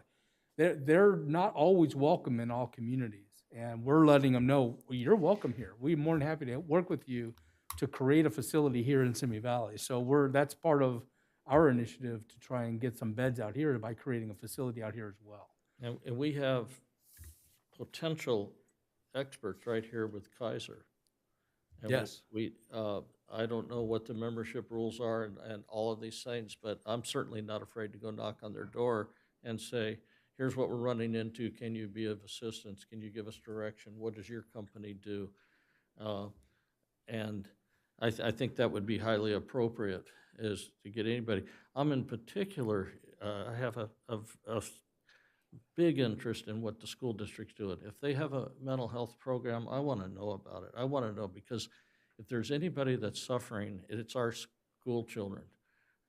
They're not always welcome in all communities, and we're letting them know, well, you're welcome here. We're more than happy to work with you to create a facility here in Simi Valley. So that's part of our initiative to try and get some beds out here by creating a facility out here as well. And we have potential experts right here with Kaiser. And yes. I don't know what the membership rules are and all of these things, but I'm certainly not afraid to go knock on their door and say, here's what we're running into. Can you be of assistance? Can you give us direction? What does your company do? And I think that would be highly appropriate, is to get anybody. I'm in particular, I have a big interest in what the school district's doing. If they have a mental health program, I want to know about it. I want to know, because if there's anybody that's suffering, it's our school children,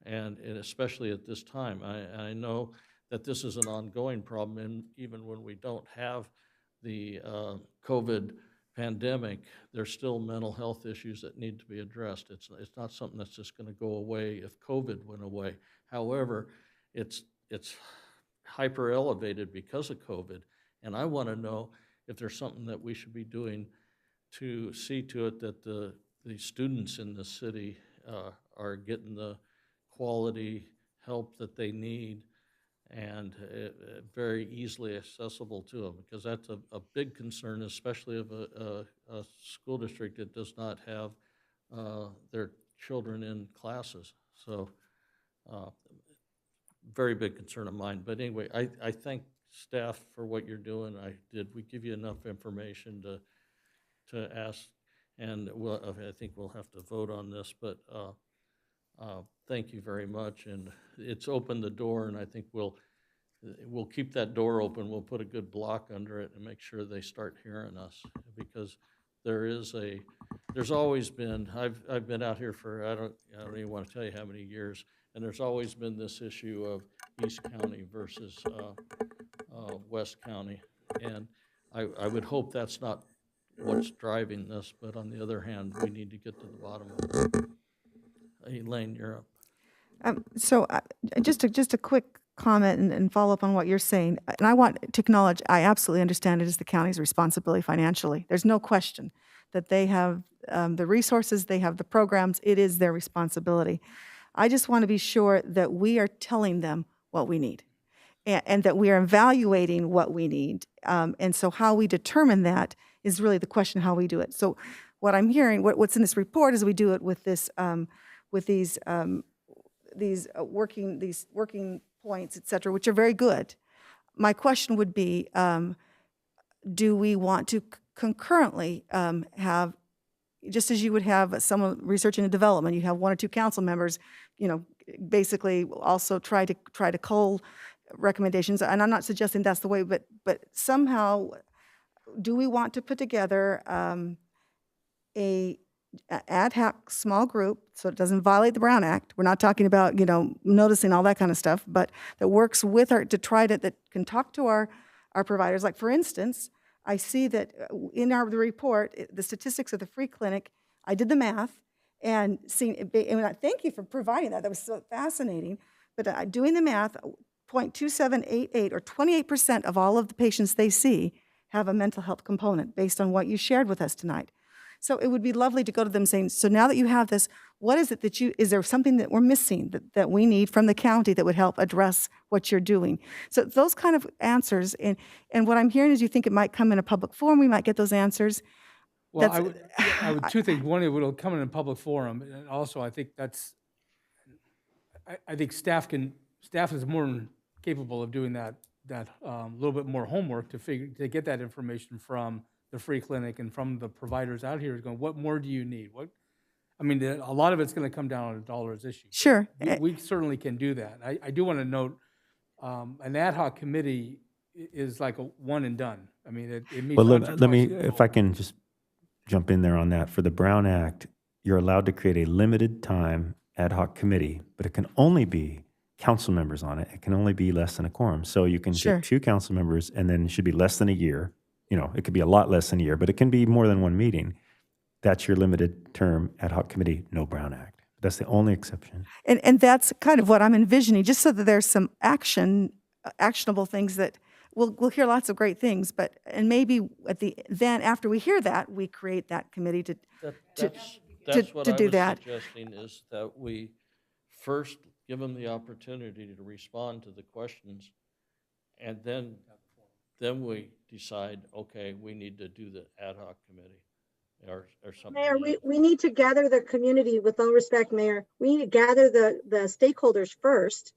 and especially at this time. I know that this is an ongoing problem, and even when we don't have the COVID pandemic, there's still mental health issues that need to be addressed. It's not something that's just going to go away if COVID went away. However, it's hyper elevated because of COVID, and I want to know if there's something that we should be doing to see to it that the students in the city are getting the quality help that they need, and very easily accessible to them, because that's a big concern, especially of a school district that does not have their children in classes. So very big concern of mine. But anyway, I thank staff for what you're doing. Did we give you enough information to ask? And I think we'll have to vote on this, but thank you very much. And it's opened the door, and I think we'll keep that door open. We'll put a good block under it and make sure they start hearing us, because there's always been, I've been out here for, I don't even want to tell you how many years, and there's always been this issue of East County versus West County. And I would hope that's not what's driving this, but on the other hand, we need to get to the bottom of it. Elaine, you're up. So just a quick comment and follow up on what you're saying. And I want to acknowledge, I absolutely understand it is the county's responsibility financially. There's no question that they have the resources, they have the programs, it is their responsibility. I just want to be sure that we are telling them what we need and that we are evaluating what we need. And so how we determine that is really the question, how we do it. So what I'm hearing, what's in this report is we do it with this, with these working points, et cetera, which are very good. My question would be, do we want to concurrently have, just as you would have someone researching a development, you have one or two council members, basically also try to cull recommendations, and I'm not suggesting that's the way, but somehow, do we want to put together a ad hoc small group so it doesn't violate the Brown Act? We're not talking about noticing all that kind of stuff, but that works with our that can talk to our providers. Like for instance, I see that in the report, the statistics of the free clinic, I did the math and thank you for providing that. That was so fascinating. But doing the math, 0.2788 or 28% of all of the patients they see have a mental health component based on what you shared with us tonight. So it would be lovely to go to them saying, so now that you have this, what is it that is there something that we're missing that we need from the county that would help address what you're doing? So those kind of answers, and what I'm hearing is you think it might come in a public forum, we might get those answers. Well, I would two things. One, it will come in a public forum, and also I think I think staff is more than capable of doing that little bit more homework to get that information from the free clinic and from the providers out here is going, what more do you need? A lot of it's going to come down on a dollars issue. Sure. We certainly can do that. I do want to note, an ad hoc committee is like a one and done. It meets Well, once or let me, twice a if I can just jump in there on that. For the Brown Act, you're allowed to create a limited time ad hoc committee, but it can only be council members on it. It can only be less than a quorum. So you can Sure. get 2 council members, and then it should be less than a year. It could be a lot less than a year, but it can be more than one meeting. That's your limited term ad hoc committee, no Brown Act. That's the only exception. And that's kind of what I'm envisioning, just so that there's some actionable things that we'll hear lots of great things, and maybe after we hear that, we create that committee to That's what I do was that. suggesting, is that we first give them the opportunity to respond to the questions, and then we decide, okay, we need to do the ad hoc committee or something. Mayor, we need to gather the community. With all respect, Mayor, we need to gather the stakeholders first.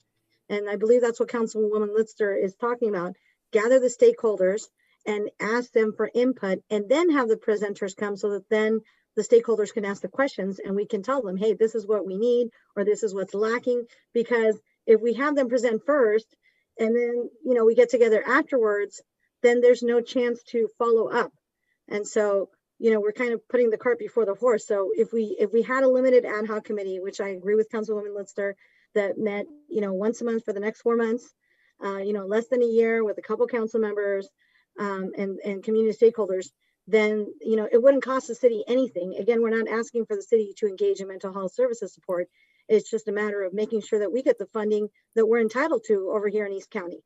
And I believe that's what Councilwoman Litster is talking about. Gather the stakeholders and ask them for input, and then have the presenters come so that then the stakeholders can ask the questions and we can tell them, hey, this is what we need, or this is what's lacking. Because if we have them present first and then, we get together afterwards, then there's no chance to follow up. And so, we're kind of putting the cart before the horse. So if we had a limited ad hoc committee, which I agree with Councilwoman Litster, that met, once a month for the next 4 months, less than a year, with a couple council members and community stakeholders, then, it wouldn't cost the city anything. Again, we're not asking for the city to engage in mental health services support. It's just a matter of making sure that we get the funding that we're entitled to over here in East County.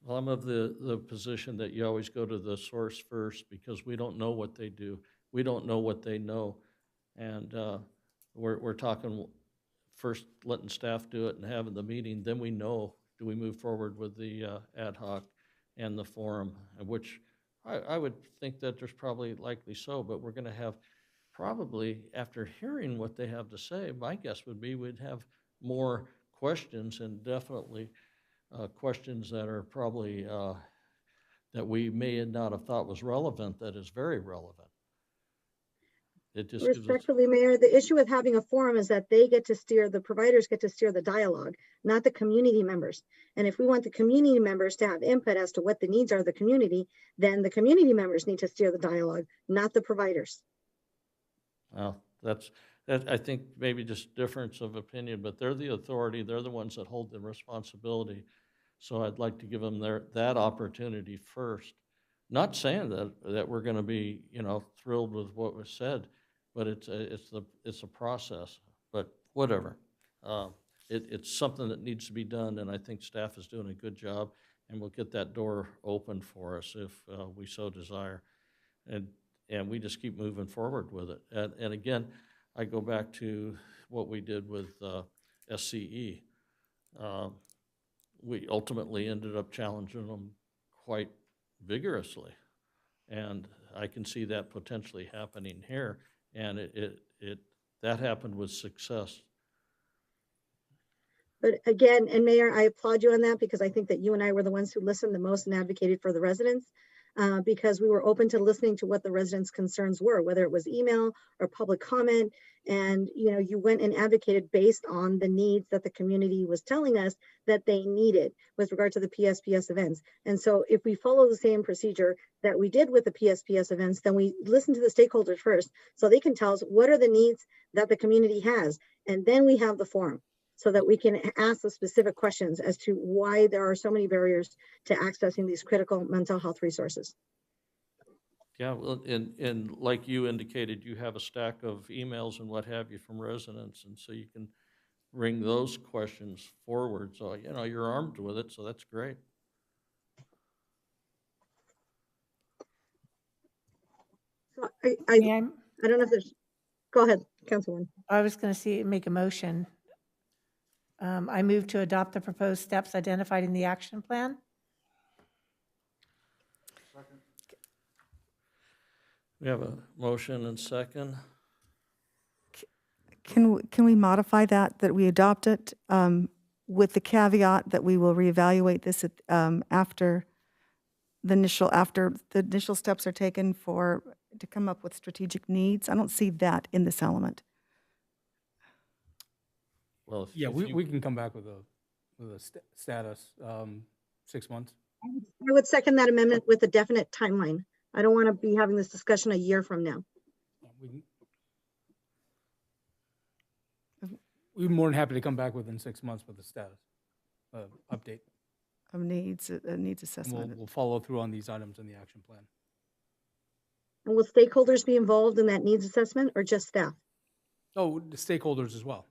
Well, I'm of the position that you always go to the source first, because we don't know what they do. We don't know what they know. And we're talking first letting staff do it and having the meeting, then we know, do we move forward with the ad hoc and the forum, which I would think that there's probably likely so, but we're going to have probably, after hearing what they have to say, my guess would be we'd have more questions, and definitely questions that are probably that we may not have thought was relevant, that is very relevant. It just gives us, Respectfully, Mayor, the issue with having a forum is that they get to steer, the providers get to steer the dialogue, not the community members. And if we want the community members to have input as to what the needs are of the community, then the community members need to steer the dialogue, not the providers. well, that I think maybe just difference of opinion, but they're the authority. They're the ones that hold the responsibility. So I'd like to give them that opportunity first. Not saying that we're going to be, you know, thrilled with what was said, but it's a process. But whatever, it's something that needs to be done, and I think staff is doing a good job, and we'll get that door open for us if we so desire, and we just keep moving forward with it. And again, I go back to what we did with SCE. We ultimately ended up challenging them quite vigorously, and I can see that potentially happening here, and that happened with success. But again, and Mayor, I applaud you on that, because I think that you and I were the ones who listened the most and advocated for the residents, because we were open to listening to what the residents' concerns were, whether it was email or public comment. And, you know, you went and advocated based on the needs that the community was telling us that they needed with regard to the PSPS events. And so if we follow the same procedure that we did with the PSPS events, then we listen to the stakeholders first, so they can tell us what are the needs that the community has. And then we have the forum, so that we can ask the specific questions as to why there are so many barriers to accessing these critical mental health resources. Yeah, well, and like you indicated, you have a stack of emails and what have you from residents, and so you can bring those questions forward. So, you know, you're armed with it, so that's great. So I don't know if there's, go ahead, Councilwoman. I was going to make a motion. I move to adopt the proposed steps identified in the action plan. We have a motion and second. Can we modify that we adopt it with the caveat that we will reevaluate this after the initial steps are taken to come up with strategic needs? I don't see that in this element. Well, yeah, we can come back with a status 6 months. I would second that amendment with a definite timeline. I don't want to be having this discussion a year from now. We're more than happy to come back within 6 months with a status update. Of needs assessment. We'll follow through on these items in the action plan. And will stakeholders be involved in that needs assessment, or just staff? Oh, the stakeholders as well.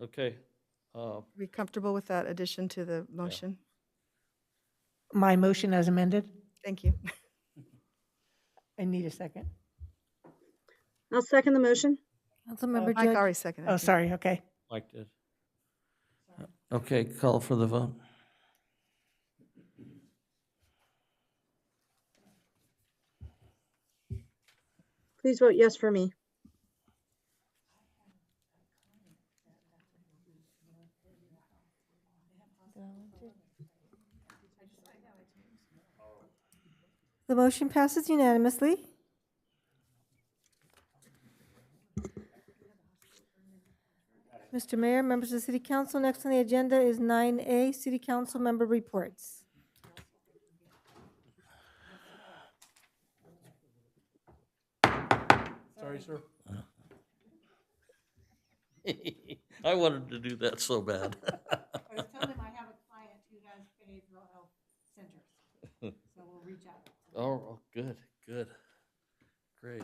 Okay. Are we comfortable with that addition to the motion? Yeah. My motion as amended. Thank you. I need a second. I'll second the motion. Councilmember Mike Judge. already seconded. Oh, sorry. Okay. Mike did. Okay, call for the vote. Please vote yes for me. The motion passes unanimously. Mr. Mayor, members of the City Council, next on the agenda is 9A, City Council Member Reports. Sorry, sir. I wanted to do that so bad. I was telling him I have a client who has behavioral health centers, so we'll reach out. Oh, good. Great.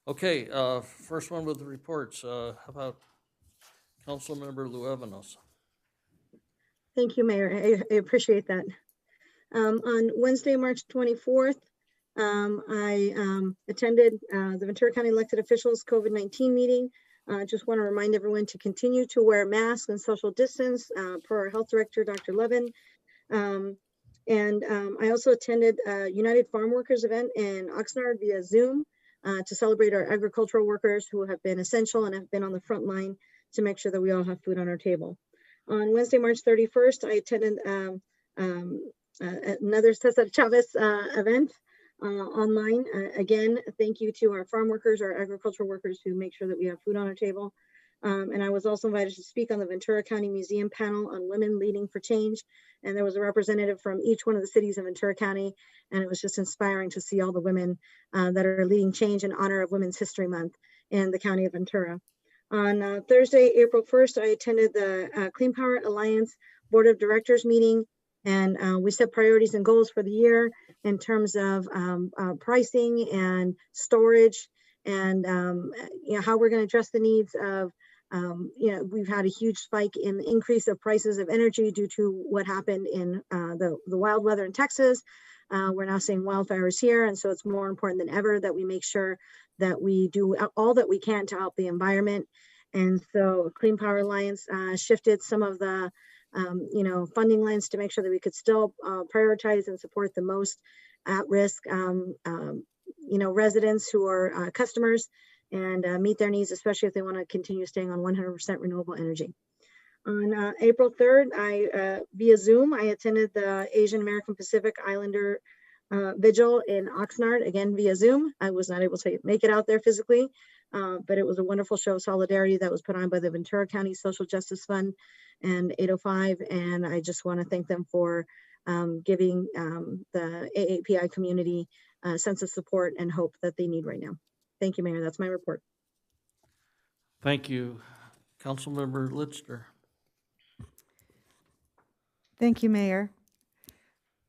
Okay, first one with the reports. How about Councilmember Luevanos? Thank you, Mayor. I appreciate that. On Wednesday, March 24th, I attended the Ventura County elected officials COVID-19 meeting Just want to remind everyone to continue to wear masks and social distance per our health director, Dr. Levin. I also attended a United Farm Workers event in Oxnard via Zoom to celebrate our agricultural workers who have been essential and have been on the front line to make sure that we all have food on our table. On Wednesday, March 31st, I attended another Cesar Chavez event online. Again, thank you to our farm workers, our agricultural workers who make sure that we have food on our table. And I was also invited to speak on the Ventura County Museum panel on Women Leading for Change. And there was a representative from each one of the cities in Ventura County. And it was just inspiring to see all the women that are leading change in honor of Women's History Month in the County of Ventura. On Thursday, April 1st, I attended the Clean Power Alliance Board of Directors meeting. And we set priorities and goals for the year in terms of pricing and storage and how we're going to address the needs of we've had a huge spike in the increase of prices of energy due to what happened in the wild weather in Texas. We're now seeing wildfires here. And so it's more important than ever that we make sure that we do all that we can to help the environment. And so Clean Power Alliance shifted some of the funding lines to make sure that we could still prioritize and support the most at-risk residents who are customers and meet their needs, especially if they want to continue staying on 100% renewable energy. On April 3rd, via Zoom, I attended the Asian American Pacific Islander Vigil in Oxnard, again via Zoom. I was not able to make it out there physically, but it was a wonderful show of solidarity that was put on by the Ventura County Social Justice Fund and 805. And I just want to thank them for giving the AAPI community a sense of support and hope that they need right now. Thank you, Mayor. That's my report. Thank you. Councilmember Litster. Thank you, Mayor.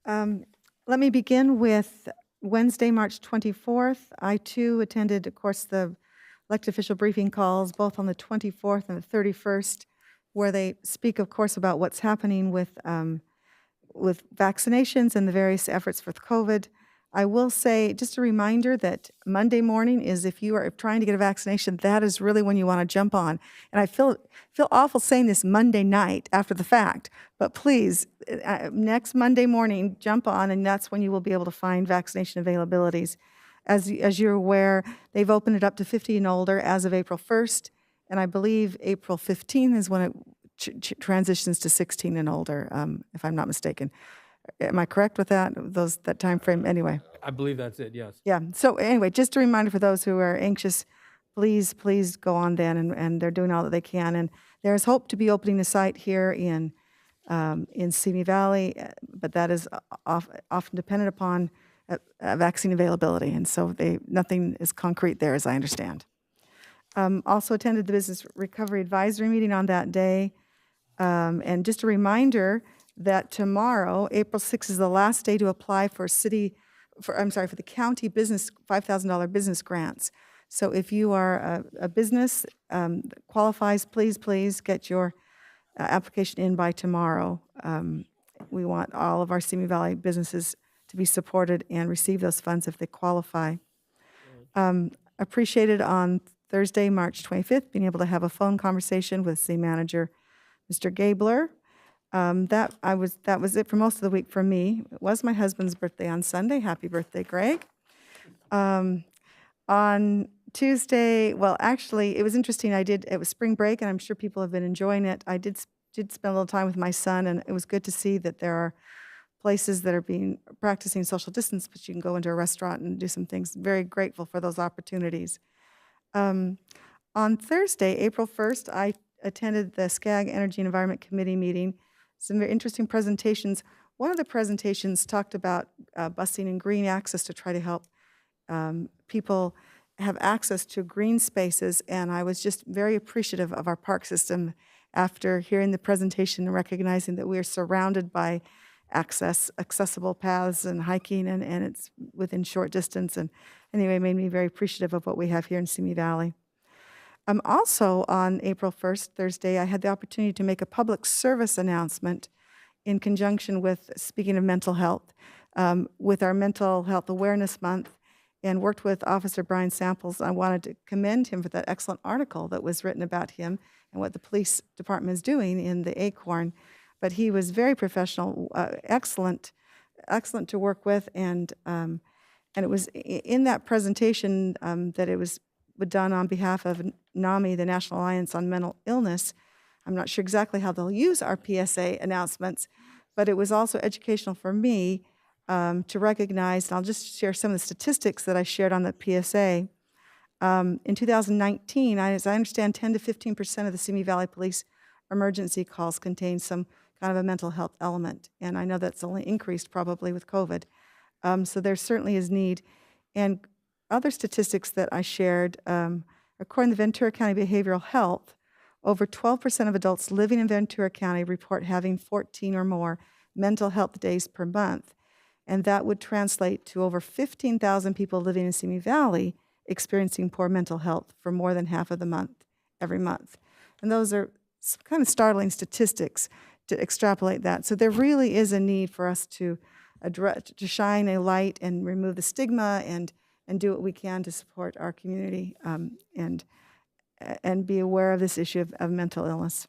Let me begin with Wednesday, March 24th. I too attended, of course, the elected official briefing calls, both on the 24th and the 31st, where they speak, of course, about what's happening with vaccinations and the various efforts for COVID. I will say, just a reminder that Monday morning is, if you are trying to get a vaccination, that is really when you want to jump on. And I feel awful saying this Monday night after the fact, but please, next Monday morning, jump on, and that's when you will be able to find vaccination availabilities. As you're aware, they've opened it up to 50 and older as of April 1st, and I believe April 15th is when it transitions to 16 and older, if I'm not mistaken. Am I correct with that? That time frame? Anyway. I believe that's it, yes. Yeah. So anyway, just a reminder for those who are anxious, please go on then, and they're doing all that they can. And there's hope to be opening a site here in Simi Valley, but that is often dependent upon vaccine availability, and so nothing is concrete there, as I understand. Also attended the Business Recovery Advisory meeting on that day, and just a reminder that tomorrow, April 6th, is the last day to apply for the county business $5,000 business grants. So if you are a business that qualifies, please get your application in by tomorrow. We want all of our Simi Valley businesses to be supported and receive those funds if they qualify. Appreciated on Thursday, March 25th, being able to have a phone conversation with City Manager Mr. Gabler. That was it for most of the week for me. It was my husband's birthday on Sunday. Happy birthday, Greg. On Tuesday, well, actually, it was interesting. It was spring break, and I'm sure people have been enjoying it. I did spend a little time with my son, and it was good to see that there are places that are practicing social distance, but you can go into a restaurant and do some things. Very grateful for those opportunities. On Thursday, April 1st, I attended the SCAG Energy and Environment Committee meeting. Some very interesting presentations. One of the presentations talked about busing and green access to try to help people have access to green spaces, and I was just very appreciative of our park system after hearing the presentation and recognizing that we are surrounded by accessible paths and hiking, and it's within short distance. And anyway, it made me very appreciative of what we have here in Simi Valley. Also on April 1st, Thursday, I had the opportunity to make a public service announcement in conjunction with, speaking of mental health, with our Mental Health Awareness Month. and worked with Officer Brian Samples. I wanted to commend him for that excellent article that was written about him and what the police department is doing in the Acorn. But he was very professional, excellent to work with, and it was in that presentation that it was done on behalf of NAMI, the National Alliance on Mental Illness. I'm not sure exactly how they'll use our PSA announcements, but it was also educational for me to recognize, and I'll just share some of the statistics that I shared on the PSA. In 2019, as I understand, 10 to 15% of the Simi Valley Police emergency calls contain some kind of a mental health element, and I know that's only increased probably with COVID. So there certainly is need. And other statistics that I shared, according to Ventura County Behavioral Health, over 12% of adults living in Ventura County report having 14 or more mental health days per month. And that would translate to over 15,000 people living in Simi Valley experiencing poor mental health for more than half of the month, every month. And those are some kind of startling statistics to extrapolate that. So there really is a need for us to address, to shine a light and remove the stigma and do what we can to support our community and be aware of this issue of mental illness.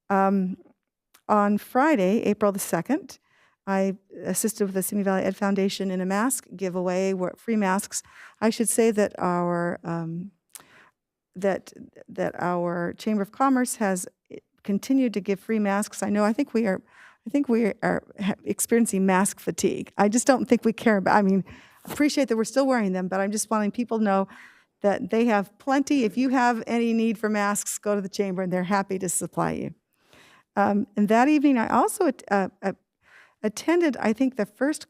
On Friday, April the 2nd, I assisted with the Simi Valley Ed Foundation in a mask giveaway, free masks. I should say that our our Chamber of Commerce has continued to give free masks. I think we are experiencing mask fatigue. I just don't think we care about. I mean, appreciate that we're still wearing them, but I'm just wanting people to know that they have plenty. If you have any need for masks, go to the Chamber, and they're happy to supply you. And that evening, I also attended, I think, the first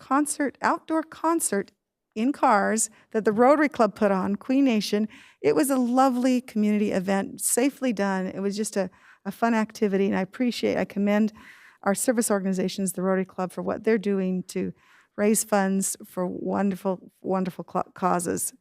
outdoor concert in cars that the Rotary Club put on, Queen Nation. It was a lovely community event, safely done. It was just a fun activity, and I commend our service organizations, the Rotary Club, for what they're doing to raise funds for wonderful, wonderful causes.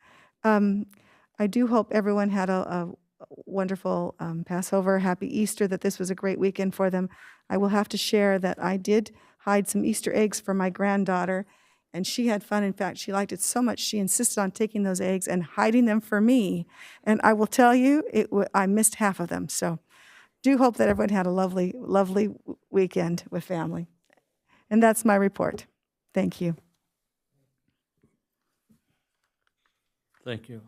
I do hope everyone had a wonderful Passover, happy Easter, that this was a great weekend for them. I will have to share that I did hide some Easter eggs for my granddaughter, and she had fun. In fact, she liked it so much, she insisted on taking those eggs and hiding them for me. And I will tell you, I missed half of them. So do hope that everyone had a lovely, lovely weekend with family. And that's my report. Thank you. Thank you.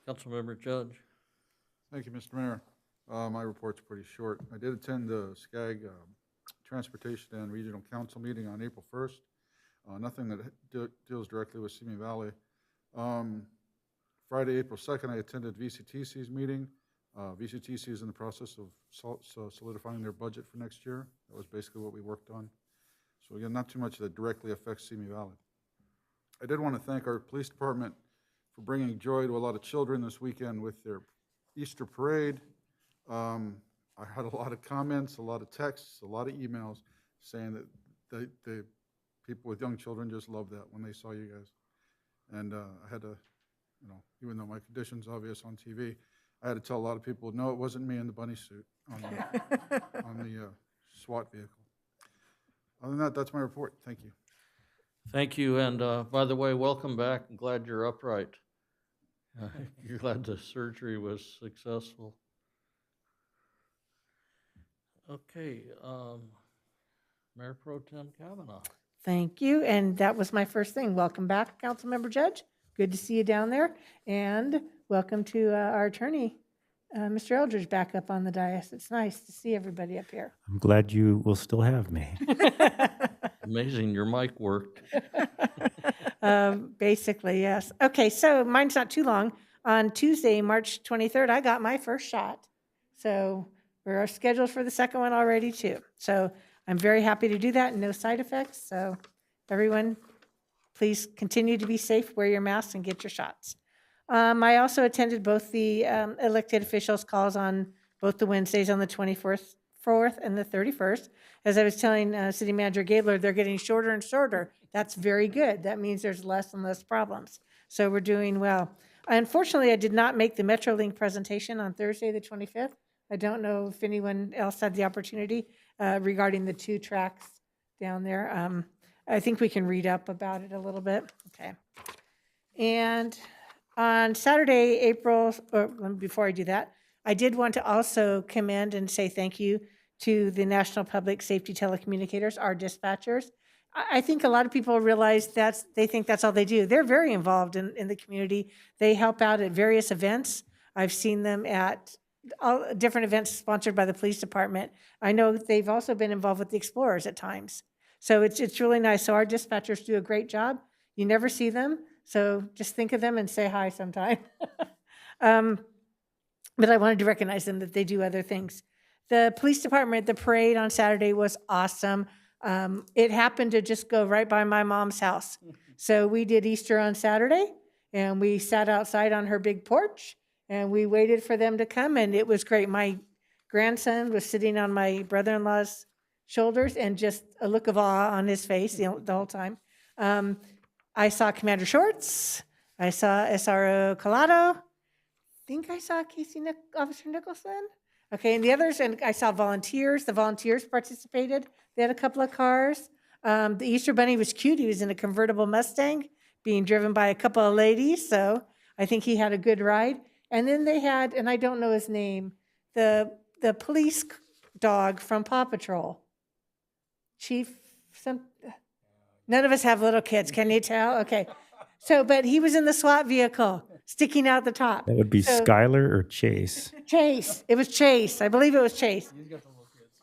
Councilmember Judge. Thank you, Mr. Mayor. My report's pretty short. I did attend the SCAG Transportation and Regional Council meeting on April 1st. Nothing that deals directly with Simi Valley. Friday, April 2nd, I attended VCTC's meeting. VCTC is in the process of solidifying their budget for next year. That was basically what we worked on. So again, not too much that directly affects Simi Valley. I did want to thank our police department for bringing joy to a lot of children this weekend with their Easter parade. I had a lot of comments, a lot of texts, a lot of emails saying that the people with young children just loved that when they saw you guys. And I had to, even though my condition's obvious on TV, I had to tell a lot of people, no, it wasn't me in the bunny suit on the SWAT vehicle. Other than that, that's my report. Thank you. Thank you, and by the way, welcome back. I'm glad you're upright. You're glad the surgery was successful. Okay, Mayor Pro Tem Kavanaugh. Thank you, and that was my first thing. Welcome back, Councilmember Judge. Good to see you down there, and welcome to our attorney, Mr. Eldridge, back up on the dais. It's nice to see everybody up here. I'm glad you will still have me. Amazing, your mic worked. Basically, yes. Okay, so mine's not too long. On Tuesday, March 23rd, I got my first shot. So we're scheduled for the second one already, too. So I'm very happy to do that and no side effects. So everyone, please continue to be safe, wear your masks, and get your shots. I also attended both the elected officials' calls on both the Wednesdays on the 24th and the 31st. As I was telling City Manager Gabler, they're getting shorter and shorter. That's very good. That means there's less and less problems. So we're doing well. Unfortunately, I did not make the MetroLink presentation on Thursday, the 25th. I don't know if anyone else had the opportunity regarding the 2 tracks down there. I think we can read up about it a little bit. Okay. And on Saturday, before I do that, I did want to also commend and say thank you to the National Public Safety Telecommunicators, our dispatchers. I think a lot of people realize they think that's all they do. They're very involved in the community. They help out at various events. I've seen them at all different events sponsored by the police department. I know they've also been involved with the Explorers at times. So it's really nice. So our dispatchers do a great job. You never see them, so just think of them and say hi sometime. But I wanted to recognize them that they do other things. The police department, the parade on Saturday was awesome. It happened to just go right by my mom's house. So we did Easter on Saturday, and we sat outside on her big porch, and we waited for them to come, and it was great. My grandson was sitting on my brother-in-law's shoulders, and just a look of awe on his face the whole time. I saw Commander Shorts. I saw SRO Collado. I think I saw Officer Nicholson. Okay, and the others, and I saw volunteers. The volunteers participated. They had a couple of cars. The Easter Bunny was cute. He was in a convertible Mustang being driven by a couple of ladies, so I think he had a good ride. And then they had, and I don't know his name, the police dog from Paw Patrol. None of us have little kids, can you tell? Okay. So, but he was in the SWAT vehicle, sticking out the top. That would be Skylar or Chase. Chase. It was Chase. I believe it was Chase.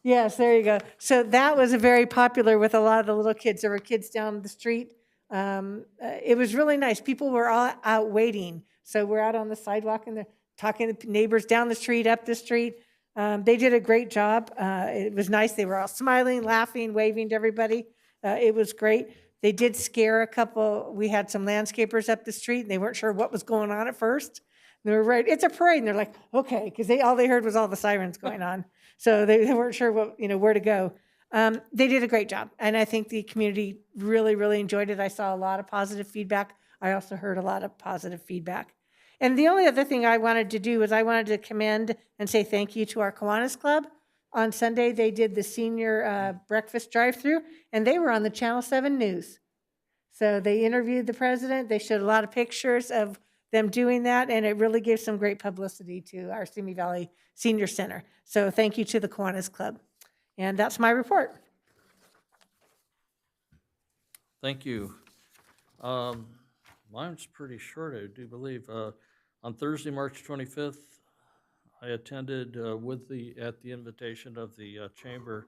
Yes, there you go. So that was very popular with a lot of the little kids. There were kids down the street. It was really nice. People were all out waiting. So we're out on the sidewalk and they're talking to neighbors down the street, up the street. They did a great job. It was nice. They were all smiling, laughing, waving to everybody. It was great. They did scare a couple. We had some landscapers up the street, and they weren't sure what was going on at first. They were right. It's a parade, and they're like, okay, because all they heard was all the sirens going on, so they weren't sure where to go. They did a great job, and I think the community really, really enjoyed it. I saw a lot of positive feedback. I also heard a lot of positive feedback. And the only other thing I wanted to do was I wanted to commend and say thank you to our Kiwanis Club. On Sunday, they did the senior breakfast drive-through, and they were on the Channel 7 News. So they interviewed the president. They showed a lot of pictures of them doing that, and it really gave some great publicity to our Simi Valley Senior Center. So thank you to the Kiwanis Club. And that's my report. Thank you. Mine's pretty short, I do believe. On Thursday, March 25th, I attended at the invitation of the chamber,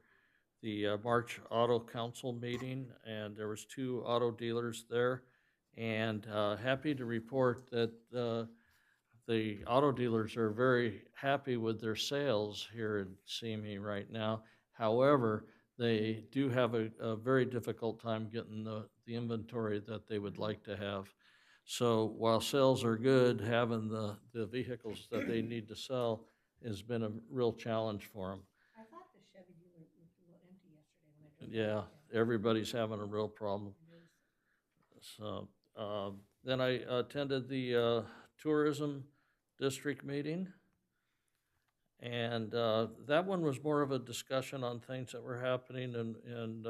the March Auto Council meeting, and there was 2 auto dealers there. And happy to report that the auto dealers are very happy with their sales here in Simi right now. However, they do have a very difficult time getting the inventory that they would like to have. So while sales are good, having the vehicles that they need to sell has been a real challenge for them. I thought the Chevy dealer was a little empty yesterday when I drove. Yeah, everybody's having a real problem. So then I attended the tourism district meeting, and that one was more of a discussion on things that were happening and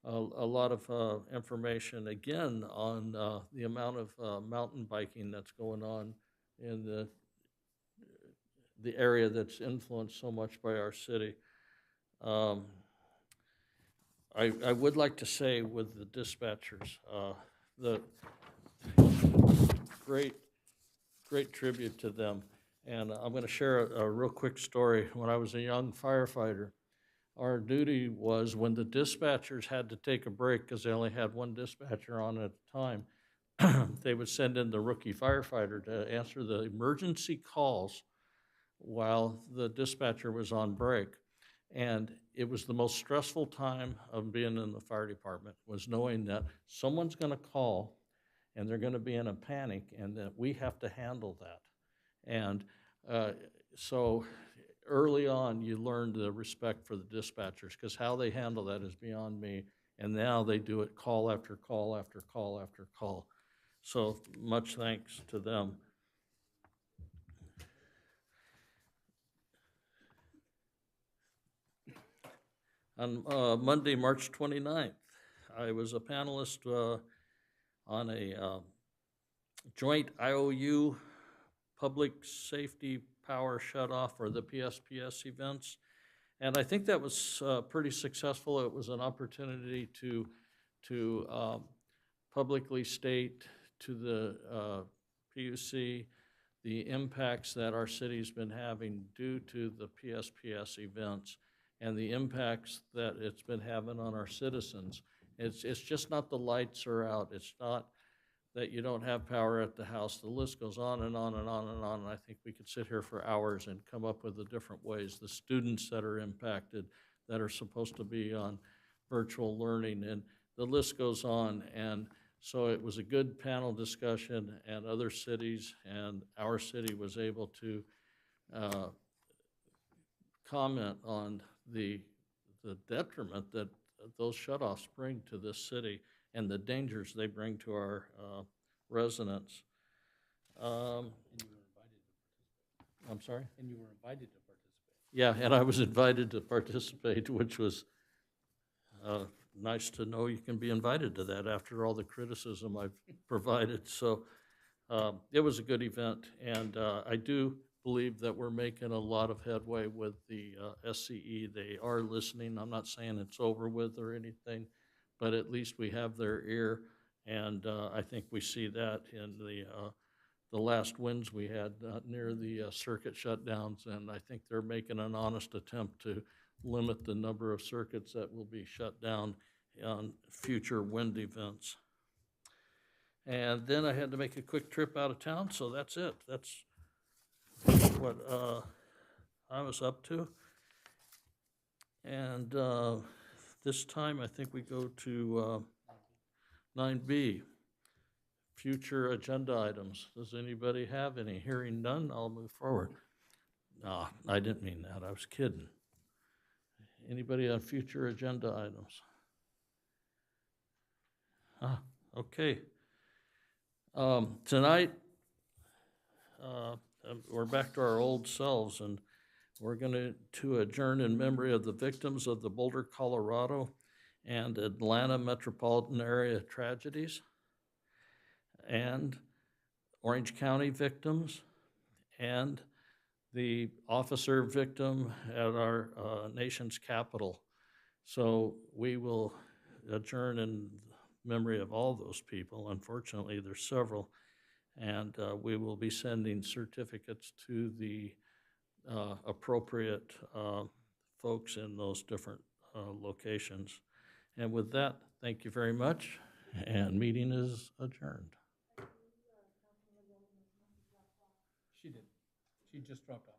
a lot of information again on the amount of mountain biking that's going on in the area that's influenced so much by our city. I would like to say with the dispatchers, the great tribute to them. And I'm going to share a real quick story. When I was a young firefighter, our duty was when the dispatchers had to take a break because they only had one dispatcher on at a time, they would send in the rookie firefighter to answer the emergency calls while the dispatcher was on break. And it was the most stressful time of being in the fire department, was knowing that someone's going to call and they're going to be in a panic and that we have to handle that. And so early on, you learned the respect for the dispatchers, because how they handle that is beyond me. And now they do it call after call after call after call. So much thanks to them. On Monday, March 29th, I was a panelist on a joint IOU public safety power shutoff, or the PSPS events. And I think that was pretty successful. It was an opportunity to publicly state to the PUC the impacts that our city's been having due to the PSPS events and the impacts that it's been having on our citizens. It's just not the lights are out. It's not that you don't have power at the house. The list goes on and on and on and on. And I think we could sit here for hours and come up with the different ways. The students that are impacted that are supposed to be on virtual learning, and the list goes on. And so it was a good panel discussion, and other cities and our city was able to comment on the detriment that those shutoffs bring to this city and the dangers they bring to our residents. I'm sorry? And you were invited to participate. Yeah, and I was invited to participate, which was nice to know you can be invited to that after all the criticism I've provided. So it was a good event, and I do believe that we're making a lot of headway with the SCE. They are listening. I'm not saying it's over with or anything, but at least we have their ear, and I think we see that in the last wins we had near the circuit shutdowns, and I think they're making an honest attempt to limit the number of circuits that will be shut down on future wind events. And then I had to make a quick trip out of town, so that's it. That's what I was up to. And this time I think we go to 9B, future agenda items. Does anybody have any? Hearing none, I'll move forward. No, I didn't mean that. I was kidding. Anybody on future agenda items? Okay. Tonight, we're back to our old selves, and we're going to adjourn in memory of the victims of the Boulder, Colorado and Atlanta metropolitan area tragedies, and Orange County victims, and the officer victim at our nation's capital. So we will adjourn in memory of all those people. Unfortunately, there's several, and we will be sending certificates to the appropriate folks in those different locations. And with that, thank you very much, and meeting is adjourned. She did. She just dropped off.